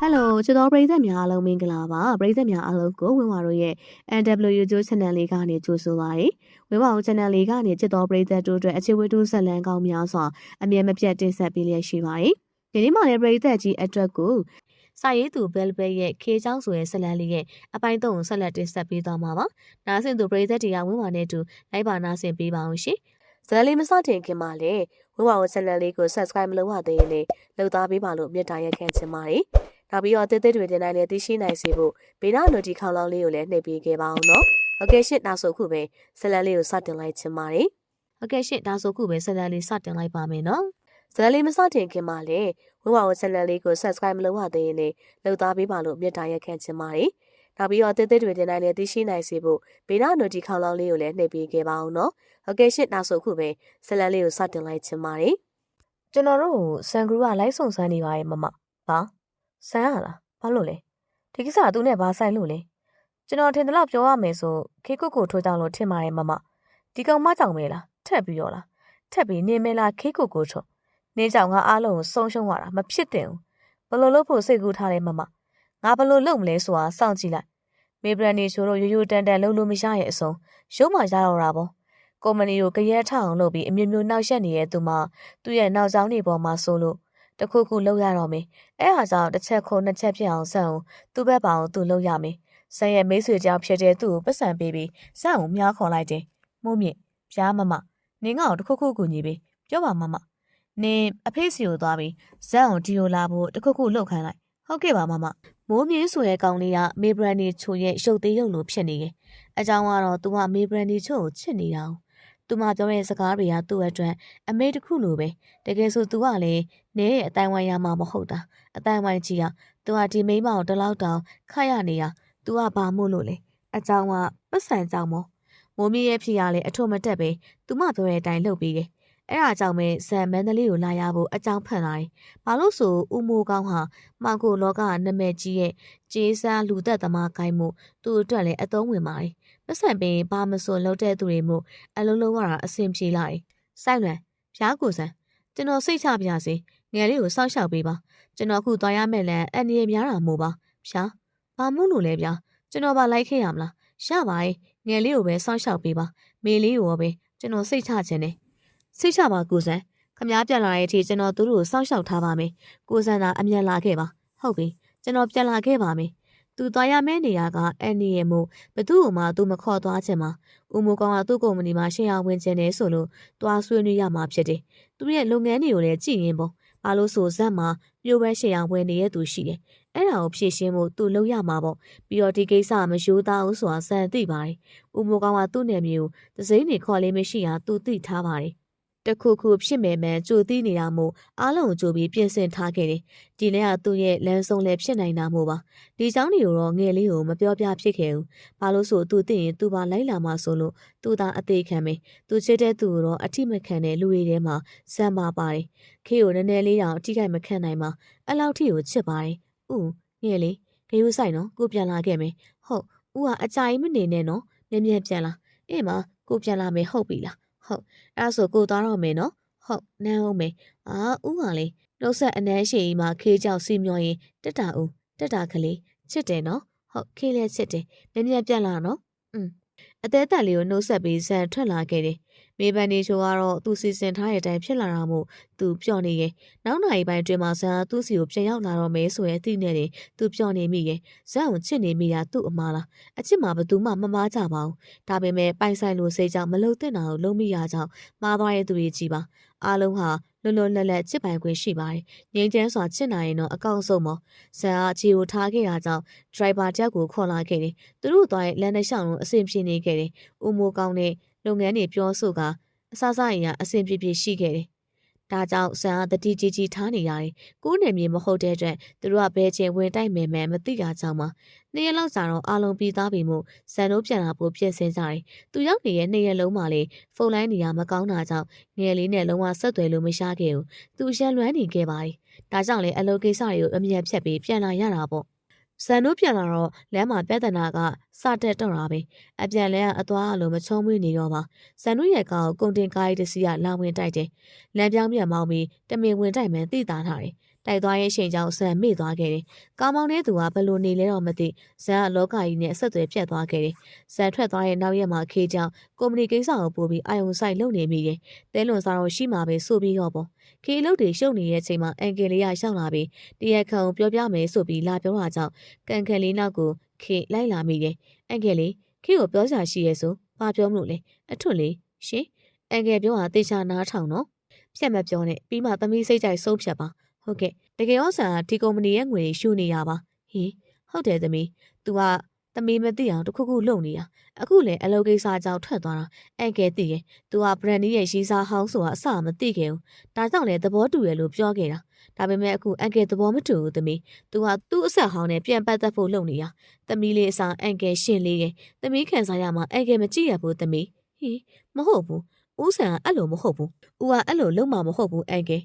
Hello ချစ်တော်ပရိသတ်များအားလုံးမင်္ဂလာပါပရိသတ်များအားလုံးကိုဝင်းဝါတို့ရဲ့ NW ကျိုး channel လေးကနေကြိုဆိုပါရစေဝင်းဝါတို့ channel လေးကနေချစ်တော်ပရိသတ်တို့အတွက်အခြေဝတ္ထုဆက်လန်းကောင်းများစွာအမြဲမပြတ်တင်ဆက်ပေးလျက်ရှိပါတယ်ဒီနေ့မှလည်းပရိသတ်ကြီးအတွက်ကိုစာရေးသူဘဲလ်ဘဲရဲ့ခေချောင်းဆိုတဲ့ဇလန်းလေးရဲ့အပိုင်း3ကိုဆက်လက်တင်ဆက်ပေးသွားမှာပါနားဆင်သူပရိသတ်တွေကဝင်းဝါနဲ့အတူလိုက်ပါနားဆင်ပေးပါအောင်ရှင်ဇလန်းလေးမစတင်ခင်မှာလည်းဝင်းဝါတို့ channel လေးကို subscribe မလုပ်ရသေးရင်လည်းလုပ်သားပေးပါလို့မြတ်တာရက်ခံချင်ပါတယ်နောက်ပြီးတော့တစ်တွေတင်နိုင်တဲ့သိရှိနိုင်စေဖို့ဘေးနာနိုတီခေါင်းလောင်းလေးကိုလည်းနှိပ်ပေးခဲ့ပါအောင်နော်ဟုတ်ကဲ့ရှင့်ဒါဆိုခုပဲဇလန်လေးကိုစတင်လိုက်ချင်ပါတယ်ဟုတ်ကဲ့ရှင့်ဒါဆိုခုပဲဇလန်လေးစတင်လိုက်ပါမယ်နော်ဇလန်လေးမစတင်ခင်မှာလည်းဝင်းဝါကိုဇလန်လေးကို subscribe မလုပ်ရသေးရင်လည်းလုပ်သားပေးပါလို့မြတ်တာရက်ခံချင်ပါတယ်နောက်ပြီးတော့တစ်တွေတင်နိုင်တဲ့သိရှိနိုင်စေဖို့ဘေးနာနိုတီခေါင်းလောင်းလေးကိုလည်းနှိပ်ပေးခဲ့ပါအောင်နော်ဟုတ်ကဲ့ရှင့်ဒါဆိုခုပဲဇလန်လေးကိုစတင်လိုက်ချင်ပါတယ်ကျွန်တော်တို့ဆန်ဂရူကလိုက်စုံစမ်းနေပါရဲ့မမဟာဆန်ရလားဘာလို့လဲဒီကိစ္စကသူနဲ့ဘာဆိုင်လို့လဲကျွန်တော်ထင်တယ်လို့ပြောရမယ်ဆိုခေကုတ်ကိုထိုးကြောင်လို့ထင်ပါတယ်မမဒီကောင်မကြောင်ပဲလားထက်ပြီးတော့လားထက်ပြီးနေမဲလားခေကုတ်ကိုထိုးနေကြောင်ကအားလုံးကိုဆုံးရှုံးရတာမဖြစ်တင်ဘူးဘလို့လို့ဖို့စိတ်ကူးထားတယ်မမငါဘလို့လုပ်မလဲဆိုတာစောင့်ကြည့်လိုက်မေဘရန်နီချိုတို့ရိုးရိုးတန်တန်လုံးလို့မရရဲ့အစုံရုံးမှရတော့တာပေါ့ကုမ္ပဏီကိုကြရဲထအောင်လုပ်ပြီးအမျိုးမျိုးနောက်ရက်နေတဲ့သူမှသူ့ရဲ့နောက်ကျောင်းတွေပေါ်မှာဆိုလို့တခုခုလောက်ရတော့မယ်အဲ့ဟာကြောင့်တစ်ချက်ခုနှစ်ချက်ဖြစ်အောင်ဆန့်အောင်သူ့ဘက်ပါအောင်သူ့လောက်ရမယ်ဆန်ရဲ့မိတ်ဆွေကြောင့်ဖြစ်တဲ့သူ့ကိုပတ်စံပေးပြီးဆန့်အောင်မြားခေါ်လိုက်တယ်မို့မြင့်ပြားမမနင်းကောင်တခုခုကူညီပေးပြောပါမမနင်းအဖေစီကိုသွားပြီးဇက်အောင်ဒီလိုလာဖို့တခုခုလှုပ်ခိုင်းလိုက်ဟုတ်ကဲ့ပါမမမိုးမြင့်ဆိုတဲ့ကောင်လေးကမေဘရန်နီချိုရဲ့ရုပ်သေးရုပ်လိုဖြစ်နေတယ်အကြောင်းကတော့သူကမေဘရန်နီချိုကိုချစ်နေတာသူမပြောတဲ့စကားတွေကသူ့အတွက်အမေတစ်ခုလိုပဲတကယ်ဆိုသူကလည်းနဲတဲ့အတိုင်းဝိုင်းရမှာမဟုတ်တာအတိုင်းဝိုင်းကြီးကသူကဒီမိန်းမကိုတလောက်တောင်ခတ်ရနေတာသူကဘာမို့လို့လဲအကြောင်းကပတ်စံကြောင့်မိုးမီးရဲ့ဖြစ်ရလဲအထွတ်မတက်ပဲသူမပြောတဲ့အတိုင်းလုပ်ပြီးတယ်အဲ့ဒါကြောင့်ပဲဇန်မန္တလေးကိုလာရဖို့အကြောင်းဖန်လာတယ်ဘာလို့ဆိုဦးမိုးကောင်းဟာမှောင်ကိုလောကနာမည်ကြီးရဲ့ကျေးစားလူသက်သမားကိုင်းမှုသူ့အတွက်လည်းအသုံးဝင်ပါတယ်ပတ်စံပင်ဘာမဆိုလှုပ်တဲ့သူတွေမို့အလုံးလုံးရတာအဆင်ပြေလာတယ်။စိုက်လွန်ဖျားကိုစံကျွန်တော်စိတ်ချပြရစီငယ်လေးကိုစောင့်ရှောက်ပေးပါကျွန်တော်ခုသွားရမယ်လန်အန်ဒီရများတာမို့ပါဖျားဘာမို့လို့လဲဗျာကျွန်တော်ပါလိုက်ခဲ့ရမလားရပါရဲ့ငယ်လေးကိုပဲစောင့်ရှောက်ပေးပါမေလေးကိုပဲကျွန်တော်စိတ်ချခြင်းနဲ့စိတ်ချပါကိုစံခမားပြန်လာတဲ့အထိကျွန်တော်သူတို့ကိုစောင့်ရှောက်ထားပါမယ်ကိုစံသာအမြန်လာခဲ့ပါဟုတ်ပြီကျွန်တော်ပြန်လာခဲ့ပါမယ်သူသွားရမယ့်နေရာကအန်နီရဲ့မို့ဘသူ့ကိုမှသူမခေါ်သွားချင်မှာဦးမိုးကောင်းကသူ့ကုမ္ပဏီမှာရှယ်ယာဝင်ချင်တယ်ဆိုလို့တွားဆွေးနွေးရမှာဖြစ်တယ်။သူရဲ့လုပ်ငန်းတွေကိုလည်းကြည့်ရင်ပေါ့။ဘာလို့ဆိုဇက်မှာပြိုးပဲရှယ်ယာဝင်နေတဲ့သူရှိတယ်။အဲ့ဒါကိုဖြည့်ရှင်းဖို့သူလုပ်ရမှာပေါ့။ပြီးတော့ဒီကိစ္စမရိုးသားဘူးဆိုတာစံသိပါတယ်။ဦးမိုးကောင်းကသူ့နယ်မြေကိုသစိမ်းနေခေါ်လေးမရှိအောင်သူသိထားပါတယ်။တခုခုဖြစ်မယ်မှန်ကြိုသိနေတာမို့အားလုံးကြိုပြီးပြင်ဆင်ထားခဲ့တယ်။ဒီနေ့ကသူ့ရဲ့လမ်းဆုံးလည်းဖြစ်နိုင်တာမို့ပါ။ဒီเจ้าတွေကိုတော့ငယ်လေးကိုမပြောပြဖြစ်ခဲ့ဘူး။ဘာလို့ဆိုသူသိရင်သူပါလိုက်လာမှဆိုလို့သူသာအသေးခံမယ်။သူချစ်တဲ့သူကိုတော့အထိမခံတဲ့လူတွေထဲမှာဇမ်းပါပါတယ်။ခေကိုနည်းနည်းလေးတောင်အထိခိုက်မခံနိုင်မှာအဲ့လောက်ထိကိုချစ်ပါတယ်။ဦးငယ်လေးဂယုဆိုင်နော်ကိုပြန်လာခဲ့မယ်။ဟုတ်ဦးကအကြာကြီးမနေနဲ့နော်။မြဲမြဲပြန်လာ။အေးမကိုပြန်လာမယ်ဟုတ်ပြီလား။ဟုတ်အဲ့ဆိုကိုသွားတော့မယ်နော်ဟုတ်နန်းအောင်မယ်အာဦးကလေနှုတ်ဆက်အနှမ်းရှိကြီးမှာခေးကြောက်စီမျောရင်တက်တာဦးတက်တာကလေးချစ်တယ်နော်ဟုတ်ခေးလဲချစ်တယ်မြင်မြန်ပြန်လာနော်အသေးတက်လေးကိုနှုတ်ဆက်ပြီးဇန်ထွက်လာခဲ့တယ်မေဘန်နေချိုကတော့သူစီစဉ်ထားတဲ့အတိုင်းဖြစ်လာတာမို့သူပျော့နေရဲ့နောက်နိုင်ပိုင်းအတွင်းမှာဇန်ကသူ့စီကိုပြန်ရောက်လာတော့မယ်ဆိုရင်အသိနဲ့သူပျော့နေမိရဲ့ဇန်ကိုချစ်နေမိတာသူ့အမားလားအချစ်မှာဘသူမှမမားကြပါဘူးဒါပေမဲ့ပိုင်ဆိုင်လိုစိတ်ကြောင့်မလုံတဲ့နာကိုလုံးမိရကြောင်းမှားသွားတဲ့သူတွေကြီးပါအားလုံးဟာလွတ်လွတ်လပ်လပ်ချစ်ပိုင်ခွင့်ရှိပါတယ်ငြိမ်းချမ်းစွာချစ်နိုင်ရင်တော့အကောင့်ဆုံးပေါ့ဇန်ကခြေကိုထားခဲ့တာကြောင့်ဒရိုင်ဘာတယောက်ကိုခေါ်လာခဲ့တယ်သူတို့သွားရဲ့လမ်းတစ်လျှောက်လုံးအဆင်ပြေနေခဲ့တယ်ဦးမိုးကောင်းနဲ့လုပ်ငန်းတွေပြောဆိုကအစစအရာအဆင်ပြေပြေရှိခဲ့တယ်။ဒါကြောင့်ဆန်ကတတိကြီးကြီးထားနေရတယ်။ကိုးနယ်မြေမဟုတ်တဲ့အတွက်သူတို့ကဘယ်ချိန်ဝင်တိုက်မယ်မှမသိတာကြောင့်ပါ။နှစ်ရက်လောက်ကြာတော့အားလုံးပြီးသားပြီမို့ဆန်တို့ပြန်လာဖို့ပြင်ဆင်ကြတယ်။သူရောက်နေတဲ့နှစ်ရက်လုံးမှာလေဖုန်းလိုင်းနေရမကောင်းတာကြောင့်ငယ်လေးနဲ့လုံးဝဆက်သွယ်လို့မရခဲ့ဘူး။သူရန်လွမ်းနေခဲ့ပါတယ်။ဒါကြောင့်လေအလုပ်ကိစ္စတွေကိုအမြတ်ဖြတ်ပြီးပြန်လာရတာပေါ့။ဆန်တို့ပြန်လာတော့လမ်းမှာပြဿနာက စတက်တော့တာပဲအပြန်လဲအသွားအလိုမချုံးမွေးနေတော့မှဇန်နုရဲ့ကောင်ကိုကုန်တင်ကားကြီးတစ်စီးကလာဝင်တိုက်တယ်လမ်းပြောင်းပြန်မောင်းပြီးတမင်ဝင်တိုက်မှန်းသိတာထားတယ်တိုက်သွားရဲ့ချိန်ကြောင့်ဇန်မေ့သွားခဲ့တယ်ကားမောင်းတဲ့သူကဘယ်လိုနေလဲတော့မသိဇန်ကလောကကြီးနဲ့အဆက်အသွယ်ပြတ်သွားခဲ့တယ်ဇန်ထွက်သွားတဲ့နောက်ရက်မှာခေကြောင်ကုမ္ပဏီကိစ္စကိုပို့ပြီးအာယုံဆိုင်လုပ်နေမိတယ်တဲလွန်စားတော့ရှိမှာပဲဆိုပြီးတော့ပေါ့ခေအလုပ်တွေရှုပ်နေတဲ့အချိန်မှာအန်ကယ်လေးရရှောက်လာပြီးတရက်ခံကိုပြောပြမယ်ဆိုပြီးလာပြောတာကြောင့်ကန်ကန်လေးနောက်ကိုခေလိုက်လာမိတယ်အန်ကယ်လေးခေကိုပြောစရာရှိရဲဆိုဘာပြောမလို့လဲအထွတ်လေးရှင်အန်ကယ်ပြောတာတေချာနားထောင်နော်ဖြတ်မပြောနဲ့ပြီးမှသမီးစိတ်ကြိုက်ဆုံးဖြတ်ပါဟုတ်ကဲ့တကယ်ရောဆန်ကဒီကုမ္ပဏီရဲ့ငွေရှူနေရပါဟင်ဟုတ်တယ်သမီး तू ကသမီးမသိအောင်တခုခုလုပ်နေတာအခုလည်းအလုပ်ကိစ္စကြောင့်ထွက်သွားတာအန်ကယ်သိရင် तू က brand ရဲ့ရီစာဟောင်းဆိုတာအစမသိခဲ့ဘူးဒါကြောင့်လည်းသဘောတူရလို့ပြောခဲ့တာဒါပေမဲ့အခုအန်ကယ်သဘောမတူဘူးသမီး तू ကသူ့အဆက်ဟောင်းနဲ့ပြန်ပတ်သက်ဖို့လုပ်နေတာသမီးလေးအစားအန်ကယ်ရှင်းလေးရဲ့သမီးခံစားရမှာအန်ကယ်မကြည့်ရဘူးသမီးဟင်မဟုတ်ဘူးဦးဆန်ကအဲ့လိုမဟုတ်ဘူးဦးကအဲ့လိုလုံးမမဟုတ်ဘူးအန်ကယ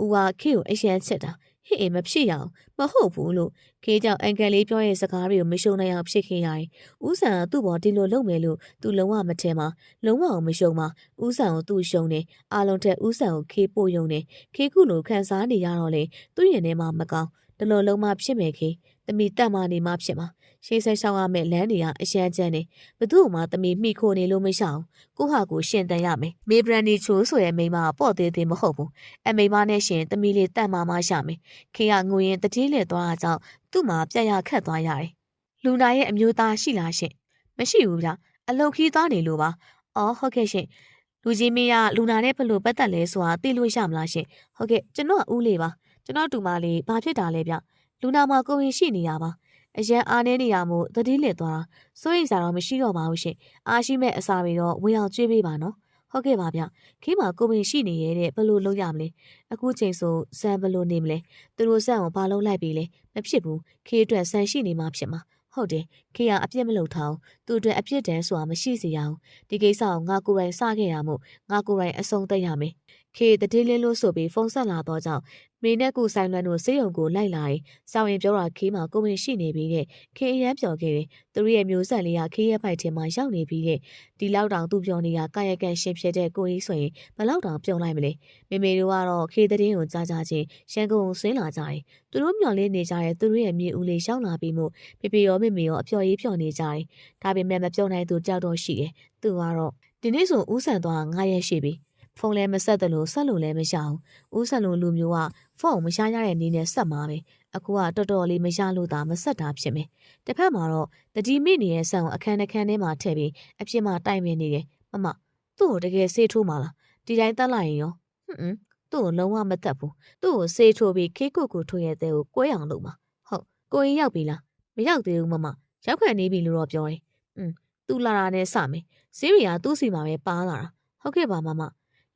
်ဦးကခေကိုအရန်ချက်တာဟေ့မဖြစ်ရအောင်မဟုတ်ဘူးလို့ခေကြောင့်အန်ကယ်လေးပြောရဲ့စကားတွေကိုမရှုံနိုင်အောင်ဖြစ်ခဲ့ရတယ်။ဦးဆန်ကသူ့ဘော်ဒီလိုလုပ်မယ်လို့သူလုံးဝမထဲမှာလုံးဝမရှုံမှာဦးဆန်ကိုသူ့ရှုံနေအားလုံးထက်ဦးဆန်ကိုခေပို့ယုံနေခေခုလိုခံစားနေရတော့လေသူ့ရင်ထဲမှာမကောင်းဒီလိုလုံးမဖြစ်မယ်ခေသမီးတက်မနေမှဖြစ်မှာရှေးဆက်ရှောင်းရမယ်လမ်းတွေကအရှမ်းကျန်းနေဘသူ့မှသမီးမိခိုနေလို့မရှောင်ကိုဟာကိုရှင်တန်ရမယ်မေဘရန်နီချိုးဆိုရဲ့မိမပေါ့သေးသေးမဟုတ်ဘူးအမိမနဲ့ရှင်သမီးလေးတက်မှရှာမယ်ခေကငွေရင်တတိလက်သွားတာကြောင့်သူ့မှာပြက်ရခတ်သွားရတယ်လူနာရဲ့အမျိုးသားရှိလားရှင်မရှိဘူးဗျအလုတ်ခီးသွားနေလို့ပါအော်ဟုတ်ကဲ့ရှင်လူကြီးမင်းကလူနာနဲ့ဘလို့ပတ်သက်လဲဆိုတာသိလို့ရမလားရှင်ဟုတ်ကဲ့ကျွန်တော်ဦးလေးပါကျွန်တော်တူမလေးဘာဖြစ်တာလဲဗျလူနာမှာကိုရင်ရှိနေရပါအရန်အားနေနေရမို့သတိလက်သွားတာစိုးရိမ်စားတော့မရှိတော့ပါဘူးရှင်အားရှိမဲ့အစာတွေတော့ဝင်အောင်ကျွေးပေးပါနော်ဟုတ်ကဲ့ပါဗျခေးမှာကိုပင်ရှိနေရတဲ့ဘလို့လုပ်ရမလဲအခုချိန်ဆိုဇန်ဘလို့နေမလဲသူတို့ဇန်ကိုဘာလုပ်လိုက်ပြီလဲမဖြစ်ဘူးခေးအတွက်ဇန်ရှိနေမှဖြစ်မှာဟုတ်တယ်ခေးကအပြစ်မလုပ်ထားသူ့အတွက်အပြစ်တန်းဆိုတာမရှိစေရအောင်ဒီကိစ္စကိုငါကိုယ်တိုင်စခဲ့ရမို့ငါကိုယ်တိုင်အဆုံးသတ်ရမယ်ခေးတတိလင်းလို့ဆိုပြီးဖုန်းဆက်လာတော့ကြောင့်မေနဲ့ကိုဆိုင်လွန်တို့စေယုံကိုလိုက်လာရင်စောင်းရင်ပြောတာခေးမှာကိုပင်ရှိနေပြီတဲ့ခေးအရန်ပျော်ခဲ့တယ်သူရဲ့မျိုးဆက်လေးကခေးရဲ့ဖိုက်ထဲမှာရောက်နေပြီတဲ့ဒီလောက်တောင်သူပြောနေတာကာယကံရှင်ဖြစ်တဲ့ကိုကြီးဆိုရင်ဘလောက်တောင်ပြုံးလိုက်မလဲမေမေတို့ကတော့ခေးတဲ့င်းကိုကြားကြချင်းရန်ကုန်ဆင်းလာကြတယ်သူတို့မျော်လင့်နေကြတဲ့သူတို့ရဲ့မြေဦးလေးရောက်လာပြီးမို့ဖေဖေရောမေမေရောအပျော်ရေးပျော်နေကြတယ်ဒါပေမဲ့မပြုံးနိုင်သူကြောက်တော့ရှိတယ်သူကတော့ဒီနေ့ဆိုဦးဆန်သွား9ရက်ရှိပြီဖုန်းလည်းမဆက်တယ်လို့ဆက်လို့လည်းမရအောင်ဦးဆန်လိုလူမျိုးကဖုန်းမရရတဲ့နည်းနဲ့ဆက်မှာပဲအခုကတော်တော်လေးမရလို့သာမဆက်တာဖြစ်မယ်တစ်ဖက်မှာတော့တတိမိနေတဲ့ဆန်ကိုအခန်းထဲမှာထည့်ပြီးအပြစ်မှာတိုင်ပင်နေတယ်မသူ့ကိုတကယ်ဆေးထိုးမှာလားဒီတိုင်းတက်လိုက်ရင်ရောသူ့ကိုလုံးဝမတက်ဘူးသူ့ကိုဆေးထိုးပြီးခေးကုတ်ကိုထိုးရတဲ့ကိုကွဲအောင်လုပ်မှာဟုတ်ကိုရင်ရောက်ပြီလားမရောက်သေးဘူးရောက်ခံနေပြီလို့တော့ပြောတယ်သူလာတာနဲ့စမယ်ဆေးရီကသူ့စီမှာပဲပါလာတာဟုတ်ကဲ့ပါ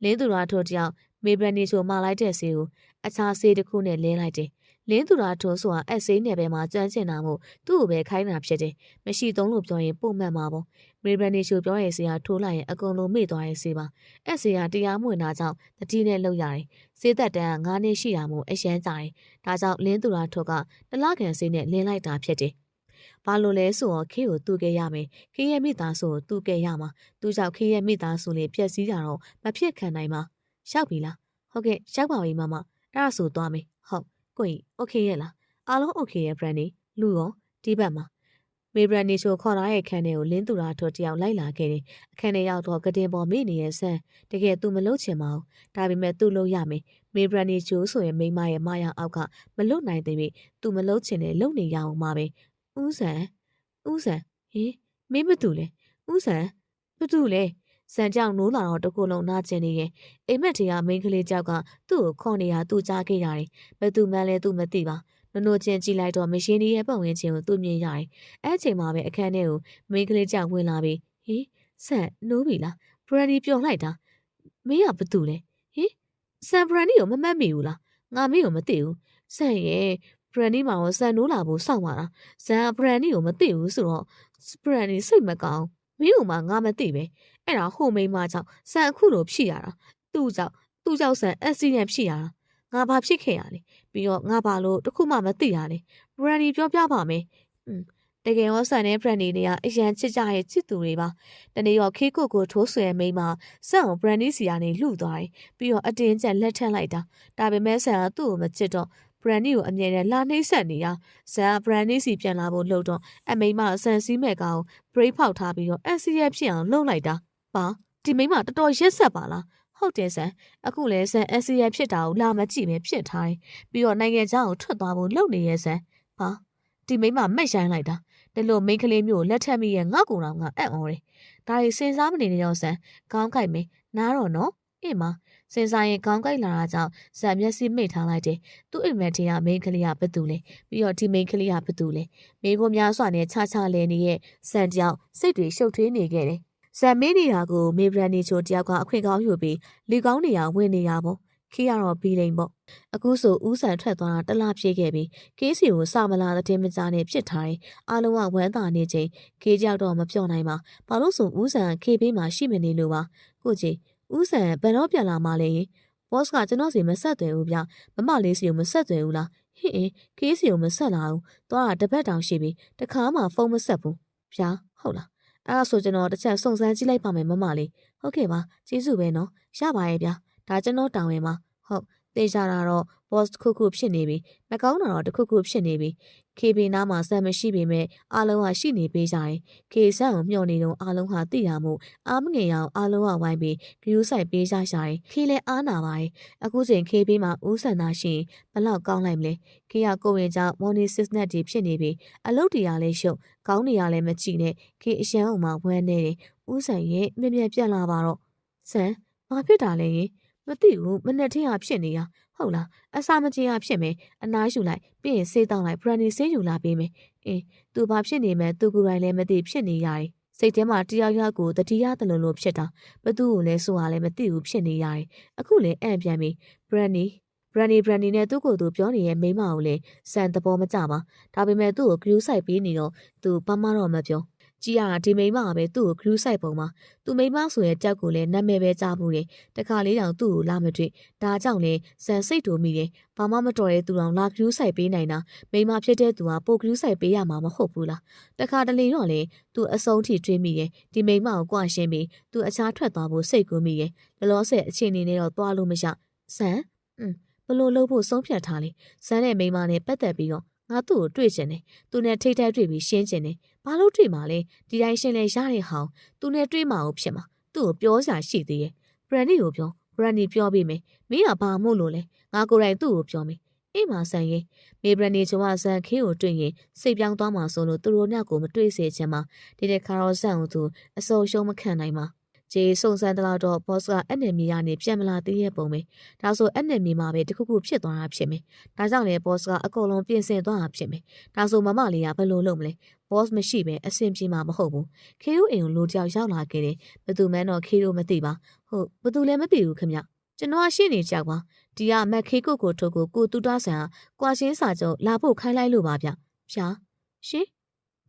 လင်းသူရာထိုးတယောက်မေဘရန်နီချိုမှာလိုက်တဲ့ဆေးကိုအခြားဆေးတစ်ခုနဲ့လင်းလိုက်တယ်လင်းသူရာထိုးဆိုတာအဆေးနယ်ပဲမှာကြမ်းကျင်တာမို့သူ့ကိုပဲခိုင်းတာဖြစ်တယ်မရှိသုံးလို့ပြောရင်ပုံမှန်မှာပေါ့မေဘရန်နီချိုပြောရဲ့ဆေးကထိုးလိုက်ရင်အကုန်လုံးမေ့သွားရဲ့ဆေးပါအဲ့ဆေးကတရားမဝင်တာကြောင့်တတိနဲ့လောက်ရတယ်ဆေးသက်တမ်းက9နှစ်ရှိတာမို့အရန်ကြတယ်ဒါကြောင့်လင်းသူရာထိုးကတလကန်ဆေးနဲ့လင်းလိုက်တာဖြစ်တယ်ဘာလို့လဲဆိုတော့ခေကိုတူခဲ့ရမယ်ခေရဲ့မိသားစုကိုတူခဲ့ရမှာသူကြောင့်ခေရဲ့မိသားစုလေးပြက်စီးကြတော့မဖြစ်ခံနိုင်မှာရောက်ပြီလားဟုတ်ကဲ့ရောက်ပါပြီအဲ့ဒါဆိုသွားမယ်ဟုတ်ကိုကြီးโอเคရဲ့လားအားလုံးโอเคရဲ့ brand လူရောဒီဘက်မှာမေဘရန်နီချိုခေါ်လာတဲ့ခန်းထဲကိုလင်းသူရာထိုးတယောက်လိုက်လာခဲ့တယ်အခန်းထဲရောက်တော့ကတင်ပေါ်မိနေရဲ့ဆန်းတကယ်သူမလုပ်ချင်ပါဘူးဒါပေမဲ့သူလုပ်ရမယ်မေဘရန်နီချိုဆိုရင်မိမရဲ့မရအောက်ကမလွတ်နိုင်သေးပြီသူမလုပ်ချင်တဲ့လုပ်နေရအောင်ပါပဲဦးဆန်ဟင်မင်းမတူလဲဦးဆန်ဘသူလဲစံကြောင်နိုးလာတော့တကူလုံးနာကျင်နေရဲ့အိမ်မက်တီကမိန်းကလေးကြောက်ကသူ့ကိုခေါ်နေတာသူကြားခဲ့ရတယ်ဘယ်သူမှန်းလဲသူမသိပါနိုးချင်းကြည့်လိုက်တော့မရှင်ဒီရဲ့ပတ်ဝန်းကျင်ကိုသူမြင်ရတယ်အဲ့ချိန်မှာပဲအခန်းထဲကိုမိန်းကလေးကြောက်ဝင်လာပြီးဆန်နိုးပြီလားဘရန်ဒီပျော်လိုက်တာမင်းကဘသူလဲဆန်ဘရန်ဒီကိုမမှတ်မိဘူးလားငါမင်းကိုမသိဘူးဆန်ရဲ့ဘရန်ဒီမှာရောဆန်နိုးလာဖို့စောင့်ပါလားဇန်ဘရန်ဒီကိုမသိဘူးဆိုတော့ဘရန်ဒီစိတ်မကောင်းမင်းကမှငါမသိပဲအဲ့ဒါဟိုမိန်းမကြောင့်ဆန်အခုလိုဖြစ်ရတာသူ့ကြောင့်ဆန်အက်ဆီဒန့်ဖြစ်ရတာငါဘာဖြစ်ခဲ့ရလဲပြီးတော့ငါဘာလို့တခုမှမသိရလဲဘရန်ဒီပြောပြပါမယ် တကယ်ရောဆန်တဲ့ brand တွေကအရန်ချစ်ကြရဲ့ချစ်သူတွေပါတနေ့ရောခေးကိုကိုထိုးဆွဲမိမှာဆန်ကို brand စီကနေလှူသွားတယ်ပြီးတော့အတင်းကျပ်လက်ထပ်လိုက်တာဒါပေမဲ့ဆန်ကသူ့ကိုမချစ်တော့ brand ကိုအမြဲတမ်းလာနှိမ့်ဆက်နေတာဆန်က brand စီပြန်လာဖို့လှုပ်တော့အမိမဆန်စီးမဲ့ကောင် break ဖောက်ထားပြီးတော့ NCF ဖြစ်အောင်လှုပ်လိုက်တာပါဒီမိမတော်တော်ရက်ဆက်ပါလားဟုတ်တယ်ဆန်အခုလဲဆန် NCF ဖြစ်တာကိုလာမကြည့်ပဲဖြစ်ထားတယ်ပြီးတော့နိုင်ငံခြားကိုထွက်သွားဖို့လုပ်နေရဲ့ဆန်ဟာဒီမိမမက်ရိုင်းလိုက်တာဒီလိုမိန်းကလေးမျိုးလက်ထက်မိရဲ့ငါ့ကိုယ်တော်ကအံ့ဩတယ်ဒါရီစဉ်းစားမနေနဲ့တော့ဆန်ခေါင်းကိုက်မယ်နားတော့နော်အေးမစဉ်းစားရင်ခေါင်းကိုက်လာတာကြောင့်ဇက်မျက်စိမိတ်ထားလိုက်တယ်သူ့အိမ်မက်ထဲကမိန်းကလေးကဘသူလဲပြီးတော့ဒီမိန်းကလေးကဘသူလဲမိကိုများစွာနဲ့ခြားခြားလဲနေရဲ့ဆန်တယောက်စိတ်တွေရှုပ်ထွေးနေခဲ့တယ်ဇက်မေးနေတာကိုမေဘရန်နီချိုတယောက်ကအခွင့်ကောင်းယူပြီးလေကောင်းနေရဝင်နေရပေါ့ခေးရတော့ဘီလိန်ပေါ့အခုဆိုဦးဆန်ထွက်သွားတာတလားပြေးခဲ့ပြီးကေးစီကိုစမလာတဲ့မကြားနဲ့ဖြစ်ထားတယ်အားလုံးကဝမ်းသာနေချိန်ခေးကြောက်တော့မပြောနိုင်ပါဘာလို့ဆိုဦးဆန်ခေးဘေးမှာရှိမနေလို့ပါကိုကြီးဦးဆန်ဘယ်တော့ပြန်လာမှလဲရင်ဘော့စ်ကကျွန်တော်စီမဆက်သွယ်ဘူးဗျမမလေးစီကိုမဆက်သွယ်ဘူးလားဟင်ခေးစီကိုမဆက်လာဘူးသွားတာတပတ်တောင်ရှိပြီတခါမှဖုန်းမဆက်ဘူးဗျာဟုတ်လားအဲ့ဒါဆိုကျွန်တော်တစ်ချက်စုံစမ်းကြည့်လိုက်ပါမယ်မမလေးဟုတ်ကဲ့ပါကျေးဇူးပဲနော်ရပါရဲ့ဗျာဒါကျွန်တော်တောင်းရင်ပါဟုတ်သိကြတာတော့ boss တစ်ခုခုဖြစ်နေပြီမကောင်းတာတော့တစ်ခုခုဖြစ်နေပြီ KB နားမှာစမ်းမရှိပေမဲ့အားလုံးကရှိနေပေးကြတယ် K ဆန်းကိုမျှော်နေတော့အားလုံးဟာသိရမှုအားမငယ်ရအောင်အားလုံးကဝိုင်းပြီးဂယူးဆိုင်ပေးကြရှာတယ် K လည်းအားနာပါတယ်အခုချိန် KB မှာဦးဆန္ဒရှင်ဘလောက်ကောင်းလိုက်မလဲ K ကကိုဝင်ကြောင့် morning sickness တွေဖြစ်နေပြီအလုပ်တရားလည်းရှုပ်ကောင်းနေရလည်းမကြည့်နဲ့ K အရန်အောင်မှဝမ်းနေတယ်ဦးဆန်ရဲ့မြင်ပြန်လာပါတော့ဆန်ဘာဖြစ်တာလဲရင်မသိဘူးမနဲ့ထင်းဟာဖြစ်နေရဟုတ်လားအစာမကြေဟာဖြစ်မယ်အနားယူလိုက်ပြီးရင်ဆေးတောင်းလိုက်ဘရန်နီဆေးယူလာပေးမယ်အင်းသူဘာဖြစ်နေမှသူကိုယ်တိုင်လည်းမသိဖြစ်နေရတယ်စိတ်ထဲမှာတရားရကိုတတိယတလုံးလို့ဖြစ်တာဘသူ့ကိုလည်းဆိုတာလည်းမသိဘူးဖြစ်နေရတယ်အခုလည်းအံ့ပြန်ပြီဘရန်နီနဲ့သူ့ကိုယ်သူပြောနေတဲ့မိန်းမကိုလည်းစံသဘောမကျပါဒါပေမဲ့သူ့ကိုဂရုစိုက်ပေးနေတော့သူဘာမှတော့မပြောကြည်ရတာဒီမိန်းမကပဲသူ့ကိုဂရုစိုက်ပုံမှာသူမိန်းမဆိုရဲ့တက်ကိုလည်းနာမည်ပဲကြားဘူးတယ်တခါလေးတောင်သူ့ကိုလာမတွေ့ဒါကြောင့်လဲဇန်စိတ်တူမိတယ်ဘာမှမတော်တဲ့သူတော်လာဂရုစိုက်ပေးနိုင်တာမိန်းမဖြစ်တဲ့သူကပိုဂရုစိုက်ပေးရမှာမဟုတ်ဘူးလားတခါတလေတော့လေသူအဆုံးထိတွေးမိရဲ့ဒီမိန်းမကိုကြွရှင်းပြီးသူအခြားထွက်သွားဖို့စိတ်ကူးမိရဲ့လောလောဆယ်အချိန်နေနဲ့တော့သွားလို့မရဇန်ဘလို့လုပ်ဖို့ဆုံးဖြတ်ထားလေဇန်နဲ့မိန်းမနဲ့ပတ်သက်ပြီးတော့ငါသူ့ကိုတွေ့ချင်တယ်သူနဲ့ထိတ်ထိတ်တွေ့ပြီးရှင်းချင်တယ်ဘာလို့တွေ့မှာလဲဒီတိုင်းရှင်းလဲရတဲ့ဟောင်းသူနဲ့တွေ့မှာကိုဖြစ်မှာသူ့ကိုပြောစရာရှိသေးရဲ့ဘရန်နီကိုပြောဘရန်နီပြောပေးမယ်မင်းကဘာမို့လို့လဲငါကိုယ်တိုင်သူ့ကိုပြောမယ်အေးမဆန်ရင်မေဘရန်နီချောဆန်ခေးကိုတွေ့ရင်စိတ်ပြောင်းသွားမှာဆိုလို့သူတို့ညကိုမတွေ့စေချင်မှာဒီတဲ့ခါတော့ဆန်ကိုသူအစောရှုံးမခံနိုင်ပါဂျေစုံစမ်းတလောက်တော့ boss ကအနက်မီကနေပြန်မလာသေးရဲ့ပုံပဲဒါဆိုအနက်မီမှာပဲတခုခုဖြစ်သွားတာဖြစ်မယ်ဒါကြောင့်လေ boss ကအကုန်လုံးပြင်ဆင်သွားတာဖြစ်မယ်ဒါဆိုမမလေးကဘယ်လိုလုပ်မလဲ boss မရှိပဲအဆင်ပြေမှာမဟုတ်ဘူးခေတို့အိမ်ကိုလူတယောက်ရောက်လာခဲ့တယ်ဘသူမှန်းတော့ခေတို့မသိပါဟုတ်ဘသူလည်းမသိဘူးခင်ဗျကျွန်တော်ရှင်းနေကြပါဒီကမက်ခေကိုထိုးကိုတူတာဆန်ကွာရှင်းစာချုပ်လာဖို့ခိုင်းလိုက်လို့ပါဗျဖြာရှင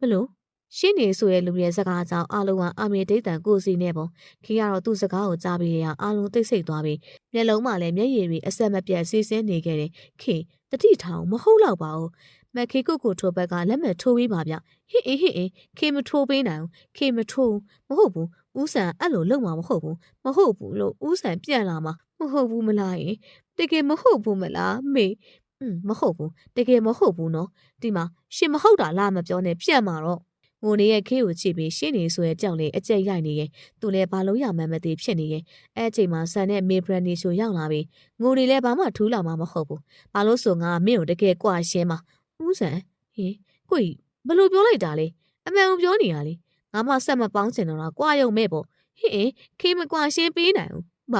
်ဘလို့ရှင်းနေဆိုရဲ့လူရဲ့စကားကြောင့်အားလုံးကအာမေဒိတ်တန်ကိုစီနဲ့ပေါ့ခေကတော့သူ့စကားကိုကြားပြီးရအားလုံးသိစိတ်သွားပြီးမျက်လုံးမှလည်းမျက်ရည်တွေအဆက်မပြတ်စီးဆင်းနေခဲ့တယ်ခေတတိထောင်မဟုတ်တော့ပါဘူးမက်ခေကိုထိုးဘက်ကလက်မဲ့ထိုးပေးပါဗျဟင်ခေမထိုးပေးနိုင်ခေမထိုးမဟုတ်ဘူးဦးဆန်အဲ့လိုလုံမှာမဟုတ်ဘူးမဟုတ်ဘူးလို့ဦးဆန်ပြန်လာမှာမဟုတ်ဘူးမလားရင်တကယ်မဟုတ်ဘူးမလားမေမဟုတ်ဘူးတကယ်မဟုတ်ဘူးနော်ဒီမှာရှင်မဟုတ်တာလားမပြောနဲ့ပြန်มาတော့ငိုနေရဲ့ခေကိုချစ်ပြီးရှင်းနေဆိုရဲ့ကြောက်လေအကျက်ရိုက်နေရဲ့သူလည်းဘာလို့ရမှန်းမသိဖြစ်နေရဲ့အဲ့အချိန်မှာဆန်နဲ့မေဘရန်နီချိုရောက်လာပြီးငိုနေလဲဘာမှထူးလာမှာမဟုတ်ဘူးဘာလို့ဆိုငါမင်းကိုတကယ်ကြွားရှင်းမှာဦးဆန်ဟင်ကိုကြီးဘလို့ပြောလိုက်တာလဲအမှန်ကိုပြောနေရလေငါမှဆက်မပေါင်းချင်တော့တာကြွားရုံမဲ့ပေါ့ဟင်ခေမကြွားရှင်းပေးနိုင်ဘူးဘာ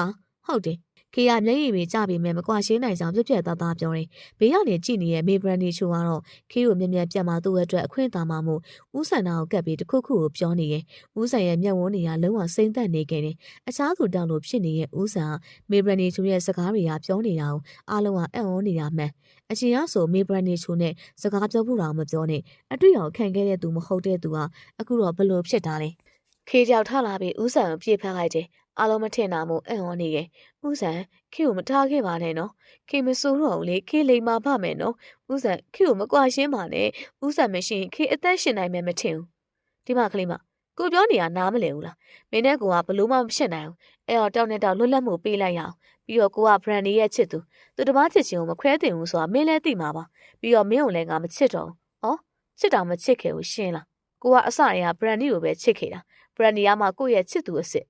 ဟုတ်တယ်ခေကမျက်ရည်တွေကျပြီးမဲ့မကွာရှင်းနိုင်ကြောင်ပြက်ပြက်သားသားပြောတယ်။ဘေးကနေကြည့်နေတဲ့မေဘရန်နီချိုကတော့ခေကိုမြင်မြန်ပြတ်မှသူ့အတွက်အခွင့်အာဏာမှုဦးဆန္ဒကိုကပ်ပြီးတခုခုကိုပြောနေရဲ့ဦးဆန်ရဲ့မျက်ဝန်းတွေကလုံးဝစိမ့်သက်နေခဲ့တယ်။အခြားသူတောင်လို့ဖြစ်နေတဲ့ဦးဆန်ကမေဘရန်နီချိုရဲ့စကားတွေကပြောနေတာကိုအားလုံးကအံ့ဩနေတာမှန်။အချင်းကဆိုမေဘရန်နီချိုနဲ့စကားပြောဖို့တော့မပြောနဲ့အတွေ့အကြုံခံခဲ့တဲ့သူမဟုတ်တဲ့သူကအခုတော့ဘလို့ဖြစ်တာလဲ။ခေကြောက်ထလာပြီးဦးဆန်ကိုပြေးဖက်လိုက်တယ် အားလုံးမထင်တာမို့အံ့ဩနေရဲ့ဦးဆန်ခေကိုမထားခဲ့ပါနဲ့နော်ခေမစိုးတော့ဘူးလေခေလိမ်မာဖမယ်နော်ဦးဆန်ခေကိုမကွာရှင်းပါနဲ့ဦးဆန်မရှိရင်ခေအသက်ရှင်နိုင်မယ်မထင်ဘူးဒီမှာကလေးမကိုပြောနေတာနားမလည်ဘူးလားမင်းနဲ့ကိုကဘလို့မှမဖြစ်နိုင်ဘူးအဲ့တော့တောက်နဲ့တောက်လွတ်လပ်မှုပေးလိုက်ရအောင်ပြီးတော့ကိုကဘရန်ဒီရဲ့ချစ်သူတပားချစ်ချင်းကိုမခွဲတင်ဘူးဆိုတာမင်းလည်းသိမှာပါပြီးတော့မင်းကိုလည်းငါမချစ်တော့ဘူးချစ်တာမချစ်ခဲ့ဘူးရှင်းလားကိုကအစအရာဘရန်ဒီကိုပဲချစ်ခဲ့တာဘရန်ဒီကမှကိုရဲ့ချစ်သူအစ်စ်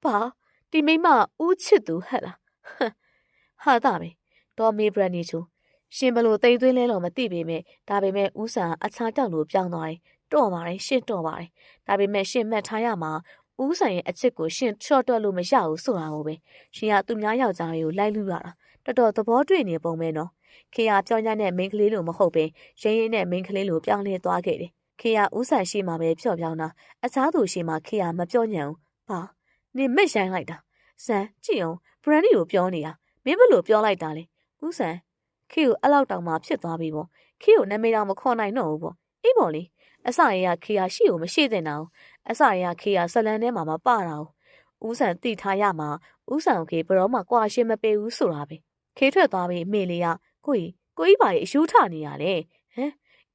ဘာဒီမိမဦးချစ်သူဟဲ့လားဟာတာပဲဒေါ်မေဘရန်ဒီချူရှင်ဘလို့တိမ်သွင်းလဲတော့မသိပေမဲ့ဒါပေမဲ့ဦးဆန်အခြားတောက်လို့ပြောင်းသွားတယ်တော့ပါတယ်ရှင်းတော့ပါတယ်ဒါပေမဲ့ရှင်းမှတ်ထားရမှာဦးဆန်ရဲ့အချစ်ကိုရှင်းချော့တော့လို့မရဘူးဆိုတာကိုပဲရှင်ကသူများယောက်ျားတွေကိုလိုက်လူရတာတော်တော်သဘောတွေ့နေပုံပဲနော်ခေယာပြောင်းရတဲ့မိန်းကလေးလိုမဟုတ်ပဲရင်းရင်းနဲ့မိန်းကလေးလိုပြောင်းလဲသွားခဲ့တယ်ခေယာဦးဆန်ရှိမှပဲဖြော့ပြောင်းတာအခြားသူရှိမှခေယာမပြောညံ့ဘူးဘာနေမက်ရိုင်းလိုက်တာဆန်ကြည့်အောင်ဘရန်ဒီကိုပြောနေတာမင်းဘလို့ပြောလိုက်တာလဲဦးဆန်ခေကိုအဲ့လောက်တောင်မှဖြစ်သွားပြီပေါ့ခေကိုနာမည်တောင်မခေါ်နိုင်တော့ဘူးပေါ့အေးပေါ့လေအစရေကခေယာရှိကိုမရှိတဲ့နာအစရေကခေယာဇလန်ထဲမှာမပတာဦးဆန်တိထားရမှာဦးဆန်ခေဘရောမှကွာရှင်းမပေးဘူးဆိုတာပဲခေထွက်သွားပြီအမေလေးကကိုကြီးပါအယူထနေရလေဟမ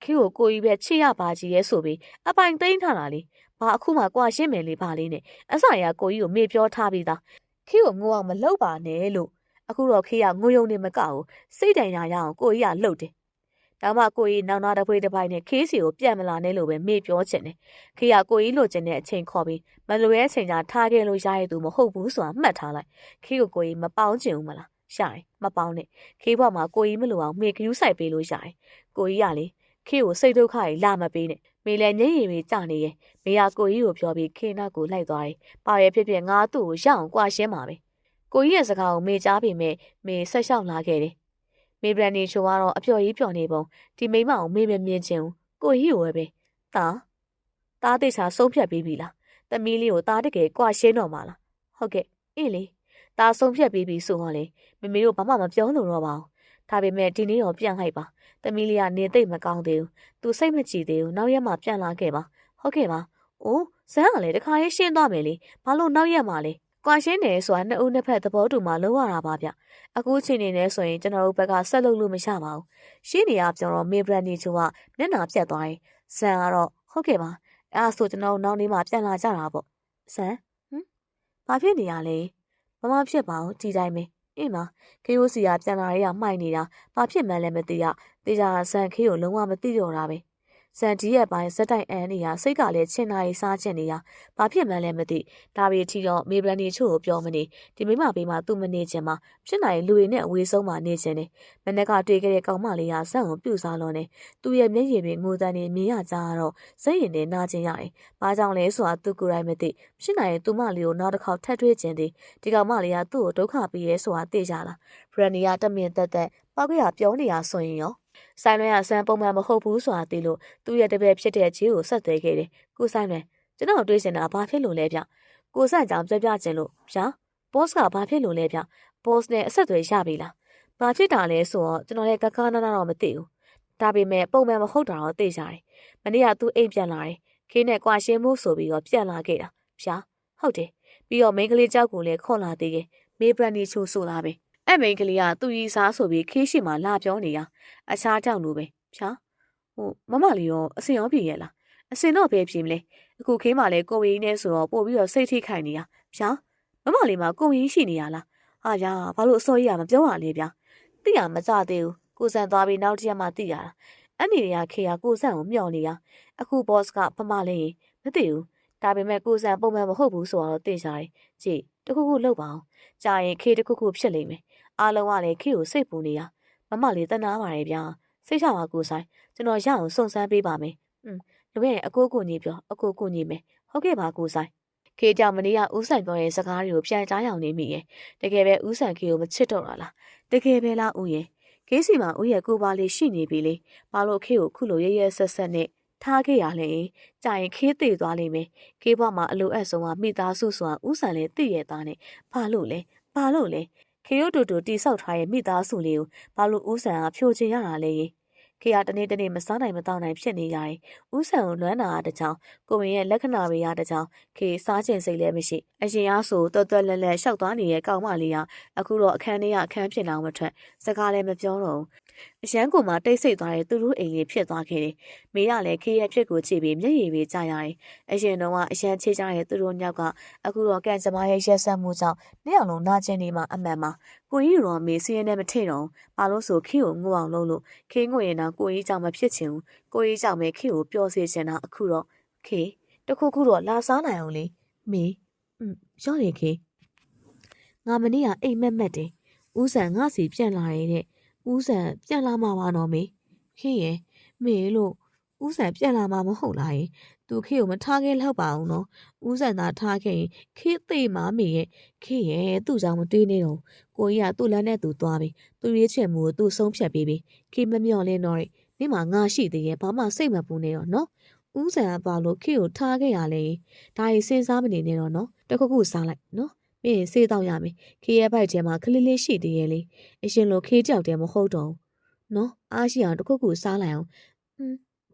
်ခေကိုကြီးပဲချစ်ရပါကြီးရဲ့ဆိုပြီးအပိုင်သိမ်းထားတာလေဘာအခုမှကွာရှင်းမယ်လေပါလေးနဲ့အစရေကကိုကြီးကိုမေ့ပြောထားပြီးသားခေကိုငိုအောင်မလုပ်ပါနဲ့လို့အခုတော့ခေကငိုယုံနေမကဘူးစိတ်တိုင်ရအောင်ကိုကြီးကလှုပ်တယ်ဒါမှကိုကြီးနောင်နာတပွေးတစ်ပိုင်းနဲ့ခေးစီကိုပြန်မလာနဲ့လို့ပဲမေ့ပြောချင်တယ်ခေကကိုကြီးလိုချင်တဲ့အချိန်ခေါ်ပြီးမလိုရဲ့အချိန်ကြာထားခဲ့လို့ရရသူမဟုတ်ဘူးဆိုတာမှတ်ထားလိုက်ခေကိုကြီးမပေါင်းချင်ဘူးမလားရှာရင်မပေါင်းနဲ့ခေဘွားမှာကိုကြီးမလိုအောင်မေကယူးဆိုင်ပေးလို့ရတယ်ကိုကြီးကလေခေကိုစိတ်ဒုက္ခကြီးလာမပေးနဲ့မေလည်းညင်ရည်ပဲကြာနေရဲ့မေကကိုကြီးကိုပြောပြီးခေနောက်ကိုလိုက်သွားတယ်ပါရဲ့ဖြစ်ဖြစ်ငါသူ့ကိုရအောင်ကွာရှင်းပါပဲကိုကြီးရဲ့စကားကိုမေကြားပေမဲ့မေဆက်လျှောက်လာခဲ့တယ်မေဘရန်နီချိုကတော့အပျော်ကြီးပျော်နေပုံဒီမိမအောင်မေမမြင်ချင်ဘူးကိုကြီးကိုပဲတားတိတ်ချာဆုံးဖြတ်ပြီးပြီလားသမီးလေးကိုတားတကယ်ကွာရှင်းတော့မှာလားဟုတ်ကဲ့အေးလေတားဆုံးဖြတ်ပြီးပြီဆိုတော့လေမမေတို့ဘာမှမပြောလို့တော့ပါဘူးဒါပေမဲ့ဒီနေ့တော့ပြန်လိုက်ပါသမီးလေးကနေသိမ့်မကောင်းသေးဘူးသူစိတ်မကြည်သေးဘူးနောက်ရက်မှပြန်လာခဲ့ပါဟုတ်ကဲ့ပါအိုးဇန်းကလည်းတခါရေးရှင်းသွားမယ်လေဘာလို့နောက်ရက်မှလဲကွာရှင်းတယ်ဆိုတာနှစ်ဦးနှစ်ဖက်သဘောတူမှလုံးဝတာပါဗျအခုချိန်နေနေဆိုရင်ကျွန်တော်တို့ဘက်ကဆက်လုပ်လို့မရပါဘူးရှင်းနေရပြောတော့မေဘရန်နီချိုကမျက်နှာပြတ်သွားရင်ဇန်ကတော့ဟုတ်ကဲ့ပါအဲ့ဒါဆိုကျွန်တော်နောက်နေ့မှပြန်လာကြတာပေါ့ဇန်ဘာဖြစ်နေရလဲမဖြစ်ပါဘူးဒီတိုင်းပဲအေးမခေယိုစီကပြန်လာရမှိုက်နေတာဘာဖြစ်မှန်းလည်းမသိရတေချာဇန်ခေကိုလုံးဝမသိတော့တာပဲဇန်ဒီရဲ့ပိုင်းဇက်တိုင်အန်နေရစိတ်ကလည်းချင်းနာရီစားချင်နေရဘာဖြစ်မှန်းလည်းမသိဒါပေထီတော့မေဘရန်နီချို့ကိုပြောမနေဒီမိမပေးမှသူ့မနေချင်မှဖြစ်နိုင်လူတွေနဲ့အဝေးဆုံးမှနေချင်တယ်မနေ့ကတွေ့ခဲ့တဲ့ကောင်မလေးကဇန်ကိုပြုတ်စားလွန်နေသူ့ရဲ့မျက်ရည်တွေငိုတန်းနေမြင်ရကြတော့စိတ်ရင်နဲ့နာကျင်ရတယ်ဘာကြောင့်လဲဆိုတာသူကိုယ်တိုင်မသိဖြစ်နိုင်ရင်သူမလေးကိုနောက်တစ်ခေါက်ထပ်တွေ့ခြင်းသည်ဒီကောင်မလေးကသူ့ကိုဒုက္ခပေးရဲဆိုတာသိကြလားဘရန်နီကတမင်တက်ပောက်ကရပြောနေရဆိုရင်ရောဆိုင်လွင်ကဆန်းပုံမှန်မဟုတ်ဘူးဆိုတာသိလို့သူ့ရဲ့တပည့်ဖြစ်တဲ့ဂျီကိုဆက်သွဲခဲ့တယ်။ကိုဆိုင်လွင်ကျွန်တော်တွေးစင်တာဘာဖြစ်လို့လဲဗျ။ကိုဆန့်ကြောင်ပြောပြခြင်းလို့ဗျာ။ဘော့စ်ကဘာဖြစ်လို့လဲဗျ။ဘော့စ်နဲ့အဆက်အသွယ်ရပြီလား။ဘာဖြစ်တာလဲဆိုတော့ကျွန်တော်လည်းကကားနာနာတော့မသိဘူး။ဒါပေမဲ့ပုံမှန်မဟုတ်တာတော့သိကြတယ်။မနေ့ကသူအိမ်ပြန်လာတယ်။ခင်းနဲ့ကွာရှင်းမှုဆိုပြီးတော့ပြန်လာခဲ့တာ။ဗျာ။ဟုတ်တယ်။ပြီးတော့မိန်းကလေးကြောက်ကိုလည်းခေါ်လာသေးတယ်။မေဘရန်နီချိုဆိုလာပဲ။အဲ့မိန်းကလေးကသူ့ရီစားဆိုပြီးခေးရှိမှလာပြောနေရအခြားကြောက်လို့ပဲဖြာမမလေးရောအစင်ရောပြေရဲ့လားအစင်တော့ပဲပြေမလဲအခုခေးမှလည်းကိုဝင်းနဲ့ဆိုတော့ပို့ပြီးတော့စိတ်ထိခိုက်နေရဖြာမမလေးမှာကိုဝင်းရှိနေရလားဟာဗျာဘာလို့အစောကြီးကမပြောရလဲဗျာသိရမကြသေးဘူးကိုစံသွားပြီးနောက်တစ်ရက်မှသိရတာအဲ့နေရခေးကကိုစံကိုမျှော်နေရအခုဘော့စ်ကဖမလေးမသိဘူးဒါပေမဲ့ကိုစံပုံမှန်မဟုတ်ဘူးဆိုတော့သိကြတယ်ကြည့်တခုခုလုပ်ပါအောင်ကြာရင်ခေးတခုခုဖြစ်လိမ့်မယ်အားလုံးကလည်းခေးကိုစိတ်ပူနေရမမလေးတနာပါတယ်ဗျာစိတ်ချပါကိုဆိုင်ကျွန်တော်ရအောင်စုံစမ်းပေးပါမယ်လူရဲ့အကိုကိုညီပြောအကိုကိုညီမယ်ဟုတ်ကဲ့ပါကိုဆိုင်ခေကြောင့်မနေ့ကဦးဆိုင်ပြောရဲ့စကားတွေကိုပြန်ကြားအောင်နေမိရဲ့တကယ်ပဲဦးဆိုင်ခေကိုမချစ်တော့တာလားတကယ်ပဲလားဦးရဲ့ခေစီမှာဦးရဲ့ကိုပါလေးရှိနေပြီလေဘာလို့ခေကိုခုလိုရဲရဲဆက်ဆက်နဲ့ထားခဲ့ရလဲကြာရင်ခေးသေးသွားလိမ့်မယ်ခေဘွားမှာအလိုအပ်ဆုံးကမိသားစုဆိုတာဦးဆိုင်လည်းသိရသားနဲ့ဘာလို့လဲခေရုတ်တူတီဆောက်ထားရဲ့မိသားစုလေးကိုဘာလို့ဦးဆန်ကဖြိုချင်ရတာလဲ ခေကတနေ့တနေ့မစားနိုင်မတော့နိုင်ဖြစ်နေရတယ်ဥဆန်ကိုလွမ်းနာတဲ့ကြောင်ကိုဝင်ရဲ့လက္ခဏာတွေရတဲ့ကြောင်ခေစားခြင်းစိတ်လည်းမရှိအရင်အားဆိုတော်တော်လဲလဲရှောက်သွားနေတဲ့ကောင်မလေးကအခုတော့အခန်းထဲကအခန်းဖြစ်လာမှထွက်စကားလည်းမပြောတော့အရန်ကိုမှတိတ်ဆိတ်သွားတဲ့သူတို့အိမ်လေးဖြစ်သွားခဲ့တယ်။မေကလည်းခေရဲ့ဖြစ်ကိုကြည့်ပြီးမျက်ရည်တွေကျရတယ်။အရင်တော့ကအရန်ချေကြတဲ့သူတို့ညောက်ကအခုတော့ကန်ကျမရဲ့ရက်ဆက်မှုကြောင့်နေ့အောင်လုံးနာကျင်နေမှအမှန်မှာကိုကြီးရောမေစီးရင်နဲ့မထည့်တော့ဘာလို့ဆိုခေကိုငိုအောင်လုပ်လို့ခေငိုရင်တော့ကိုကြီးကြောင့်မဖြစ်ချင်ဘူး။ကိုကြီးကြောင့်ပဲခေကိုပျော်စေချင်တာအခုတော့ခေတခုခုတော့လာစားနိုင်အောင်လေမေရော့နေခေငါမနေ့ကအိမ်မက်မက်တယ်။ဦးဆန်ငါစီပြန်လာရဲ့တဲ့ဦးဆန်ပြန်လာမှာပါနော်မေခေရဲ့မေလို့ဦးဆန်ပြန်လာမှာမဟုတ်လားယင်သူခေကိုမထားခဲ့လောက်ပါအောင်နော်ဦးဆန်သာထားခဲ့ရင်ခေသိမမေရဲ့ခေရဲ့သူ့ကြောင့်မတွေးနေတော့ကိုကြီးကသူ့လမ်းနဲ့သူသွားပြီသူရေးချင်မှုကိုသူဆုံးဖြတ်ပြီးပြီခေမမျော်လင်းတော့တဲ့နေမှာငါရှိသေးရဲ့ဘာမှစိတ်မပူနေတော့နော်ဦးဆန်ကပါလို့ခေကိုထားခဲ့ရလေဒါရီစဉ်းစားမနေနဲ့တော့နော်တခုခုစားလိုက်နော်ပြီးရင်စေးတော့ရမယ်ခေရဲ့ဘိုက်ထဲမှာခလေးလေးရှိသေးရဲ့လေအရှင်လိုခေကြောက်တယ်မဟုတ်တော့နော်အားရှိအောင်တခုခုစားလိုက်အောင်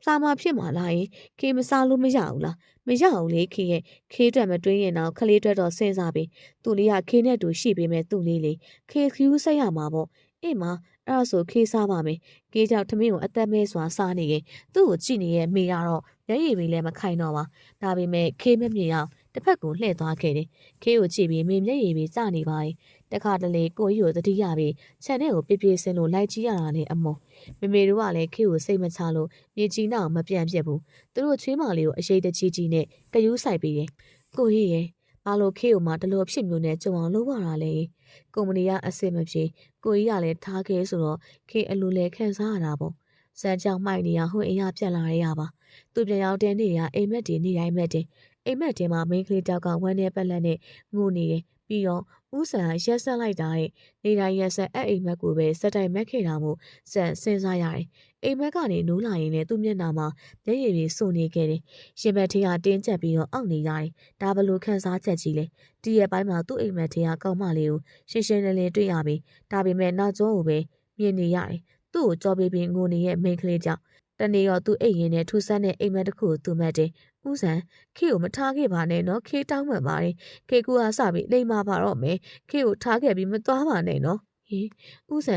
စားမဖြစ်မှာလားယင်ခေမစားလို့မရဘူးလားမရဘူးလေခေရဲ့ခေအတွက်မတွင်းရင်တော့ခလေးအတွက်တော့စဉ်းစားပြီးသူ့လေးကခေနဲ့တူရှိပေမဲ့သူ့လေးလေခေခူးဆက်ရမှာပေါ့အေးမအဲ့ဒါဆိုခေစားပါမယ်ခေကြောင့်ထမင်းကိုအသက်မဲစွာစားနေရင်သူ့ကိုကြည့်နေရဲ့မိရတော့မျက်ရည်တွေလည်းမခိုင်တော့ပါဒါပေမဲ့ခေမမြင်အောင်တစ်ဖက်ကိုလှည့်သွားခဲ့တယ်ခေကိုကြည့်ပြီးမိမျက်ရည်တွေကျနေပါရဲ့တခါတလေကိုကြီးကိုတတိယပြီးခြံထဲကိုပြပြစင်းလို့လိုက်ကြည့်ရတာနဲ့အမောမေမေတို့ကလည်းခေကိုစိတ်မချလို့မြေကြီးနောက်မပြန်ပြစ်ဘူးသူတို့ချွေးမလေးကိုအရေးတကြီးကြီးနဲ့ကယူးဆိုင်ပြီးတယ်ကိုကြီးရဲ့ဘာလို့ခေကိုမှတလို့ဖြစ်မျိုးနဲ့ကြုံအောင်လုပ်ရတာလဲကုမ္ပဏီကအစ်စ်မပြေကိုကြီးကလည်းထားခဲ့ဆိုတော့ခေအလိုလဲခံစားရတာပေါ့စမ်းကြောင်မှိုက်နေရဟိုအိမ်ကပြက်လာရပါသူပြန်ရောက်တဲ့နေ့ကအိမ်မက်တွေနေတိုင်းမက်တယ်အိမ်မက်ထဲမှာမိန်းကလေးတောက်ကဝမ်းနေပက်လက်နဲ့ငိုနေတယ်ပြီးတော့ဦးဆန်ရက်ဆက်လိုက်တာတဲ့နေတိုင်းရက်ဆက်အိမ်မက်ကိုပဲစက်တိုင်မက်ခဲ့တာမို့စံစဉ်းစားရတယ်အိမ်မက်ကနေနိုးလာရင်လည်းသူ့မျက်နှာမှာမျက်ရည်တွေစုနေခဲ့တယ်ရင်ဘတ်ထဲကတင်းကျပ်ပြီးတော့အောင့်နေရတယ်ဒါဘလို့ခန်းစားချက်ကြီးလဲဒီရက်ပိုင်းမှာသူ့အိမ်မက်ထဲကကောင်းမလေးကိုရှင်းရှင်းလင်းလင်းတွေ့ရပြီဒါပေမဲ့နောက်ကျောကိုပဲမြင်နေရတယ်သူ့ကိုကြောပေးပြီးငိုနေတဲ့မိန်းကလေးကြောင့်တနေ့ရောသူ့အိမ်ရင်နဲ့ထူဆန်းတဲ့အိမ်မက်တစ်ခုကိုသူ့မက်တယ်ဦးဆန်ခေကိုမထားခဲ့ပါနဲ့နော်ခေတောင်းမှန်ပါတယ်ခေကူကစပြီးလိမ္မာပါတော့မယ်ခေကိုထားခဲ့ပြီးမသွားပါနဲ့နော်ဟင်ဦးဆ